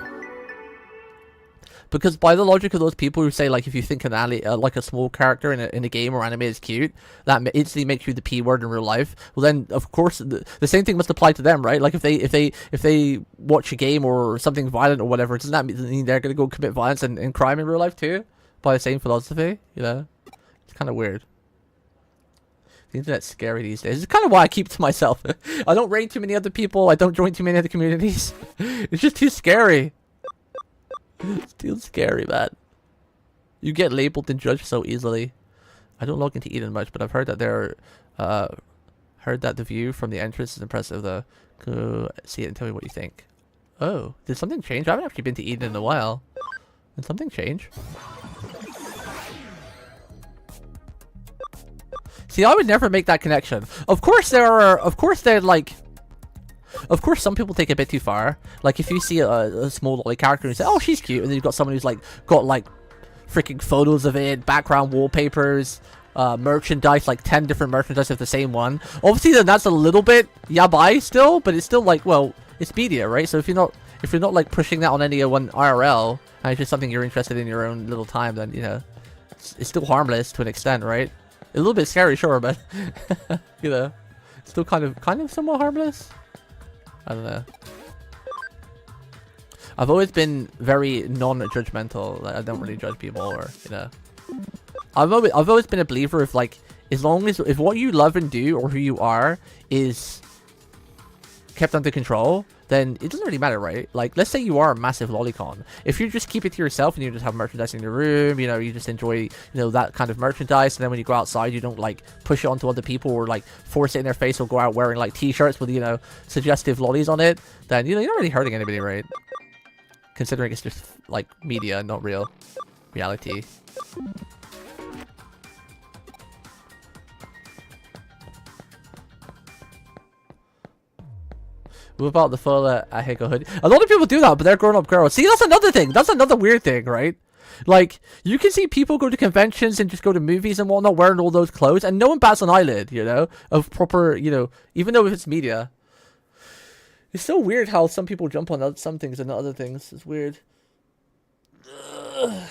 Because by the logic of those people who say, like, if you think an like a small character in a game or anime is cute, that instantly makes you the P word in real life. Well, then of course the same thing must apply to them, right? Like if they watch a game or something violent or whatever, doesn't that mean they're gonna go commit violence and crime in real life too? By the same philosophy, you know? It's kind of weird. The internet's scary these days. It's kind of why I keep it to myself. I don't raid too many other people. I don't join too many other communities. It's just too scary. It's too scary, man. You get labeled and judged so easily. I don't log into Eden much, but I've heard that the view from the entrance is impressive though. Go see it and tell me what you think. Oh, did something change? I haven't actually been to Eden in a while. Did something change? See, I would never make that connection. Of course some people take it a bit too far. Like if you see a small lolly character and you say, oh, she's cute, and then you've got someone who's like got like freaking photos of it, background wallpapers, merchandise, like 10 different merchandise of the same one. Obviously then that's a little bit yabai still, but it's still like, well, it's media, right? So if you're not like pushing that on anyone IRL and it's just something you're interested in your own little time, then, you know, it's still harmless to an extent, right? A little bit scary, sure, but you know, it's still kind of somewhat harmless. I don't know. I've always been very non-judgmental. Like, I don't really judge people, or you know. I've always been a believer of like, as long as if what you love and do or who you are is kept under control, then it doesn't really matter, right? Like, let's say you are a massive lolicon. If you just keep it to yourself and you just have merchandise in your room, you know, you just enjoy, you know, that kind of merchandise, and then when you go outside, you don't, like, push it onto other people or, like, force it in their face or go out wearing, like, t-shirts with, you know, suggestive lollies on it, then, you know, you're not really hurting anybody, right? Considering it's just, like, media, not real reality. What about the full Ahiko hoodie? A lot of people do that, but they're grown-up girls. See, that's another thing. That's another weird thing, right? Like, you can see people go to conventions and just go to movies and whatnot wearing all those clothes, and no one bats an eyelid, you know, of proper, you know, even though it's media. It's so weird how some people jump on some things and not other things. It's weird. Ugh.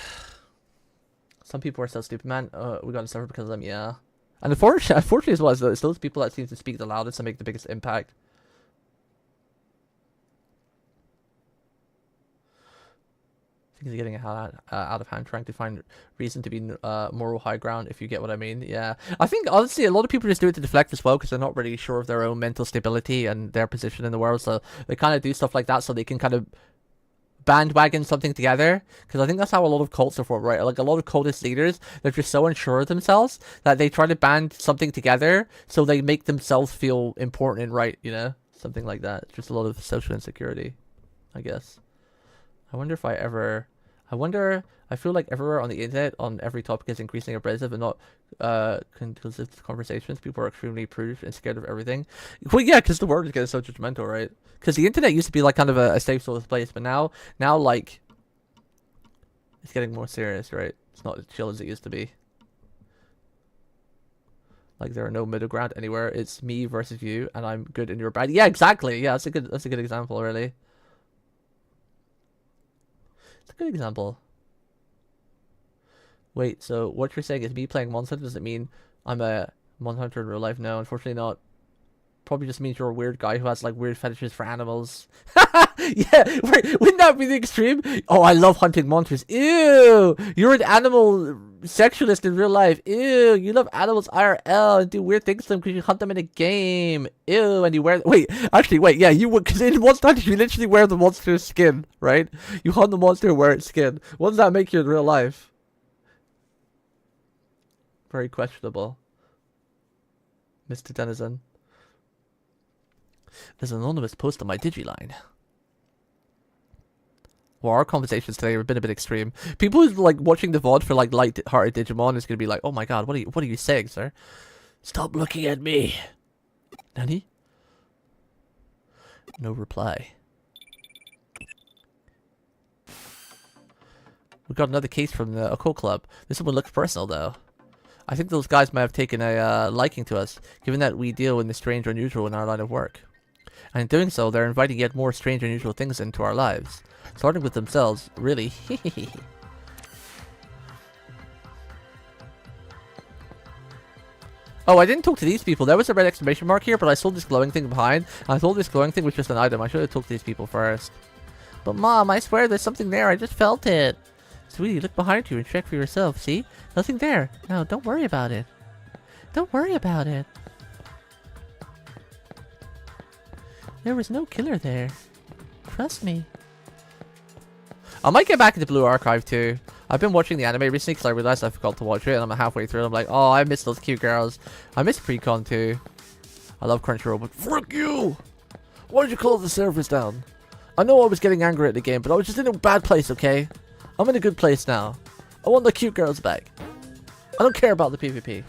Some people are so stupid, man. We got to suffer because of them, yeah. And unfortunately as well, it's those people that seem to speak the loudest and make the biggest impact. Things are getting out of hand, trying to find reason to be moral high ground, if you get what I mean. Yeah, I think honestly a lot of people just do it to deflect as well, because they're not really sure of their own mental stability and their position in the world, so they kind of do stuff like that so they can kind of bandwagon something together, because I think that's how a lot of cults are formed, right? Like a lot of cultist leaders, they're just so unsure of themselves that they try to band something together so they make themselves feel important and right, you know? Something like that. It's just a lot of social insecurity, I guess. I wonder if I I wonder. I feel like everywhere on the internet, on every topic, is increasingly abrasive and not conclusive to conversations. People are extremely prude and scared of everything. Well, yeah, because the world is getting so judgmental, right? Because the internet used to be like kind of a safe sort of place, but now like it's getting more serious, right? It's not as chill as it used to be. Like there are no middle ground anywhere. It's me versus you, and I'm good and you're bad. Yeah, exactly. Yeah, that's a good example, really. It's a good example. Wait, so what you're saying is me playing Monster does it mean I'm a Monster Hunter in real life? No, unfortunately not. Probably just means you're a weird guy who has like weird fetishes for animals. Yeah, wouldn't that be the extreme? Oh, I love hunting monsters. Ew, you're an animal sexualist in real life. Ew, you love animals IRL and do weird things to them because you hunt them in a game. Ew, and you wear. Wait, actually, wait, yeah, you would, because in Monster Hunter you literally wear the monster's skin, right? You hunt the monster and wear its skin. What does that make you in real life? Very questionable, Mr. Denizen. There's an anonymous post on my Digiline. Well, our conversations today have been a bit extreme. People who's like watching the VOD for like light-hearted Digimon is gonna be like, "Oh my god, what are you saying, sir? Stop looking at me." Nani? No reply. We got another case from the Occult Club. This one looks personal though. I think those guys might have taken a liking to us, given that we deal in the strange or unusual in our line of work. And in doing so, they're inviting yet more strange and unusual things into our lives. Starting with themselves, really. Oh, I didn't talk to these people. There was a red exclamation mark here, but I saw this glowing thing behind. And I thought this glowing thing was just an item. I should have talked to these people first. But Mom, I swear there's something there. I just felt it. Sweetie, look behind you and check for yourself. See? Nothing there. No, don't worry about it. Don't worry about it. There was no killer there. Trust me. I might get back into Blue Archive too. I've been watching the anime recently because I realized I forgot to watch it and I'm halfway through and I'm like, oh, I miss those cute girls. I miss Precon too. I love Crunchyroll, but frick you! Why did you close the servers down? I know I was getting angry at the game, but I was just in a bad place, okay? I'm in a good place now. I want the cute girls back. I don't care about the PvP.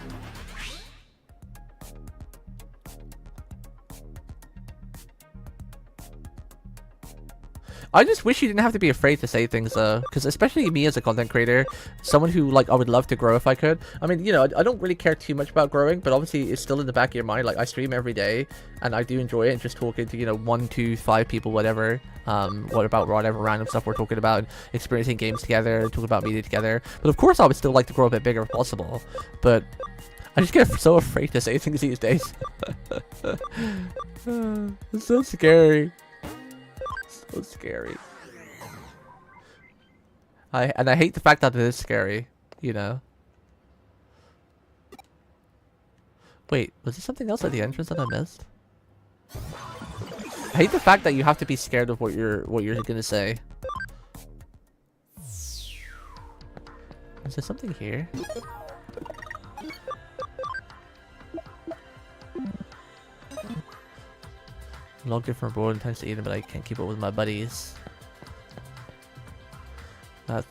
I just wish you didn't have to be afraid to say things though, because especially me as a content creator, someone who like I would love to grow if I could. I mean, you know, I don't really care too much about growing, but obviously it's still in the back of your mind. Like I stream every day, and I do enjoy it. And just talking to 1, 2, 5 people, whatever. What about whatever random stuff we're talking about, experiencing games together, talking about media together. But of course, I would still like to grow a bit bigger if possible. But I just get so afraid to say things these days. It's so scary. So scary. I hate the fact that it is scary, you know. Wait, was there something else at the entrance that I missed? I hate the fact that you have to be scared of what you're gonna say. Is there something here? Logged in from abroad and tends to Eden, but I can't keep up with my buddies. That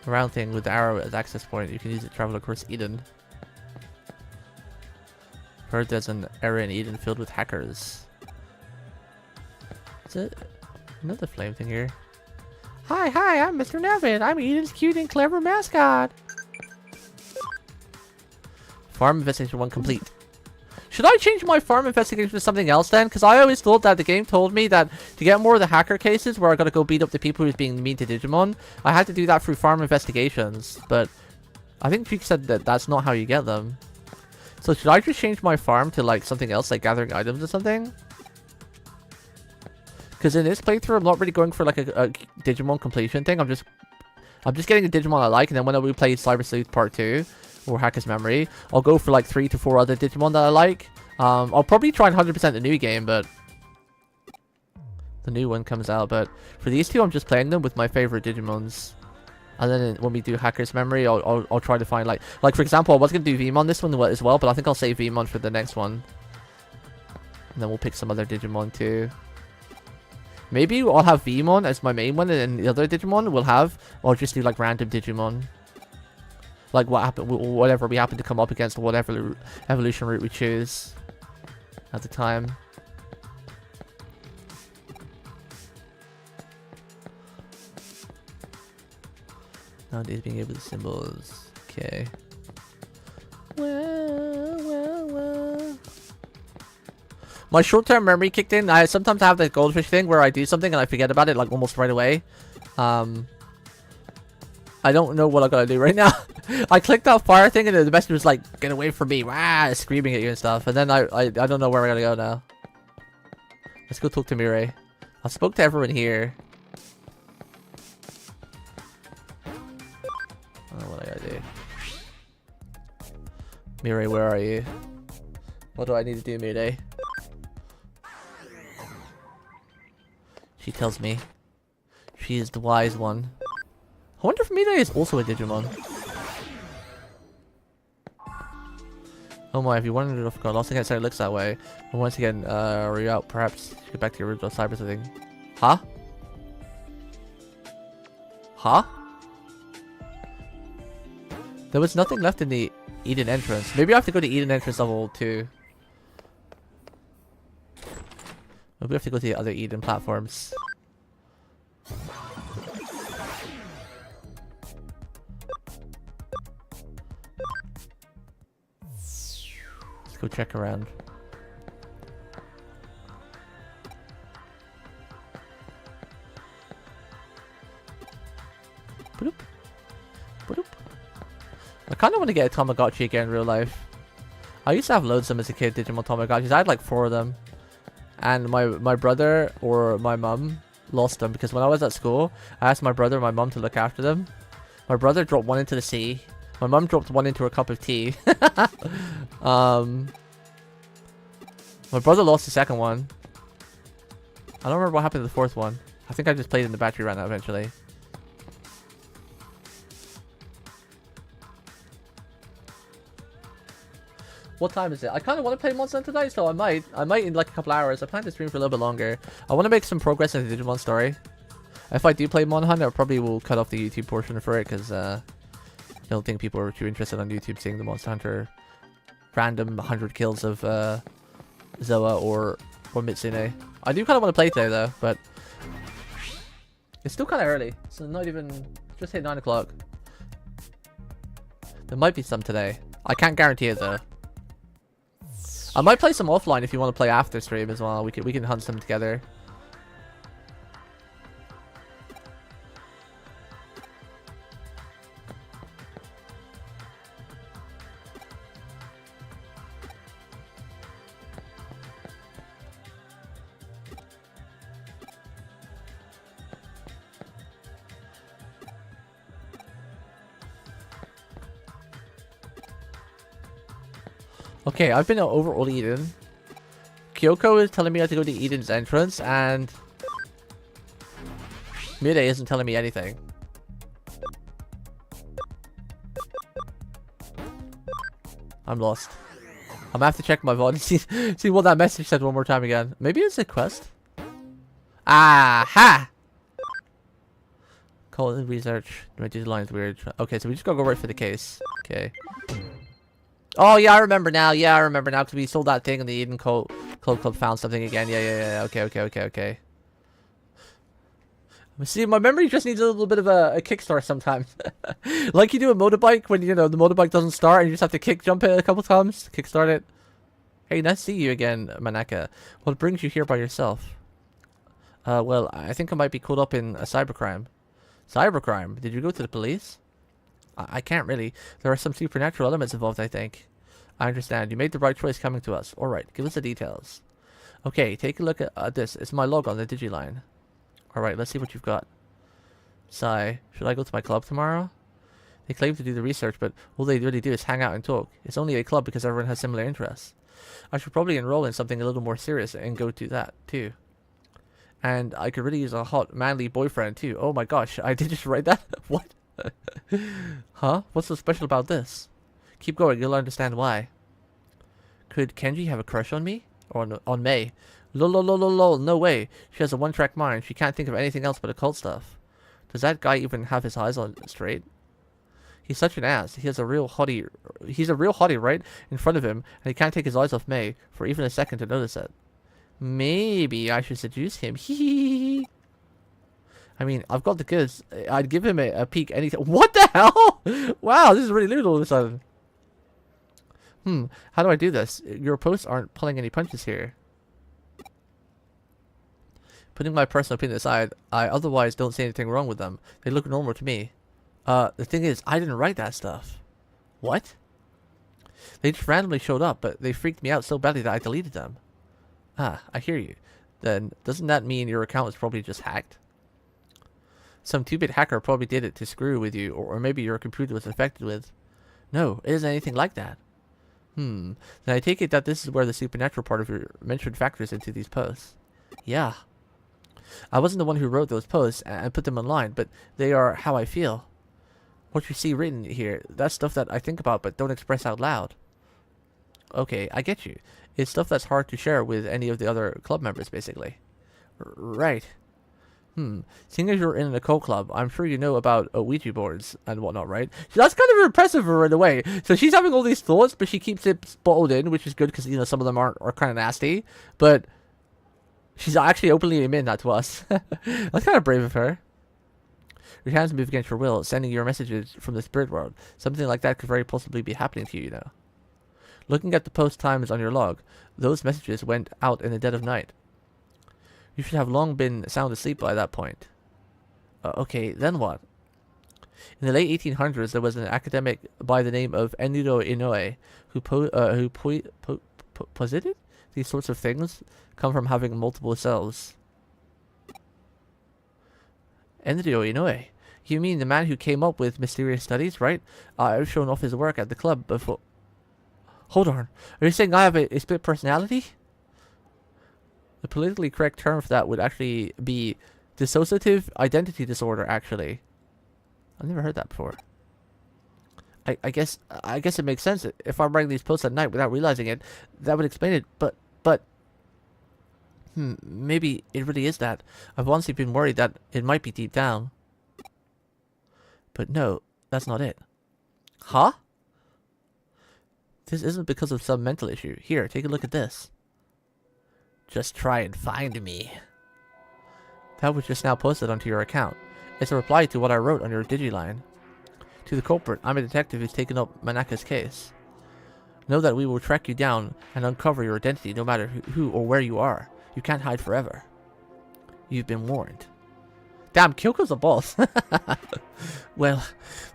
round thing with the arrow as access point, you can use it to travel across Eden. Heard there's an area in Eden filled with hackers. Is it another flame thing here? Hi, I'm Mr. Nevin. I'm Eden's cute and clever mascot. Farm investigation 1 complete. Should I change my farm investigation to something else then? Because I always thought that the game told me that to get more of the hacker cases where I gotta go beat up the people who's being mean to Digimon, I had to do that through farm investigations. But I think Peak said that that's not how you get them. So should I just change my farm to like something else, like gathering items or something? Because in this playthrough, I'm not really going for like a Digimon completion thing. I'm just getting a Digimon I like, and then when we play Cyber Sleuth Part 2 or Hacker's Memory, I'll go for like 3 to 4 other Digimon that I like. I'll probably try and 100% the new game, but the new one comes out. But for these two, I'm just playing them with my favorite Digimons. And then when we do Hacker's Memory, I'll try to find like for example, I was gonna do Vmon this one as well, but I think I'll save Vmon for the next one. And then we'll pick some other Digimon too. Maybe I'll have Vmon as my main one, and then the other Digimon will have, or just do like random Digimon. Like what happened, whatever we happen to come up against, whatever evolution route we choose at the time. Nowadays, being able to symbols. Okay. Well. My short-term memory kicked in. I sometimes have the goldfish thing where I do something and I forget about it like almost right away. I don't know what I gotta do right now. I clicked that fire thing and the message was like, "Get away from me!" Rah, screaming at you and stuff. And then I don't know where I gotta go now. Let's go talk to Mirai. I spoke to everyone here. I don't know what I gotta do. Mirai, where are you? What do I need to do, Mirai? She tells me. She is the wise one. I wonder if Mirai is also a Digimon. Oh my, if you wanted to go lost again, so it looks that way. And once again, reroute, perhaps get back to your original Cyber Sleuth thing. Huh? Huh? There was nothing left in the Eden entrance. Maybe I have to go to Eden entrance level 2. Maybe we have to go to the other Eden platforms. Let's go check around. Boop. Boop. I kind of want to get a Tamagotchi again in real life. I used to have loads of them as a kid, Digimon Tamagotchis. I had like 4 of them. And my brother or my mum lost them because when I was at school, I asked my brother and my mum to look after them. My brother dropped one into the sea. My mum dropped one into a cup of tea. My brother lost the second one. I don't remember what happened to the 4th one. I think I just played in the battery ran out eventually. What time is it? I kind of want to play Monster Hunter tonight, so I might in like a couple hours. I plan to stream for a little bit longer. I want to make some progress in the Digimon story. If I do play Mon Hunt, I probably will cut off the YouTube portion for it, because I don't think people are too interested on YouTube seeing the Monster Hunter random 100 kills of Zoa or Mitsune. I do kind of want to play today though, but it's still kind of early. So not even, just hit 9 o'clock. There might be some today. I can't guarantee it though. I might play some offline if you want to play after stream as well. We can hunt some together. Okay, I've been over Old Eden. Kyoko is telling me I have to go to Eden's entrance, and Mirai isn't telling me anything. I'm lost. I'm gonna have to check my VOD and see what that message said one more time again. Maybe it's a quest? Aha! Call it research. My line is weird. Okay, so we just gotta go right for the case. Okay. Oh, yeah, I remember now. Yeah, I remember now, because we sold that thing and the Eden Club found something again. Yeah. Okay. See, my memory just needs a little bit of a kickstart sometimes. Like you do a motorbike when, you know, the motorbike doesn't start and you just have to jump it a couple times. Kickstart it. Hey, nice to see you again, Manaka. What brings you here by yourself? Well, I think I might be caught up in a cybercrime. Cybercrime? Did you go to the police? I can't really. There are some supernatural elements involved, I think. I understand. You made the right choice coming to us. Alright, give us the details. Okay, take a look at this. It's my log on the Digiline. Alright, let's see what you've got. Sigh. Should I go to my club tomorrow? They claim to do the research, but all they really do is hang out and talk. It's only a club because everyone has similar interests. I should probably enroll in something a little more serious and go to that, too. And I could really use a hot, manly boyfriend, too. Oh my gosh, I did just write that? What? Huh? What's so special about this? Keep going, you'll understand why. Could Kenji have a crush on me? Or on Mei? Lol, no way. She has a one-track mind. She can't think of anything else but occult stuff. Does that guy even have his eyes on straight? He's such an ass. He's a real hottie right in front of him, and he can't take his eyes off May for even a second to notice it. Maybe I should seduce him. Hee. I mean, I've got the goods. I'd give him a peek anytime. What the hell? Wow, this is really lewd all of a sudden. How do I do this? Your posts aren't pulling any punches here. Putting my personal opinion aside, I otherwise don't see anything wrong with them. They look normal to me. The thing is, I didn't write that stuff. What? They just randomly showed up, but they freaked me out so badly that I deleted them. Ah, I hear you. Then, doesn't that mean your account was probably just hacked? Some 2-bit hacker probably did it to screw with you, or maybe your computer was infected with. No, it isn't anything like that. Then I take it that this is where the supernatural part of your mentioned factors into these posts. Yeah. I wasn't the one who wrote those posts and put them online, but they are how I feel. What you see written here, that's stuff that I think about but don't express out loud. Okay, I get you. It's stuff that's hard to share with any of the other club members, basically. Right. Seeing as you're in an occult club, I'm sure you know about Ouija boards and whatnot, right? So that's kind of impressive for her in a way. So she's having all these thoughts, but she keeps it bottled in, which is good because, you know, some of them are kind of nasty. But she's actually openly admitting that to us. That's kind of brave of her. Your hands move against your will, sending your messages from the spirit world. Something like that could very possibly be happening to you, you know. Looking at the post times on your log, those messages went out in the dead of night. You should have long been sound asleep by that point. Okay, then what? In the late 1800s, there was an academic by the name of Hinotori-Hime who posited these sorts of things come from having multiple selves. Hinotori-Hime? You mean the man who came up with mysterious studies, right? I've shown off his work at the club before. Hold on. Are you saying I have a split personality? The politically correct term for that would actually be dissociative identity disorder, actually. I've never heard that before. I guess it makes sense. If I'm writing these posts at night without realizing it, that would explain it, but maybe it really is that. I've honestly been worried that it might be deep down. But no, that's not it. Huh? This isn't because of some mental issue. Here, take a look at this. Just try and find me. That was just now posted onto your account. It's a reply to what I wrote on your Digiline. To the culprit, I'm a detective who's taken up Manaka's case. Know that we will track you down and uncover your identity no matter who or where you are. You can't hide forever. You've been warned. Damn, Kyoko's a boss. Well,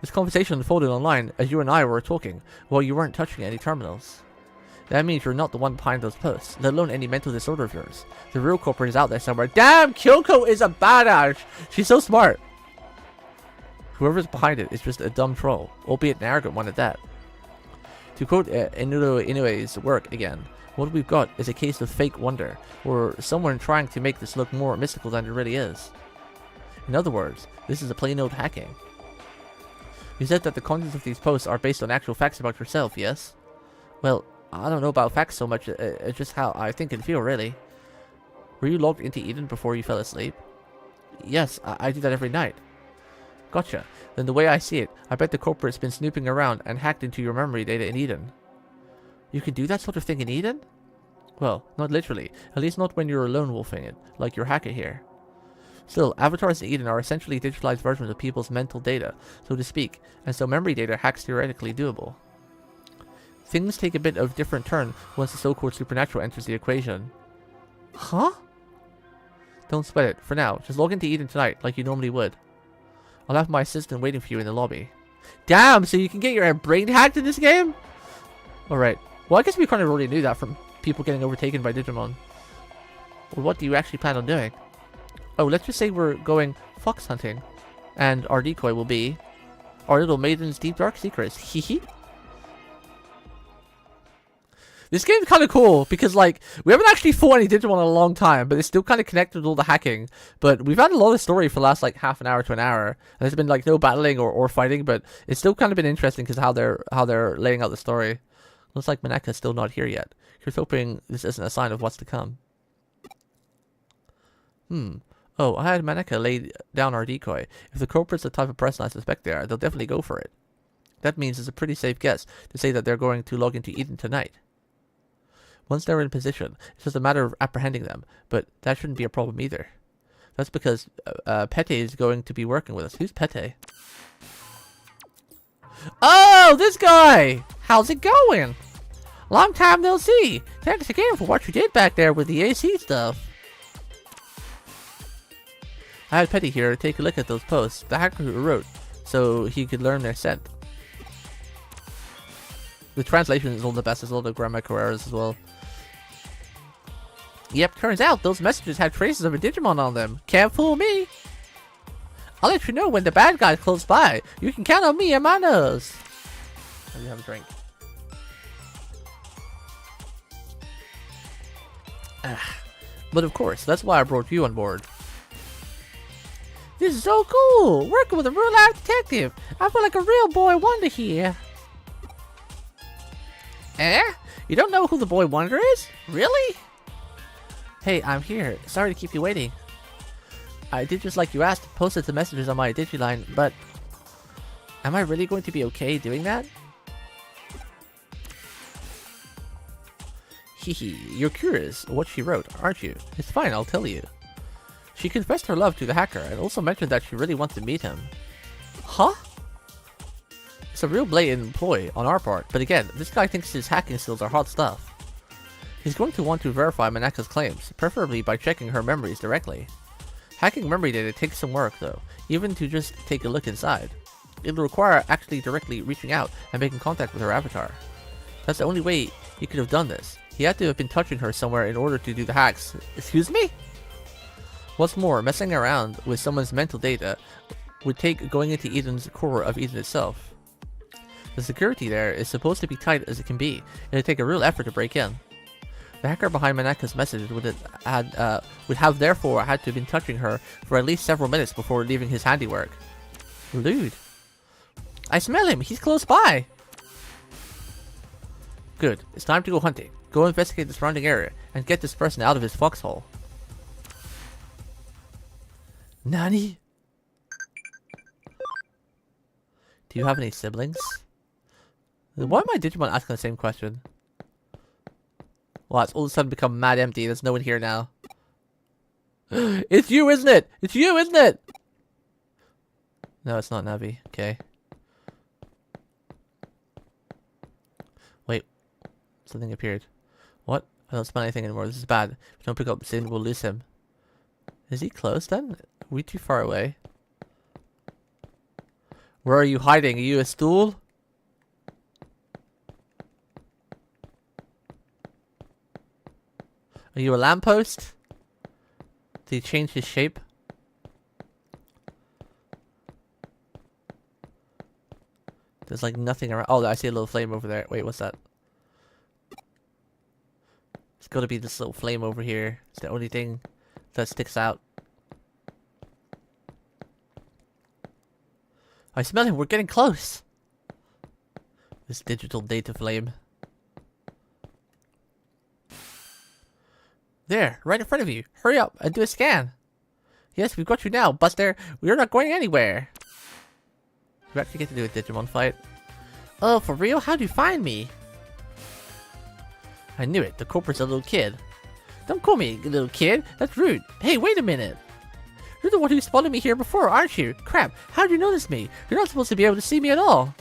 this conversation unfolded online as you and I were talking while you weren't touching any terminals. That means you're not the one behind those posts, let alone any mental disorder of yours. The real culprit is out there somewhere. Damn, Kyoko is a badass. She's so smart. Whoever's behind it is just a dumb troll, albeit an arrogant one at that. To quote Inoue's work again, what we've got is a case of fake wonder, or someone trying to make this look more mystical than it really is. In other words, this is a plain old hacking. You said that the contents of these posts are based on actual facts about yourself, yes? Well, I don't know about facts so much, it's just how I think and feel, really. Were you logged into Eden before you fell asleep? Yes, I do that every night. Gotcha. Then the way I see it, I bet the culprit's been snooping around and hacked into your memory data in Eden. You can do that sort of thing in Eden? Well, not literally. At least not when you're lone wolfing it, like your hacker here. Still, avatars in Eden are essentially digitalized versions of people's mental data, so to speak, and so memory data hacks theoretically doable. Things take a bit of different turn once the so-called supernatural enters the equation. Huh? Don't sweat it. For now, just log into Eden tonight like you normally would. I'll have my assistant waiting for you in the lobby. Damn, so you can get your brain hacked in this game? Alright. Well, I guess we kind of already knew that from people getting overtaken by Digimon. Well, what do you actually plan on doing? Oh, let's just say we're going fox hunting. And our decoy will be our little maiden's deep dark secrets. Hehe. This game's kind of cool because, like, we haven't actually fought any Digimon in a long time, but it's still kind of connected with all the hacking. But we've had a lot of story for the last, like, half an hour to an hour. And there's been, like, no battling or fighting, but it's still kind of been interesting because how they're laying out the story. Looks like Manaka's still not here yet. Here's hoping this isn't a sign of what's to come. Oh, I had Maneka lay down our decoy. If the culprit's the type of person I suspect they are, they'll definitely go for it. That means it's a pretty safe guess to say that they're going to log into Eden tonight. Once they're in position, it's just a matter of apprehending them, but that shouldn't be a problem either. That's because Pete is going to be working with us. Who's Pete? Oh, this guy! How's it going? Long time no see. Thanks again for what you did back there with the AC stuff. I had Petty here to take a look at those posts the hacker who wrote, so he could learn their scent. The translation is all the best, there's all the grammatical errors as well. Yep, turns out those messages had traces of a Digimon on them. Can't fool me. I'll let you know when the bad guy's close by. You can count on me and my nose. Let me have a drink. But of course, that's why I brought you on board. This is so cool! Working with a real-life detective! I feel like a real boy wonder here. Eh? You don't know who the boy wonder is? Really? Hey, I'm here. Sorry to keep you waiting. I did just like you asked, posted the messages on my Digiline, but... Am I really going to be okay doing that? Hehe, you're curious what she wrote, aren't you? It's fine, I'll tell you. She confessed her love to the hacker and also mentioned that she really wants to meet him. Huh? It's a real blatant ploy on our part, but again, this guy thinks his hacking skills are hot stuff. He's going to want to verify Maneka's claims, preferably by checking her memories directly. Hacking memory data takes some work though, even to just take a look inside. It'll require actually directly reaching out and making contact with her avatar. That's the only way he could have done this. He had to have been touching her somewhere in order to do the hacks. Excuse me? What's more, messing around with someone's mental data would take going into Eden's core of Eden itself. The security there is supposed to be tight as it can be. It'd take a real effort to break in. The hacker behind Maneka's messages would have therefore had to have been touching her for at least several minutes before leaving his handiwork. Lewd. I smell him! He's close by! Good. It's time to go hunting. Go investigate the surrounding area and get this person out of his foxhole. Nani? Do you have any siblings? Why am I Digimon asking the same question? Well, it's all of a sudden become mad empty. There's no one here now. It's you, isn't it? It's you, isn't it? No, it's not Navi. Okay. Wait. Something appeared. What? I don't smell anything anymore. This is bad. If we don't pick up soon, we'll lose him. Is he close then? Are we too far away? Where are you hiding? Are you a stool? Are you a lamppost? Did he change his shape? There's like nothing around. Oh, I see a little flame over there. Wait, what's that? It's gotta be this little flame over here. It's the only thing that sticks out. I smell him. We're getting close. This digital data flame. There, right in front of you. Hurry up and do a scan. Yes, we've got you now, Buster. We're not going anywhere. You actually get to do a Digimon fight. Oh, for real? How'd you find me? I knew it. The culprit's a little kid. Don't call me a little kid. That's rude. Hey, wait a minute. You're the one who spotted me here before, aren't you? Crap, how'd you notice me? You're not supposed to be able to see me at all.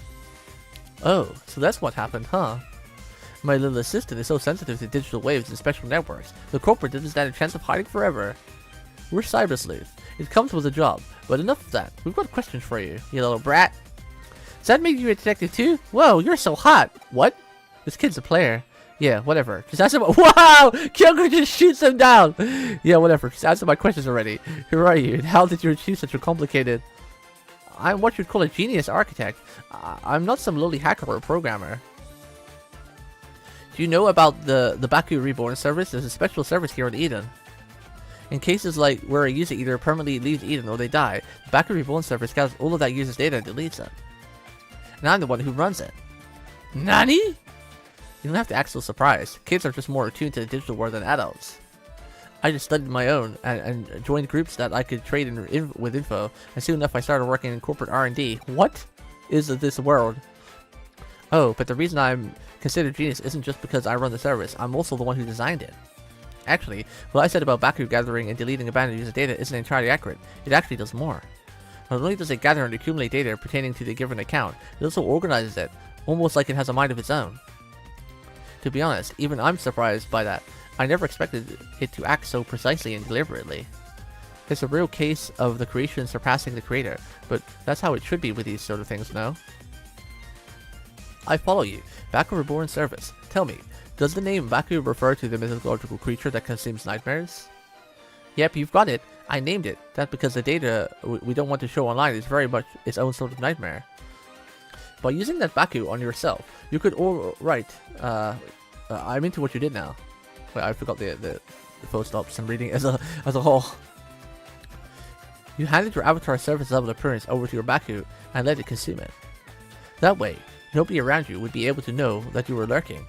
Oh, so that's what happened, huh? My little assistant is so sensitive to digital waves and special networks. The culprit doesn't stand a chance of hiding forever. We're Cyber Sleuth. It comes with a job. But enough of that. We've got questions for you, you little brat. Does that make you a detective too? Whoa, you're so hot. What? This kid's a player. Yeah, whatever. Just answer my— Wow! Kyoko just shoots him down! Yeah, whatever. Just answer my questions already. Who are you? And how did you achieve such a complicated— I'm what you'd call a genius architect. I'm not some lowly hacker or programmer. Do you know about the Baku Reborn service? There's a special service here in Eden. In cases like where a user either permanently leaves Eden or they die, the Baku Reborn service gathers all of that user's data and deletes it. And I'm the one who runs it. Nani? You don't have to act so surprised. Kids are just more attuned to the digital world than adults. I just studied my own and joined groups that I could trade with info, and soon enough I started working in corporate R&D. What is this world? Oh, but the reason I'm considered genius isn't just because I run the service. I'm also the one who designed it. Actually, what I said about Baku gathering and deleting abandoned user data isn't entirely accurate. It actually does more. Not only does it gather and accumulate data pertaining to the given account, it also organizes it, almost like it has a mind of its own. To be honest, even I'm surprised by that. I never expected it to act so precisely and deliberately. It's a real case of the creation surpassing the creator, but that's how it should be with these sort of things, no? I follow you. Baku Reborn Service. Tell me, does the name Baku refer to the mythological creature that consumes nightmares? Yep, you've got it. I named it. That's because the data we don't want to show online is very much its own sort of nightmare. By using that Baku on yourself, you could I'm into what you did now. Wait, I forgot the full stops. I'm reading as a whole. You handed your avatar surface level appearance over to your Baku and let it consume it. That way, nobody around you would be able to know that you were lurking.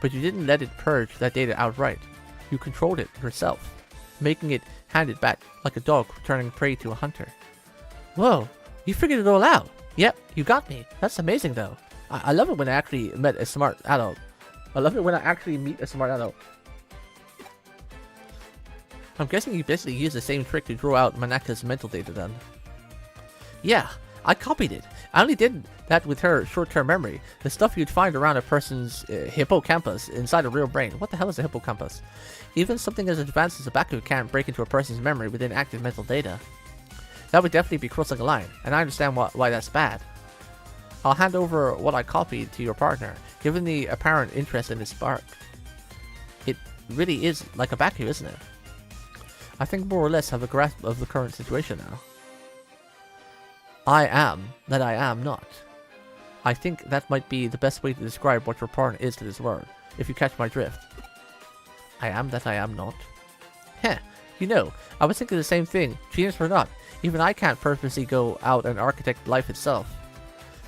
But you didn't let it purge that data outright. You controlled it yourself, making it hand it back like a dog returning prey to a hunter. Whoa, you figured it all out. Yep, you got me. That's amazing though. I love it when I actually met a smart adult. I'm guessing you basically used the same trick to draw out Manaka's mental data then. Yeah, I copied it. I only did that with her short-term memory. The stuff you'd find around a person's hippocampus inside a real brain. What the hell is a hippocampus? Even something as advanced as a Baku can't break into a person's memory within active mental data. That would definitely be crossing a line, and I understand why that's bad. I'll hand over what I copied to your partner, given the apparent interest in this spark. It really is like a Baku, isn't it? I think more or less have a grasp of the current situation now. I am that I am not. I think that might be the best way to describe what your partner is to this world, if you catch my drift. I am that I am not. Heh, you know, I was thinking the same thing, genius or not. Even I can't purposely go out and architect life itself.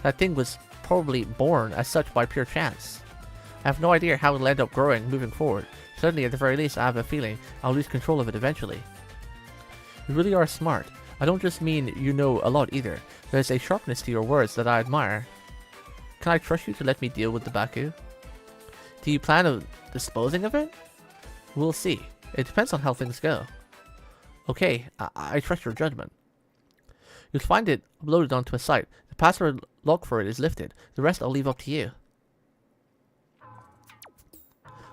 That thing was probably born as such by pure chance. I have no idea how it'll end up growing moving forward. Certainly, at the very least, I have a feeling I'll lose control of it eventually. You really are smart. I don't just mean you know a lot either. There's a sharpness to your words that I admire. Can I trust you to let me deal with the Baku? Do you plan on disposing of it? We'll see. It depends on how things go. Okay, I trust your judgment. You'll find it uploaded onto a site. The password lock for it is lifted. The rest I'll leave up to you.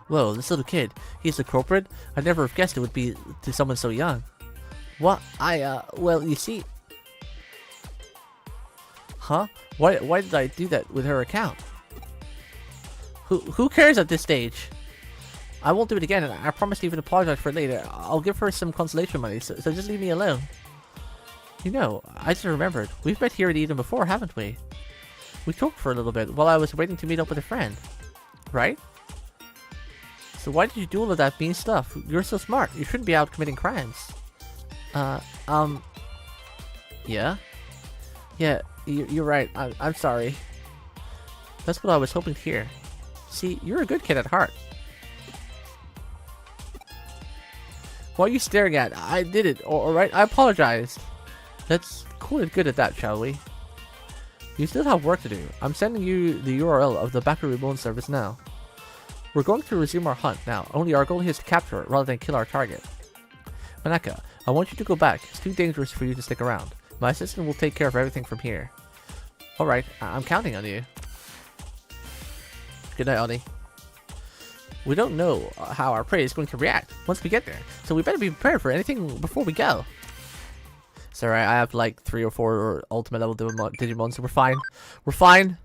Whoa, this little kid. He's the culprit? I'd never have guessed it would be to someone so young. What? Well, you see... Huh? Why did I do that with her account? Who cares at this stage? I won't do it again, and I promise to even apologize for it later. I'll give her some consolation money, so just leave me alone. You know, I just remembered. We've met here at Eden before, haven't we? We talked for a little bit while I was waiting to meet up with a friend. Right? So why did you do all of that mean stuff? You're so smart. You shouldn't be out committing crimes. Yeah? Yeah, you're right. I'm sorry. That's what I was hoping to hear. See, you're a good kid at heart. What are you staring at? I did it, alright? I apologize. Let's call it good at that, shall we? You still have work to do. I'm sending you the URL of the Baku Reborn service now. We're going to resume our hunt now. Only our goal here is to capture it rather than kill our target. Manaka, I want you to go back. It's too dangerous for you to stick around. My assistant will take care of everything from here. Alright, I'm counting on you. Good night, Oni. We don't know how our prey is going to react once we get there, so we better be prepared for anything before we go. Sorry, I have like 3 or 4 ultimate level Digimon, so we're fine. We're fine!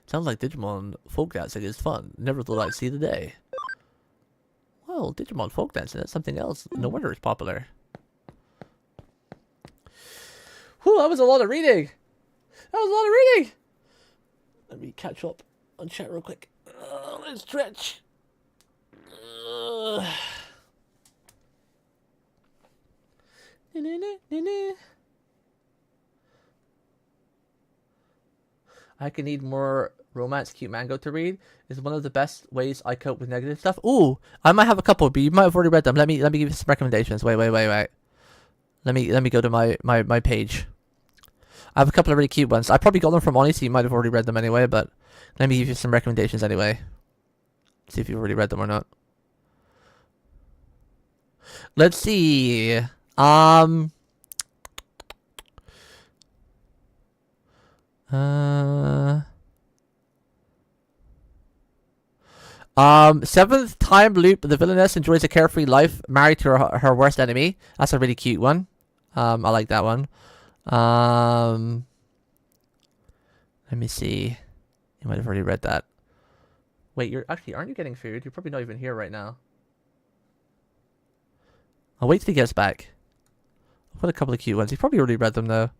Sounds like Digimon folk dancing is fun. Never thought I'd see the day. Well, Digimon folk dancing, that's something else. No wonder it's popular. Whew, that was a lot of reading! That was a lot of reading! Let me catch up on chat real quick. Let's stretch. I can need more Romance cute manga to read is one of the best ways I cope with negative stuff. Ooh, I might have a couple, but you might have already read them. Let me give you some recommendations. Wait. Let me go to my page. I have a couple of really cute ones. I probably got them from Oni, so you might have already read them anyway, but let me give you some recommendations anyway. See if you've already read them or not. Let's see. Seventh time loop, the villainess enjoys a carefree life, married to her worst enemy. That's a really cute one. I like that one. Let me see. You might have already read that. Wait, aren't you getting food? You're probably not even here right now. I'll wait till he gets back. I'll put a couple of cute ones. He's probably already read them though.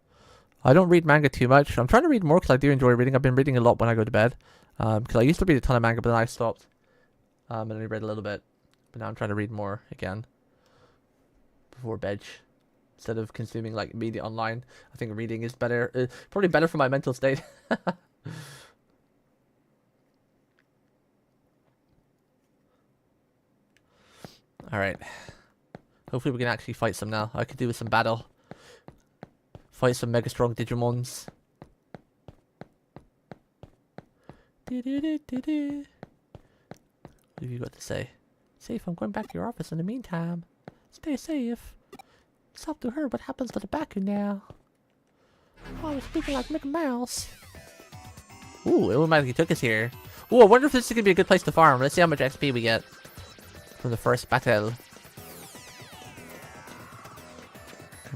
I don't read manga too much. I'm trying to read more because I do enjoy reading. I've been reading a lot when I go to bed. Because I used to read a ton of manga, but then I stopped. And I read a little bit. But now I'm trying to read more again. Before bed. Instead of consuming like media online. I think reading is better. Probably better for my mental state. Alright. Hopefully we can actually fight some now. I could do with some battle. Fight some mega strong Digimons. What have you got to say? Safe, I'm going back to your office in the meantime. Stay safe. It's up to her what happens to the Baku now. Oh, I was speaking like Mickey Mouse. Ooh, it automatically took us here. Ooh, I wonder if this is going to be a good place to farm. Let's see how much XP we get from the first battle.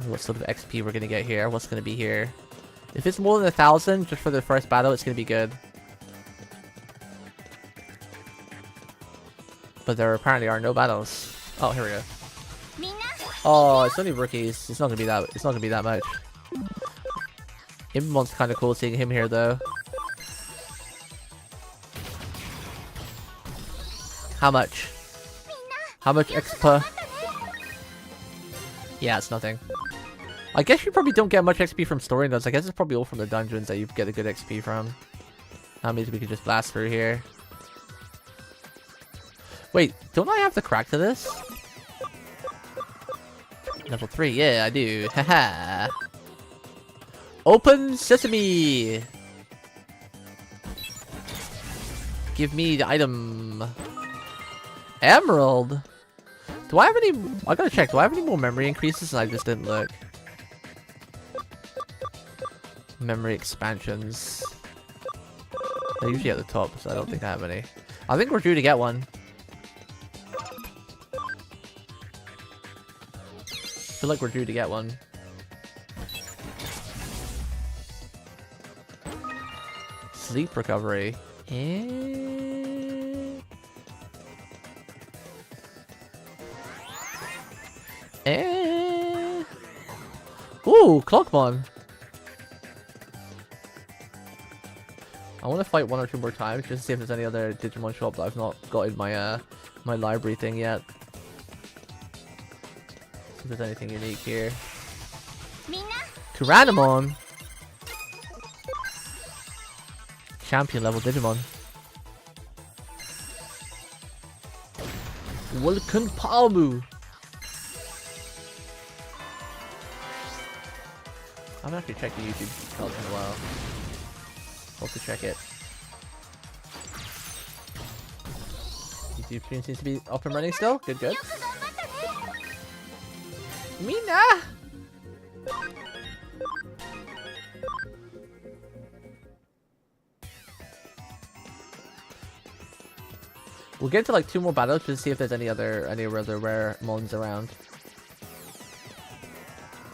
What sort of XP we're going to get here. What's going to be here. If it's more than 1,000 just for the first battle, it's going to be good. But there apparently are no battles. Oh, here we go. Oh, it's only rookies. It's not gonna be that. It's not gonna be that much. Imon's kind of cool seeing him here, though. How much? How much expa? Yeah, it's nothing. I guess you probably don't get much XP from story notes. I guess it's probably all from the dungeons that you get a good XP from. That means we could just blast through here. Wait, don't I have the crack to this? Level 3, yeah, I do. Haha. Open sesame! Give me the item. Emerald? Do I have any... I gotta check. Do I have any more memory increases? I just didn't look. Memory expansions. They're usually at the top, so I don't think I have any. I think we're due to get one. I feel like we're due to get one. Sleep recovery. Ooh, Clockmon. I want to fight one or two more times just to see if there's any other Digimon shop that I've not got in my my library thing yet. See if there's anything unique here. Tyrannomon! Champion level Digimon. Vulcan Palmu! I haven't actually checked the YouTube channel in a while. Hope to check it. YouTube stream seems to be up and running still. Good, good. Mina! We'll get to like 2 more battles just to see if there's any other rare mons around.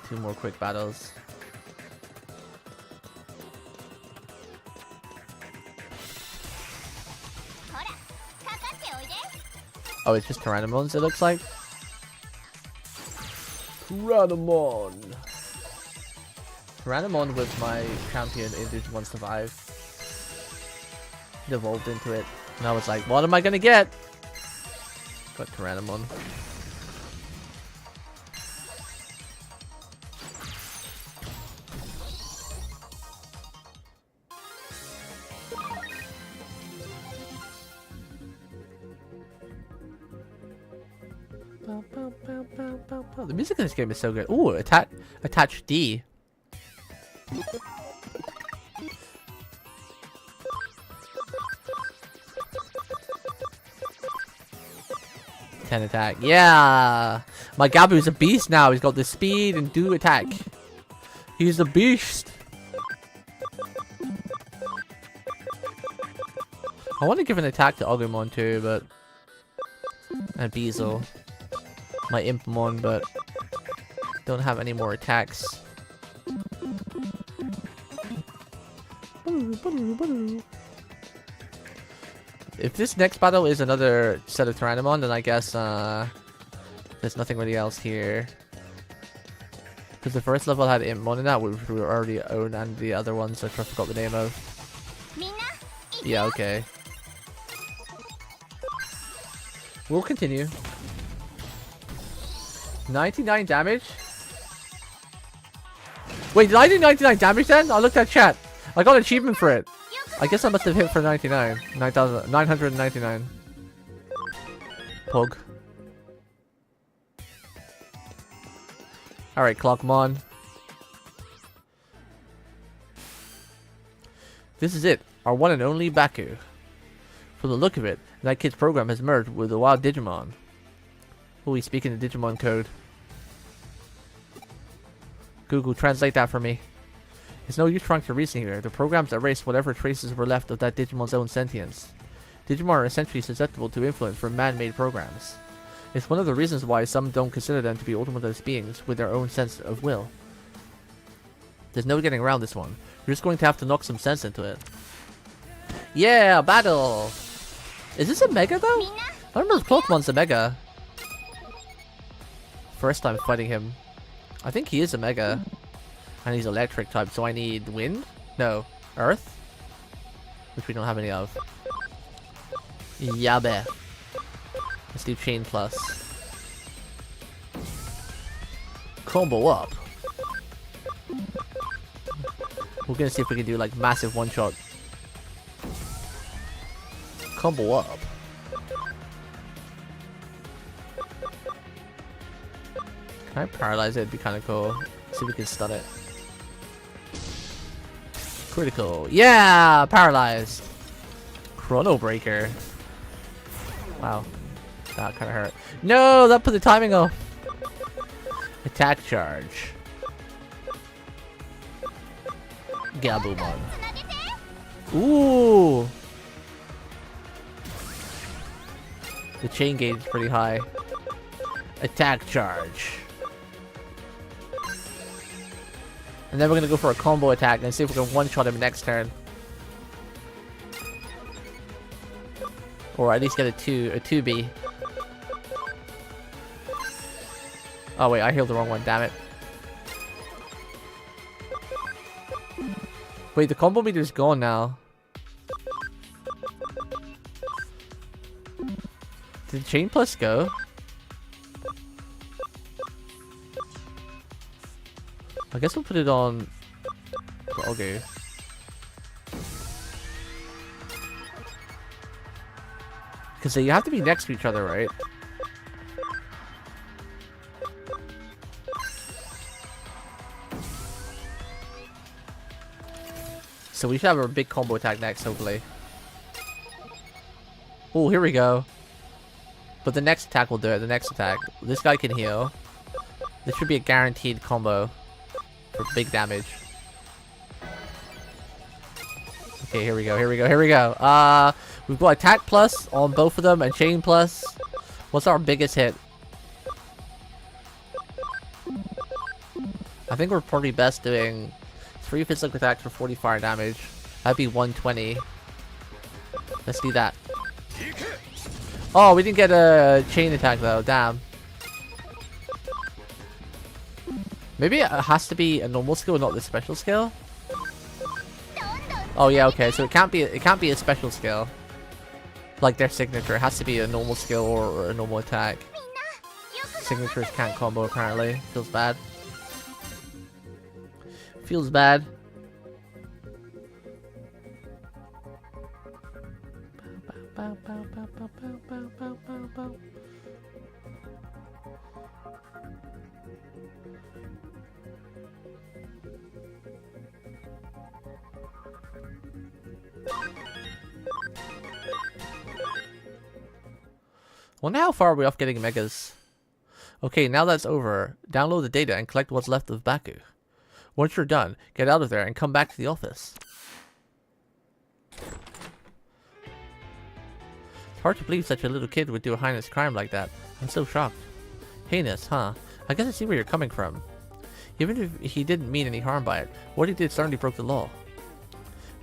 2 more quick battles. Oh, it's just Tyrannomons, it looks like. Tyrannomon! Tyrannomon was my champion in Digimon Survive. It evolved into it. And I was like, what am I gonna get? Got Tyrannomon. The music in this game is so good. Ooh, attach D. Attack. Yeah! My Gabu's a beast now. He's got the speed and do attack. He's a beast. I want to give an attack to Agumon too, but... And Beezle. My Impmon, but... Don't have any more attacks. If this next battle is another set of Tyrannomon, then I guess there's nothing really else here. Because the first level had Impmon in that, which we already own, and the other ones I forgot the name of. Yeah, okay. We'll continue. 99 damage? Wait, did I do 99 damage then? I looked at chat. I got an achievement for it. I guess I must have hit for 99. 999. Pug. Alright, Clockmon. This is it. Our one and only Baku. From the look of it, that kid's program has merged with the wild Digimon. Ooh, he's speaking the Digimon code. Google, translate that for me. It's no use trying to reason here. The programs erase whatever traces were left of that Digimon's own sentience. Digimon are essentially susceptible to influence from man-made programs. It's one of the reasons why some don't consider them to be autonomous beings with their own sense of will. There's no getting around this one. You're just going to have to knock some sense into it. Yeah, battle! Is this a Mega though? I don't remember if Clockmon's a Mega. First time fighting him. I think he is a Mega. And he's electric type, so I need wind? No, earth? Which we don't have any of. Yabe. Let's do chain plus. Combo up. We're gonna see if we can do like massive one shot. Combo up. Can I paralyze it? It'd be kind of cool. See if we can stun it. Critical. Yeah! Paralyzed. Chrono Breaker. Wow. That kind of hurt. No! That put the timing off. Attack charge. Gabumon. Ooh! The chain gauge is pretty high. Attack charge. And then we're gonna go for a combo attack and see if we can one-shot him next turn. Or at least get a 2B. Oh wait, I healed the wrong one, damn it. Wait, the combo meter's gone now. Did Chain Plus go? I guess we'll put it on... Okay. Because you have to be next to each other, right? So we should have a big combo attack next, hopefully. Oh, here we go. But the next attack will do it, the next attack. This guy can heal. This should be a guaranteed combo. For big damage. Okay, here we go, here we go, here we go. We've got attack plus on both of them and chain plus. What's our biggest hit? I think we're probably best doing 3 physical attacks for 40 fire damage. That'd be 120. Let's do that. Oh, we didn't get a chain attack though, damn. Maybe it has to be a normal skill, not the special skill. Oh yeah, okay. So it can't be a special skill, like their signature. It has to be a normal skill or a normal attack. Signatures can't combo apparently. Feels bad. Feels bad. Wonder how far are we off getting megas? Okay, now that's over. Download the data and collect what's left of Baku. Once you're done, get out of there and come back to the office. It's hard to believe such a little kid would do a heinous crime like that. I'm so shocked. Heinous, huh? I guess I see where you're coming from. Even if he didn't mean any harm by it, what he did certainly broke the law.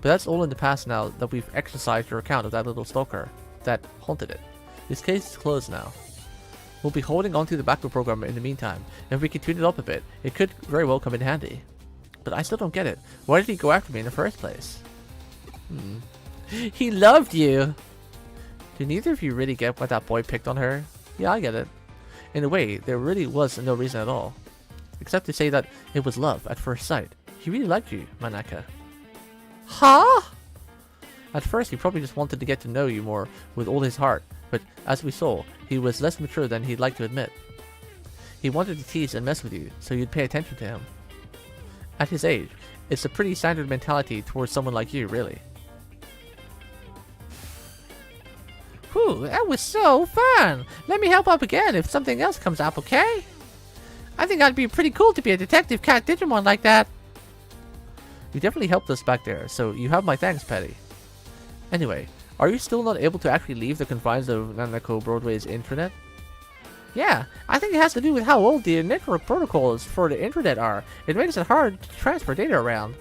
But that's all in the past now that we've exercised your account of that little stalker that haunted it. This case is closed now. We'll be holding onto the backup program in the meantime, and if we can tune it up a bit, it could very well come in handy. But I still don't get it. Why did he go after me in the first place? He loved you! Do neither of you really get why that boy picked on her? Yeah, I get it. In a way, there really was no reason at all. Except to say that it was love at first sight. He really liked you, Manaka. Huh? At first, he probably just wanted to get to know you more with all his heart, but as we saw, he was less mature than he'd like to admit. He wanted to tease and mess with you, so you'd pay attention to him. At his age, it's a pretty standard mentality towards someone like you, really. Whew, that was so fun! Let me help up again if something else comes up, okay? I think that'd be pretty cool to be a detective cat Digimon like that. You definitely helped us back there, so you have my thanks, Petty. Anyway, are you still not able to actually leave the confines of Nanako Broadway's intranet? Yeah, I think it has to do with how old the network protocols for the internet are. It makes it hard to transfer data around.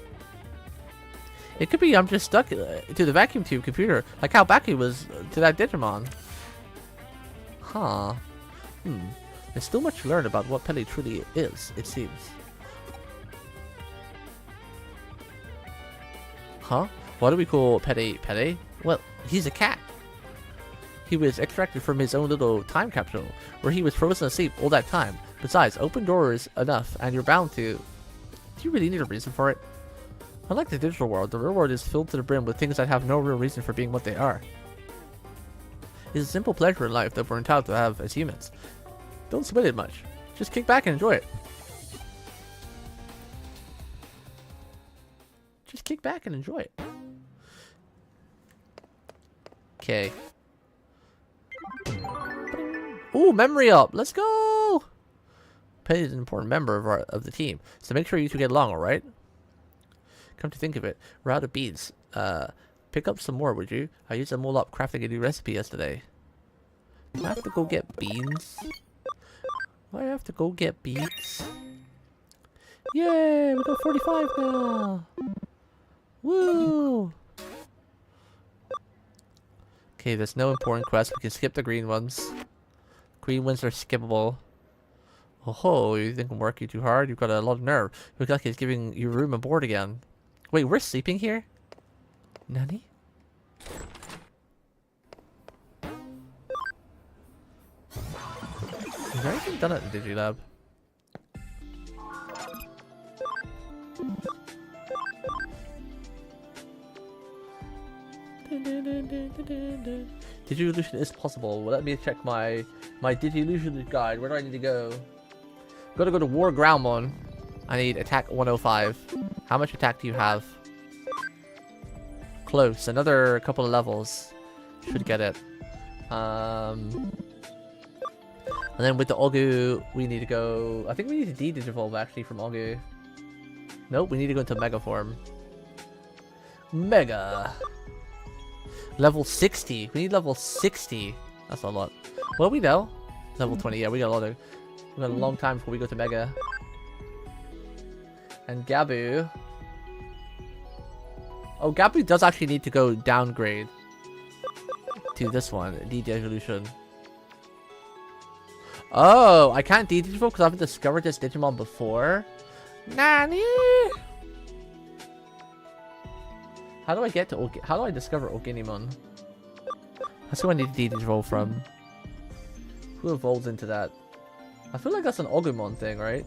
It could be I'm just stuck to the vacuum tube computer, like how Baki was to that Digimon. Huh. There's still much to learn about what Petty truly is, it seems. Huh? Why do we call Petty Petty? Well, he's a cat. He was extracted from his own little time capsule, where he was frozen asleep all that time. Besides, open doors enough, and you're bound to... Do you really need a reason for it? Unlike the digital world, the real world is filled to the brim with things that have no real reason for being what they are. It's a simple pleasure in life that we're entitled to have as humans. Don't sweat it much. Just kick back and enjoy it. Just kick back and enjoy it. Okay. Ooh, memory up! Let's go! Petty is an important member of the team, so make sure you two get along, alright? Come to think of it, we're out of beads. Pick up some more, would you? I used them all up crafting a new recipe yesterday. Do I have to go get beans? Do I have to go get beans? Yay! We got 45 now! Woo! Okay, there's no important quest. We can skip the green ones. Green ones are skippable. Oh ho, you think I'm working too hard? You've got a lot of nerve. Looks like he's giving you room and board again. Wait, we're sleeping here? Nani? Is there anything done at the Digilab? Digilution is possible. Well, let me check my Digilution guide. Where do I need to go? Gotta go to War Groundmon. I need attack 105. How much attack do you have? Close. Another couple of levels. Should get it. And then with the Ogu, we need to go... I think we need to de-digivolve actually from Ogu. Nope, we need to go into Mega form. Mega! Level 60. We need level 60. That's a lot. Well, we know. Level 20. Yeah, we got a lot of... We got a long time before we go to Mega. And Gabu. Oh, Gabu does actually need to go downgrade to this one, de-evolution. Oh, I can't de-digivolve because I haven't discovered this Digimon before. Nani? How do I get to how do I discover Oginimon? That's who I need to de-digivolve from. Who evolves into that? I feel like that's an Ogumon thing, right?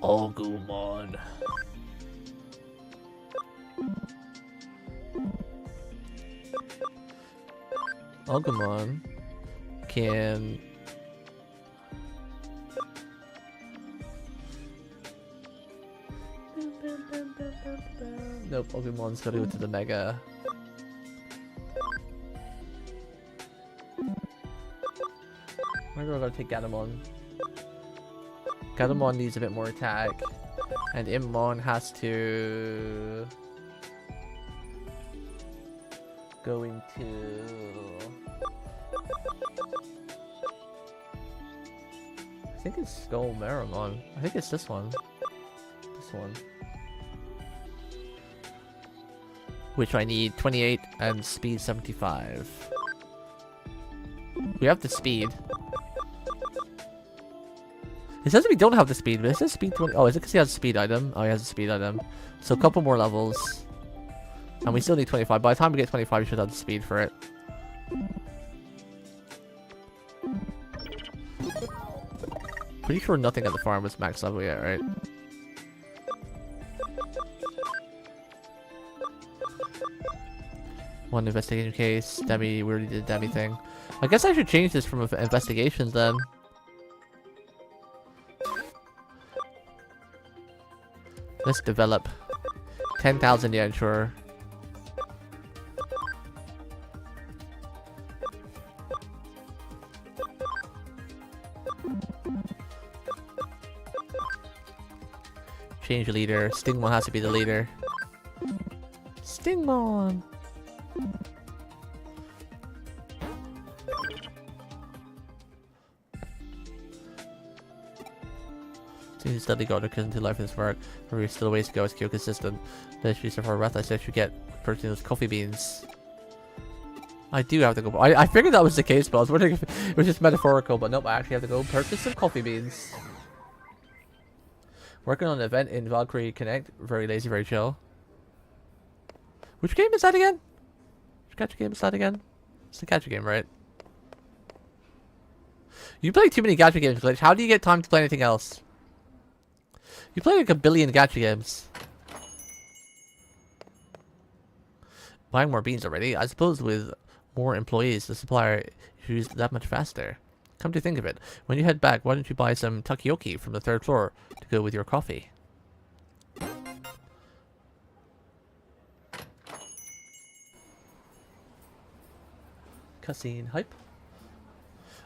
Ogumon. Ogumon can... Nope, Ogumon's gotta go to the Mega. I'm gonna take Gatomon. Gatomon needs a bit more attack. And Immon has to go into I think it's Skull Meramon. I think it's this one. This one. Which I need 28 and speed 75. We have the speed. It says we don't have the speed, but it says speed 20. Oh, is it because he has a speed item? Oh, he has a speed item. So a couple more levels. And we still need 25. By the time we get 25, we should have the speed for it. Pretty sure nothing at the farm is max level yet, right? One investigation case. Demi, we already did the Demi thing. I guess I should change this from investigations then. Let's develop. 10,000 yen, sure. Change leader. Stingmon has to be the leader. Stingmon! Seems to steadily got into life in this work. We're still a ways to go as Kyo consistent. The she's for a breath I said you get purchasing those coffee beans. I do have to go. I figured that was the case, but I was wondering if it was just metaphorical, but nope, I actually have to go purchase some coffee beans. Working on an event in Valkyrie Connect. Very lazy, very chill. Which game is that again? Which gacha game is that again? It's the gacha game, right? You play too many gacha games, Glitch. How do you get time to play anything else? You play like a billion gacha games. Buying more beans already? I suppose with more employees, the supplier is that much faster. Come to think of it, when you head back, why don't you buy some takoyaki from the 3rd floor to go with your coffee? Cutscene hype.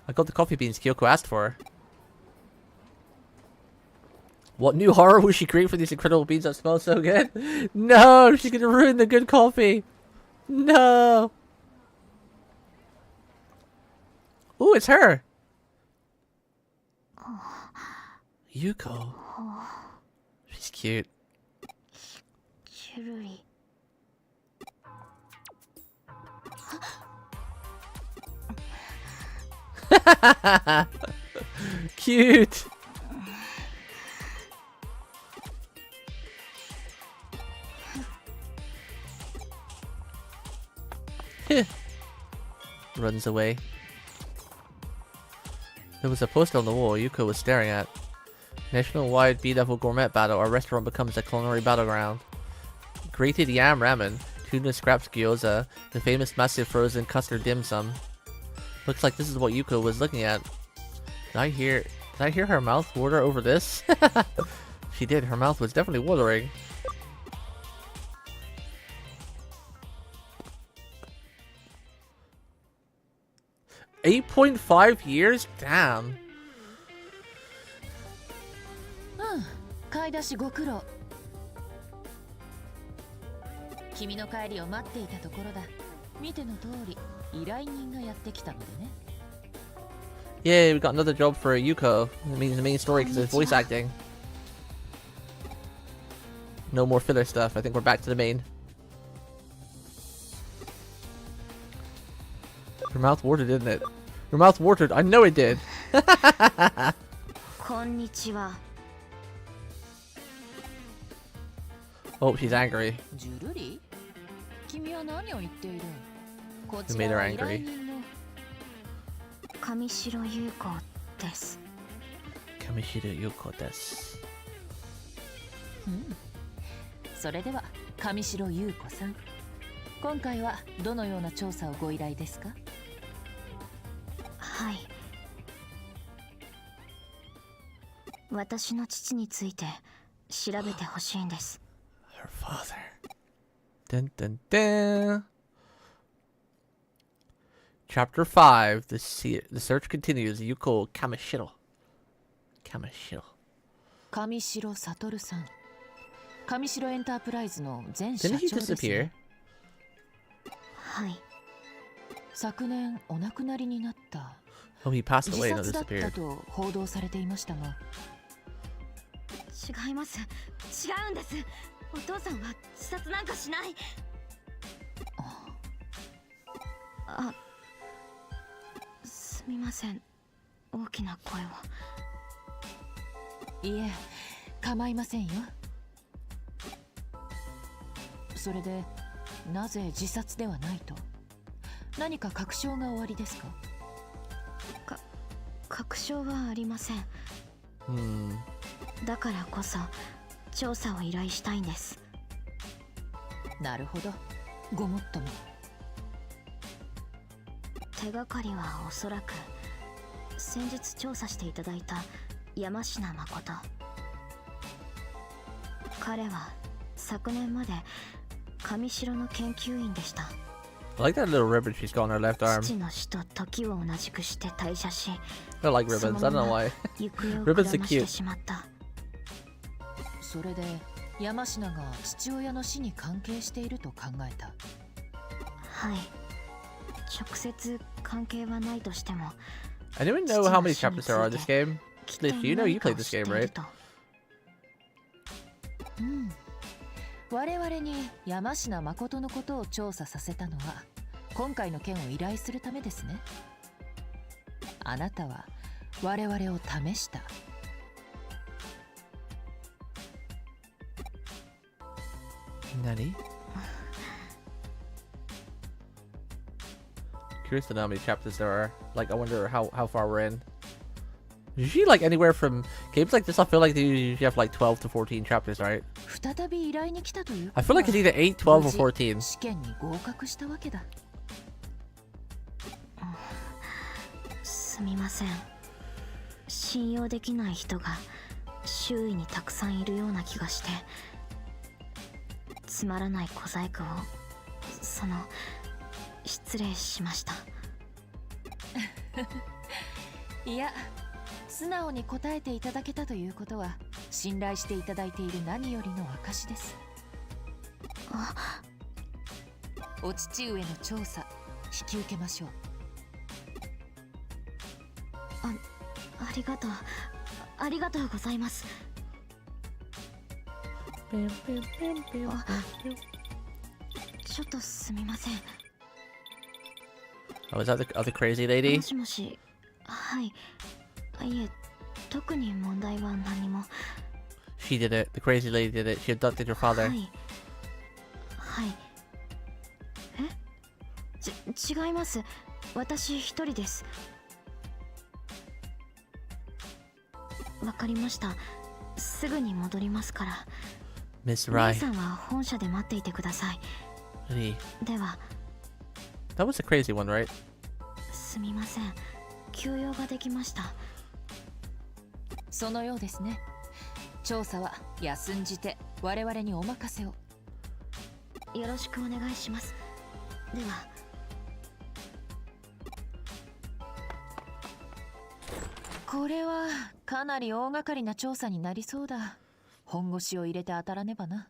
I got the coffee beans Kyoko asked for. What new horror will she create for these incredible beans that smell so good? No, she's gonna ruin the good coffee. No. Ooh, it's her. Yuko. She's cute. Cute. Runs away. There was a poster on the wall Yuko was staring at. National-wide B-level gourmet battle. Our restaurant becomes a culinary battleground. Grated yam ramen, tuna scraps gyoza, the famous massive frozen custard dim sum. Looks like this is what Yuko was looking at. Did I hear her mouth water over this? She did. Her mouth was definitely watering. $8.5 years? Damn. 買い出しご苦労。君の帰りを待っていたところだ。見ての通り、依頼人がやってきたのでね。Yay, we got another job for Yuko. It means the main story because it's voice acting. No more filler stuff. I think we're back to the main. Your mouth watered, didn't it? Your mouth watered. I know it did. Konnichiwa. Oh, she's angry. Jururi? You made her angry. Kamishiro Yuko desu. Kamishiro Yuko desu. それでは上白優子さん、今回はどのような調査をご依頼ですか？はい。私の父について調べてほしいんです。Her father. Dun dun dun. Chapter 5. The search continues. Yuko Kamishiro. 上白悟さん。上白エンタープライズの前社 Didn't he 長ですね。 disappear? はい。昨年お亡くなりになった。 Oh, he passed 自 away. No, 殺だった disappeared. と報道されていましたが。違います。違うんです。お父さんは自殺なんかしない。あ、すみません。大きな声を。いえ、構いませんよ。それで、なぜ自殺ではないと？何か確証がおありですか？確証はありません。だからこそ調査を依頼したいんです。なるほど。ごもっとも。手がかりはおそらく先日調査していただいた山科誠。彼は昨年まで上白の研究員でした。I like that little ribbon she's got on her left arm. 父の死と時を同じくして退社し、 I like ribbons. I don't know why. 行方を Ribbons く are らまして cute. しまった。それで山科が父親の死に関係していると考えた。はい。直接関係はないとしても、 I don't even know how many chapters there are in this game. Sleuth, you know you played this game, right? うん。我々に山科誠のことを調査させたのは今回の件を依頼するためですね。あなたは我々を試した。何? Curious to know how many chapters there are. Like, I wonder how far we're in. Usually, like, anywhere from games like this, I feel like they usually have like 12 to 14 chapters, right? 再び依頼に来たという。 I feel like it's either 8, 12, or 14. 試験に合格したわけだ。すみません。信用できない人が周囲にたくさんいるような気がして、つまらない小細工を失礼しました。いや、素直に答えていただけたということは信頼していただいている何よりの証です。お父上の調査引き受けましょう。ありがとうございます。ちょっとすみません。 Oh, is that the other crazy lady? もしもし。はい。いえ、特に問題は何も。 She did it. The crazy lady did it. She abducted your father. はい。はい。違います。私一人です。わかりました。すぐに戻りますから。 Miss 姉 Rai. さんは本社で待っていてください。 Really? では。 That was the crazy one, right? すみません。休養ができました。そのようですね。調査は休んじて我々にお任せを。よろしくお願いします。では。これはかなり大掛かりな調査になりそうだ。本腰を入れて当たらねばな。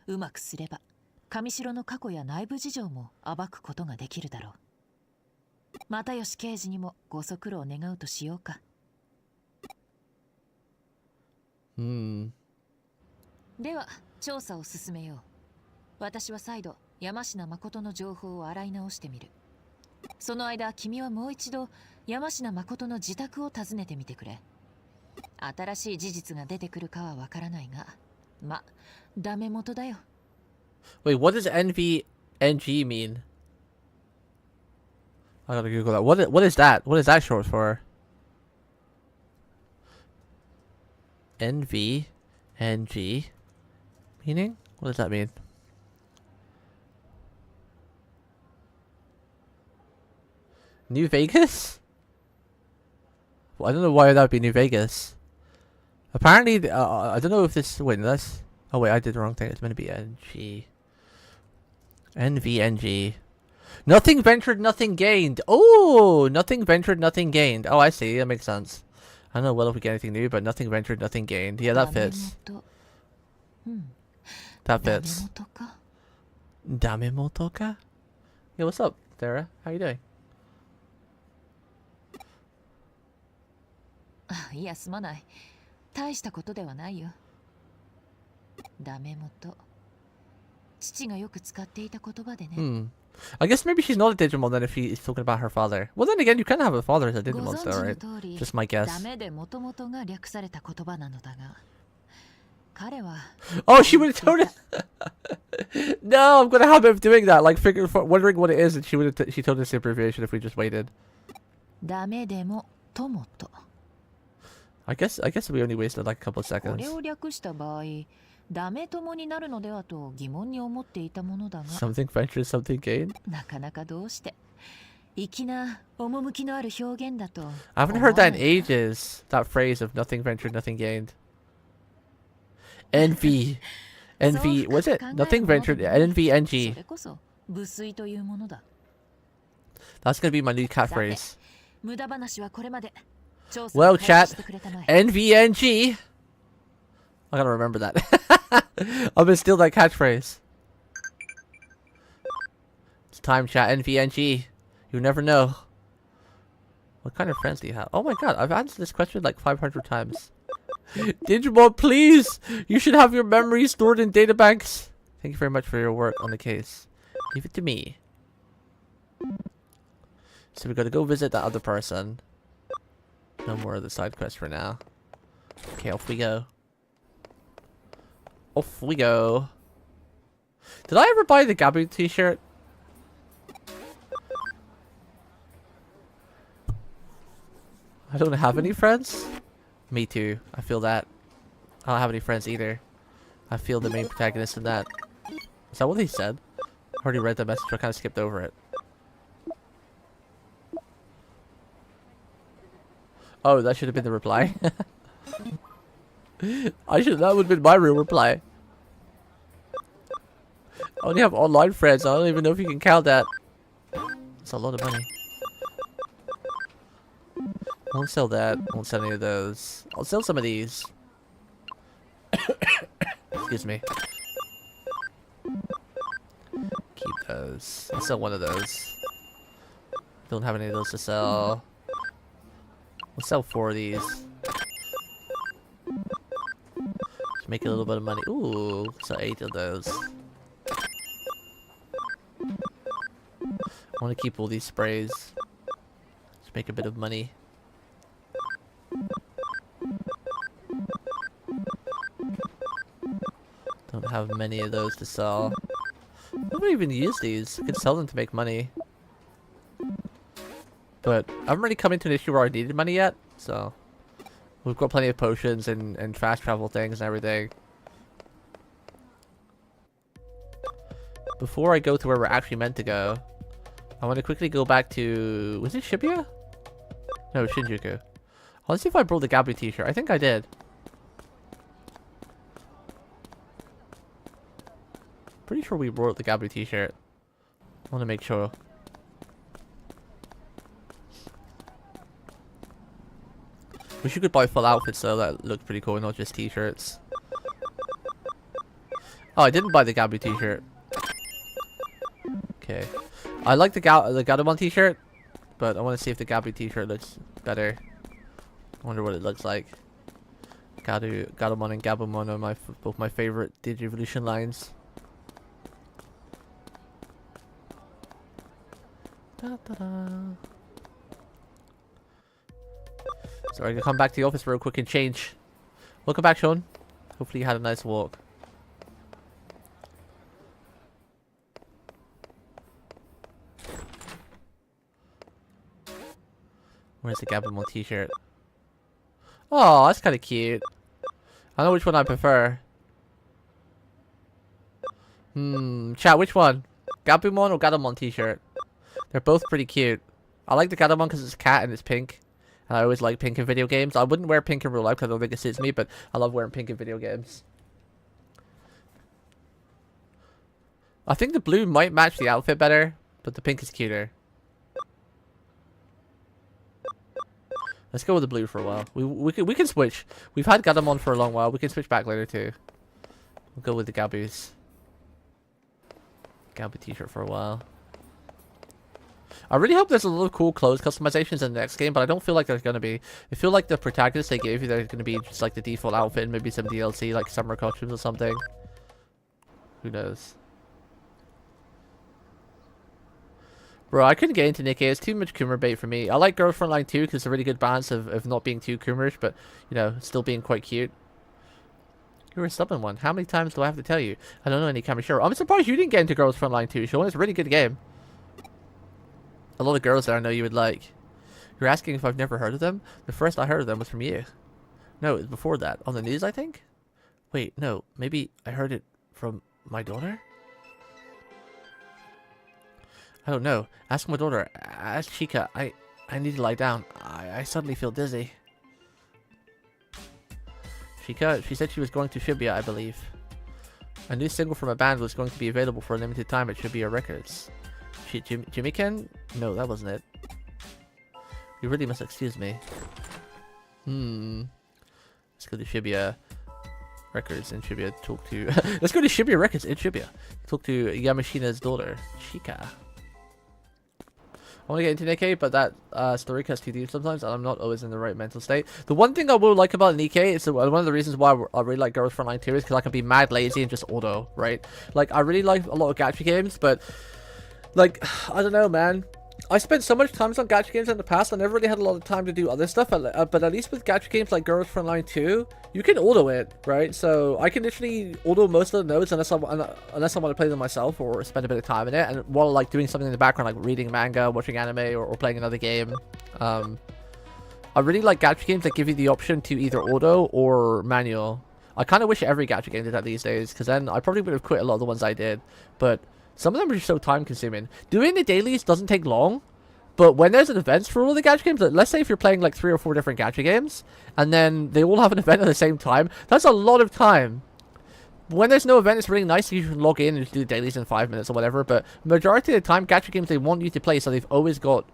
うまくすれば上白の過去や内部事情も暴くことができるだろう。又吉刑事にもご足労願うとしようか。では調査を進めよう。私は再度山科誠の情報を洗い直してみる。その間君はもう一度山科誠の自宅を訪ねてみてくれ。新しい事実が出てくるかはわからないが、ま、ダメ元だよ。Wait, what does NVNG mean? I gotta Google that. What is that? What is that short for? NVNG meaning? What does that mean? New Vegas? Well, I don't know why that would be New Vegas. Apparently, I don't know if this. Wait, that's. Oh wait, I did the wrong thing. It's meant to be NG. NVNG. Nothing ventured, nothing gained. Oh, nothing ventured, nothing gained. Oh, I see. That makes sense. I don't know well if we get anything new, but nothing ventured, nothing gained. Yeah, that fits. That fits. Damemoto ka? Yeah, what's up, Sarah? How you doing? いやすまない。大したことではないよ。ダメ元。父がよく使っていた言葉でね。I guess maybe she's not a Digimon then if she's talking about her father. Well, then again, you kind of have a father as a Digimon, though, right? Just my guess. ダメで元々が略された言葉なのだが。彼は。Oh, she would have told it. No, I'm gonna have him doing that, like wondering what it is, and she told us the abbreviation if we just waited. ダメでも友と。I guess we only wasted like a couple of seconds. これを略した場合。ダメ友になるのではと疑問に思っていたものだが Something ventured, something gained? なかなかどうして粋な趣のある表現だと I haven't heard that in ages, that phrase of nothing ventured, nothing gained. NV. NV, was it? Nothing ventured, NVNG. それこそ無粋というものだ That's gonna be my new catchphrase. 無駄話はこれまで Well, chat, NVNG. I gotta remember that. I'm gonna steal that catchphrase. It's time, chat. NVNG. You never know. What kind of friends do you have? Oh my god, I've answered this question like 500 times. Digimon, please! You should have your memories stored in databanks. Thank you very much for your work on the case. Leave it to me. So we gotta go visit that other person. No more of the side quest for now. Okay, off we go. Off we go. Did I ever buy the Gabu t-shirt? I don't have any friends? Me too. I feel that. I don't have any friends either. I feel the main protagonist in that. Is that what he said? I already read the message, I kind of skipped over it. Oh, that should have been the reply. That would have been my real reply. I only have online friends. I don't even know if you can count that. It's a lot of money. Won't sell that. Won't sell any of those. I'll sell some of these. Excuse me. Keep those. I'll sell one of those. Don't have any of those to sell. We'll sell 4 of these. Just make a little bit of money. Ooh, so 8 of those. I want to keep all these sprays. Just make a bit of money. Don't have many of those to sell. I don't even use these. I could sell them to make money. But I haven't really come into an issue where I needed money yet, so we've got plenty of potions and fast travel things and everything. Before I go to where we're actually meant to go, I want to quickly go back to... Was it Shibuya? No, Shinjuku. Let's see if I brought the Gabu t-shirt. I think I did. Pretty sure we brought the Gabu t-shirt. I want to make sure. Wish you could buy full outfits though, that looked pretty cool, not just t-shirts. Oh, I didn't buy the Gabu t-shirt. Okay. I like the Gadamon t-shirt, but I want to see if the Gabu t-shirt looks better. I wonder what it looks like. Gadamon and Gabumon are both my favorite Digivolution lines. Da, da, da. So I'm gonna come back to the office real quick and change. Welcome back, Sean. Hopefully you had a nice walk. Where's the Gabumon t-shirt? Oh, that's kind of cute. I know which one I prefer. Chat, which one? Gabumon or Gadamon t-shirt? They're both pretty cute. I like the Gadamon because it's a cat and it's pink. And I always like pink in video games. I wouldn't wear pink in real life because I don't think it suits me, but I love wearing pink in video games. I think the blue might match the outfit better, but the pink is cuter. Let's go with the blue for a while. We can switch. We've had Gadamon for a long while. We can switch back later too. We'll go with the Gabus. Gabu t-shirt for a while. I really hope there's a lot of cool clothes customizations in the next game, but I don't feel like there's gonna be. I feel like the protagonists they gave you, they're gonna be just like the default outfit and maybe some DLC like summer costumes or something. Who knows? Bro, I couldn't get into Nikkei. It's too much Coomer bait for me. I like Girls Frontline too because it's a really good balance of not being too Coomerish, but, you know, still being quite cute. You're a stubborn one. How many times do I have to tell you? I don't know any Kamishiro. I'm surprised you didn't get into Girls Frontline 2, Sean. It's a really good game. A lot of girls there I know you would like. You're asking if I've never heard of them? The first I heard of them was from you. No, it was before that. On the news, I think? Wait, no. Maybe I heard it from my daughter? I don't know. Ask my daughter. Ask Chica. I need to lie down. I suddenly feel dizzy. Chica, she said she was going to Shibuya, I believe. A new single from a band was going to be available for a limited time at Shibuya Records. Jimmy Ken? No, that wasn't it. You really must excuse me. Let's go to Shibuya Records in Shibuya. Talk to... Let's go to Shibuya Records in Shibuya. Talk to Yamashina's daughter, Chica. I want to get into Nikkei, but that story cuts too deep sometimes, and I'm not always in the right mental state. The one thing I will like about Nikkei is one of the reasons why I really like Girls Frontline 2 is because I can be mad lazy and just auto, right? Like, I really like a lot of gacha games, but, like, I don't know, man. I spent so much time on gacha games in the past, I never really had a lot of time to do other stuff, but at least with gacha games like Girls Frontline 2, you can auto it, right? So I can literally auto most of the nodes unless I want to play them myself or spend a bit of time in it, and while like doing something in the background like reading manga, watching anime, or playing another game. I really like gacha games that give you the option to either auto or manual. I kind of wish every gacha game did that these days, because then I probably would have quit a lot of the ones I did, but some of them are just so time consuming. Doing the dailies doesn't take long, but when there's an event for all the gacha games, let's say if you're playing like 3 or 4 different gacha games, and then they all have an event at the same time, that's a lot of time. When there's no event, it's really nice that you can log in and do the dailies in 5 minutes or whatever, but majority of the time, gacha games, they want you to play, so they've always got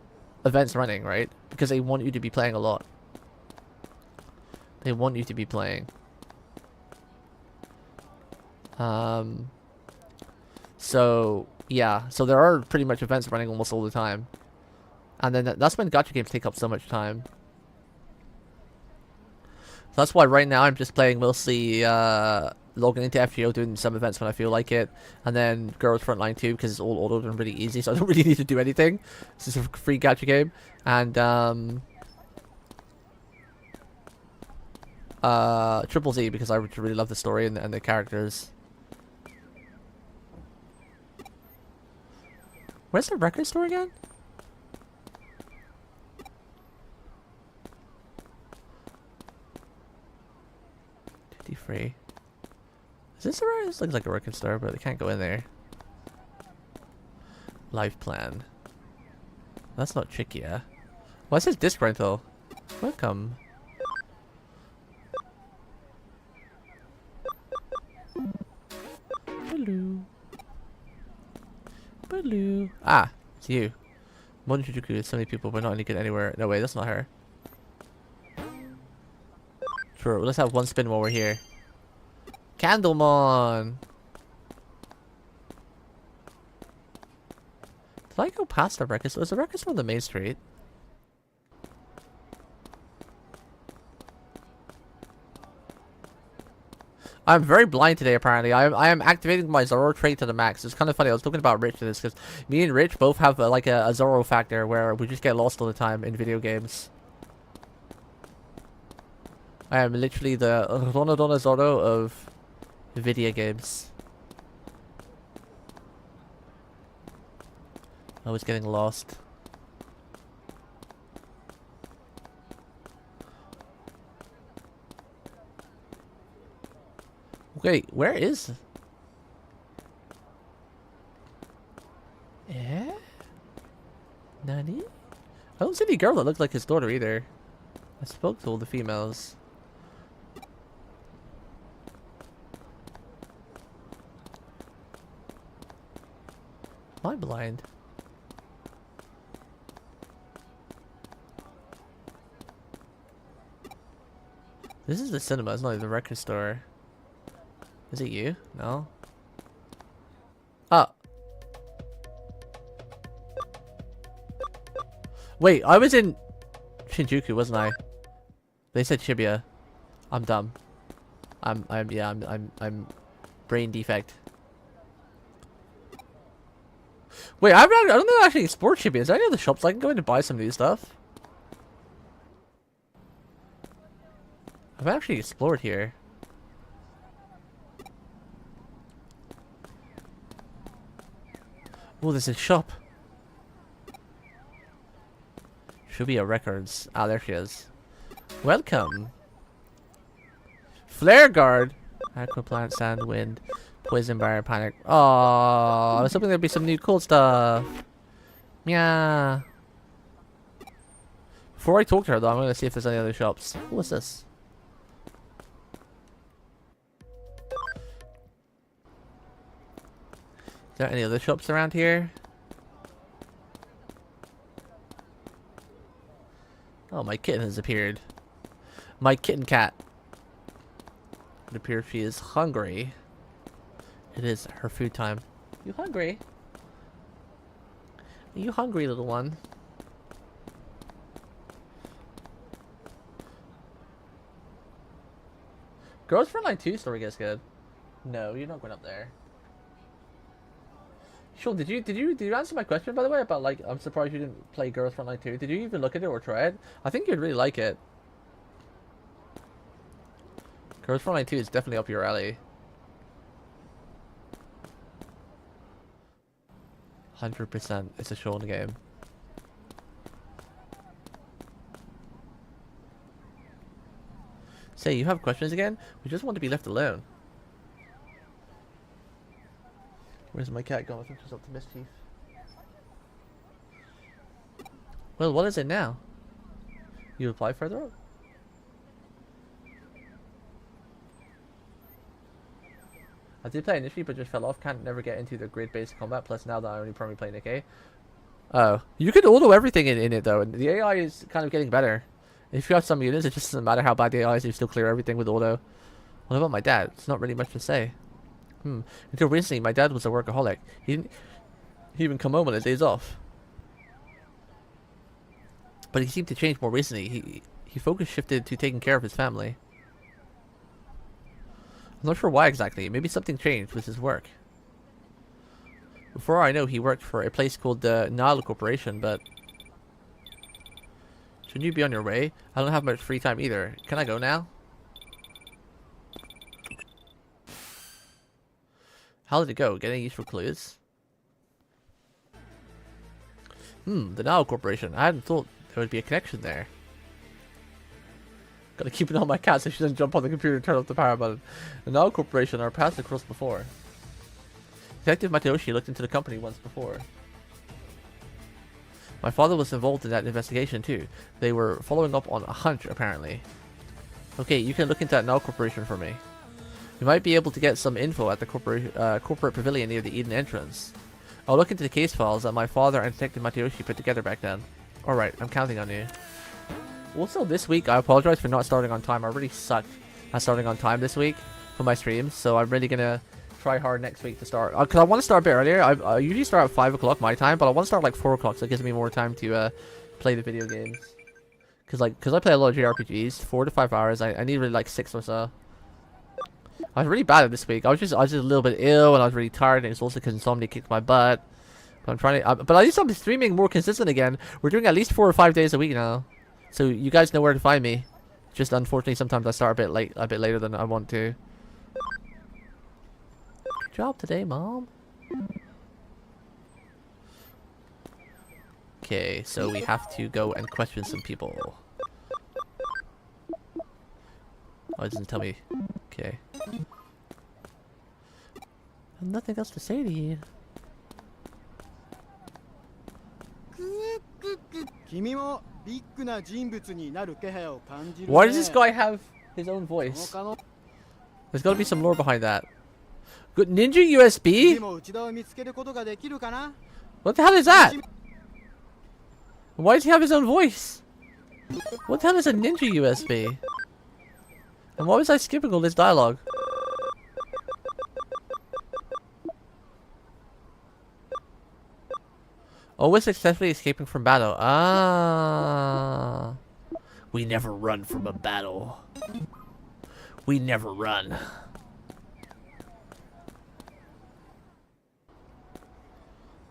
events running, right? Because they want you to be playing a lot. They want you to be playing. So, yeah. So there are pretty much events running almost all the time. And then that's when gacha games take up so much time. So that's why right now I'm just playing mostly logging into FGO, doing some events when I feel like it. And then Girls Frontline 2 because it's all autoed and really easy, so I don't really need to do anything. It's just a free gacha game. And Triple Z because I really love the story and the characters. Where's the record store again? Free. Is this right? This looks like a record store, but I can't go in there. Life plan. That's not Chikia. Why is this disc rental? Welcome. Hello. Hello. Ah, it's you. Modern Shujuku is so many people, but not any good anywhere. No way, that's not her. Sure, let's have one spin while we're here. Candlemon! Did I go past the record store? Is the record store on the main street? I'm very blind today, apparently. I am activating my Zoro trait to the max. It's kind of funny. I was talking about Rich to this, because me and Rich both have like a Zoro factor where we just get lost all the time in video games. I am literally the Ronodona Zoro of video games. I was getting lost. Wait, where is... Eh? Nani? I don't see any girl that looks like his daughter either. I spoke to all the females. Am I blind? This is the cinema, it's not even the record store. Is it you? No? Oh. Wait, I was in Shinjuku, wasn't I? They said Shibuya. I'm dumb. I'm brain defect. Wait, I don't think I actually explored Shibuya. Is there any other shops I can go in to buy some new stuff? I've actually explored here. Oh, there's a shop. Shibuya Records. Ah, there she is. Welcome. Flare Guard. Aquaplant, Sand, Wind, Poison Bar, Panic. Oh, I was hoping there'd be some new cool stuff. Yeah. Before I talk to her though, I'm gonna see if there's any other shops. What's this? Is there any other shops around here? Oh, my kitten has appeared. My kitten cat. It appears she is hungry. It is her food time. You hungry? Are you hungry, little one? Girls Frontline 2 story gets good. No, you're not going up there. Sean, did you answer my question by the way about like I'm surprised you didn't play Girls Frontline 2? Did you even look at it or try it? I think you'd really like it. Girls Frontline 2 is definitely up your alley. 100%. It's a Sean game. Say, you have questions again? We just want to be left alone. Where's my cat gone? I think she's up to mischief. Well, what is it now? You apply further up? I did play initially, but just fell off. Can't never get into the grid-based combat. Plus, now that I only probably play Nick A. Oh, you can auto everything in it though, and the AI is kind of getting better. If you have some units, it just doesn't matter how bad the AI is. You still clear everything with auto. What about my dad? It's not really much to say. Until recently, my dad was a workaholic. He even come home on his days off. But he seemed to change more recently. He focus shifted to taking care of his family. I'm not sure why exactly. Maybe something changed with his work. Before I know, he worked for a place called the Nile Corporation, but... Shouldn't you be on your way? I don't have much free time either. Can I go now? How did it go? Get any useful clues? The Nile Corporation. I hadn't thought there would be a connection there. Gotta keep an eye on my cat so she doesn't jump on the computer and turn off the power button. The Nile Corporation are paths across before. Detective Matayoshi looked into the company once before. My father was involved in that investigation too. They were following up on a hunch, apparently. Okay, you can look into that Nile Corporation for me. We might be able to get some info at the corporate pavilion near the Eden entrance. I'll look into the case files that my father and Detective Matayoshi put together back then. Alright, I'm counting on you. Also, this week, I apologize for not starting on time. I really sucked at starting on time this week for my streams, so I'm really gonna try hard next week to start. Because I want to start a bit earlier. I usually start at 5 o'clock my time, but I want to start like 4 o'clock, so it gives me more time to play the video games. Because I play a lot of JRPGs, 4 to 5 hours. I need really like 6 or so. I was really bad at this week. I was just a little bit ill, and I was really tired, and it's also because insomnia kicked my butt. But I'm trying to. But at least I'm streaming more consistent again. We're doing at least 4 or 5 days a week now, so you guys know where to find me. Just unfortunately, sometimes I start a bit later than I want to. Good job today, Mom. Okay, so we have to go and question some people. Oh, it doesn't tell me. Okay. I have nothing else to say to you. Why does this guy have his own voice? There's gotta be some lore behind that. Good ninja USB? What the hell is that? Why does he have his own voice? What the hell is a ninja USB? And why was I skipping all this dialogue? Always successfully escaping from battle. Ah. We never run from a battle. We never run.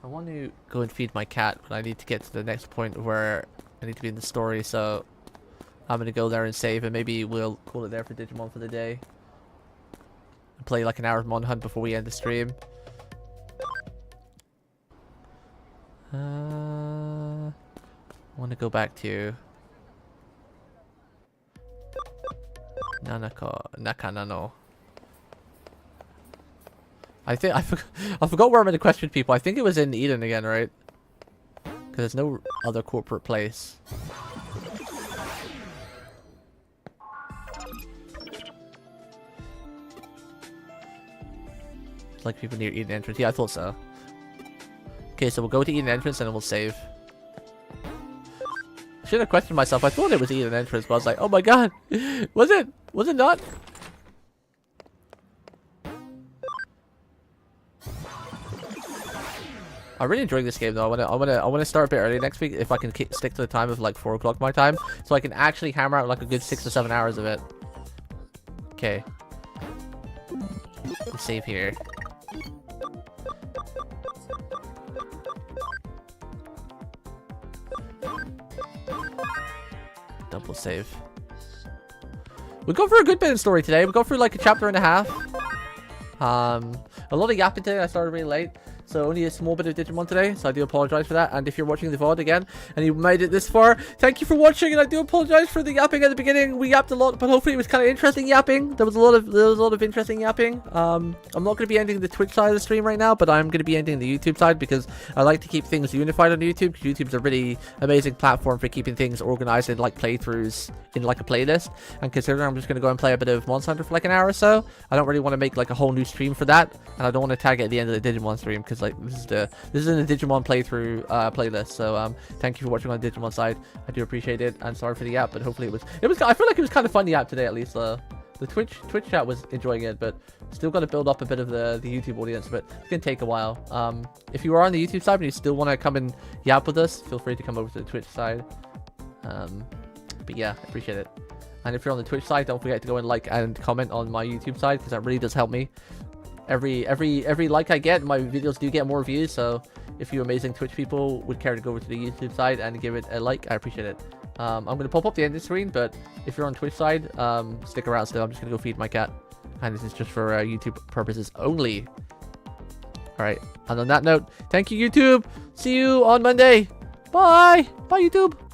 I want to go and feed my cat, but I need to get to the next point where I need to be in the story, so I'm gonna go there and save, and maybe we'll call it there for Digimon for the day. And play like an hour of Mon Hunt before we end the stream. I want to go back to Nakanano. I think I forgot where I'm going to question people. I think it was in Eden again, right? Because there's no other corporate place. It's like people near Eden entrance. Yeah, I thought so. Okay, so we'll go to Eden entrance and then we'll save. I should have questioned myself. I thought it was Eden entrance, but I was like, oh my god, was it? Was it not? I'm really enjoying this game though. I wanna start a bit early next week if I can stick to the time of like 4 o'clock my time, so I can actually hammer out like a good 6 or 7 hours of it. Okay. Let's save here. Double save. We go for a good bit of story today. We go through like a chapter and a half. A lot of yapping today. I started really late, so only a small bit of Digimon today, so I do apologize for that. And if you're watching the VOD again and you made it this far, thank you for watching, and I do apologize for the yapping at the beginning. We yapped a lot, but hopefully it was kind of interesting yapping. There was a lot of interesting yapping. I'm not going to be ending the Twitch side of the stream right now, but I'm going to be ending the YouTube side because I like to keep things unified on YouTube, because YouTube's a really amazing platform for keeping things organized in like playthroughs in like a playlist. And considering I'm just going to go and play a bit of Monster Hunter for like an hour or so, I don't really want to make like a whole new stream for that, and I don't want to tag it at the end of the Digimon stream, because like this is in the Digimon playthrough playlist. So thank you for watching on the Digimon side. I do appreciate it, and sorry for the app, but hopefully it was I feel like it was kind of fun, the app today, at least. The Twitch chat was enjoying it, but still got to build up a bit of the YouTube audience, but it's gonna take a while. If you are on the YouTube side and you still want to come and yap with us, feel free to come over to the Twitch side. But yeah, I appreciate it. And if you're on the Twitch side, don't forget to go and like and comment on my YouTube side, because that really does help me. Every like I get, my videos do get more views, so if you amazing Twitch people would care to go over to the YouTube side and give it a like, I appreciate it. I'm going to pop up the end of the screen, but if you're on Twitch side, stick around still. I'm just going to go feed my cat, and this is just for YouTube purposes only. Alright, and on that note, thank you, YouTube. See you on Monday. Bye! Bye, YouTube!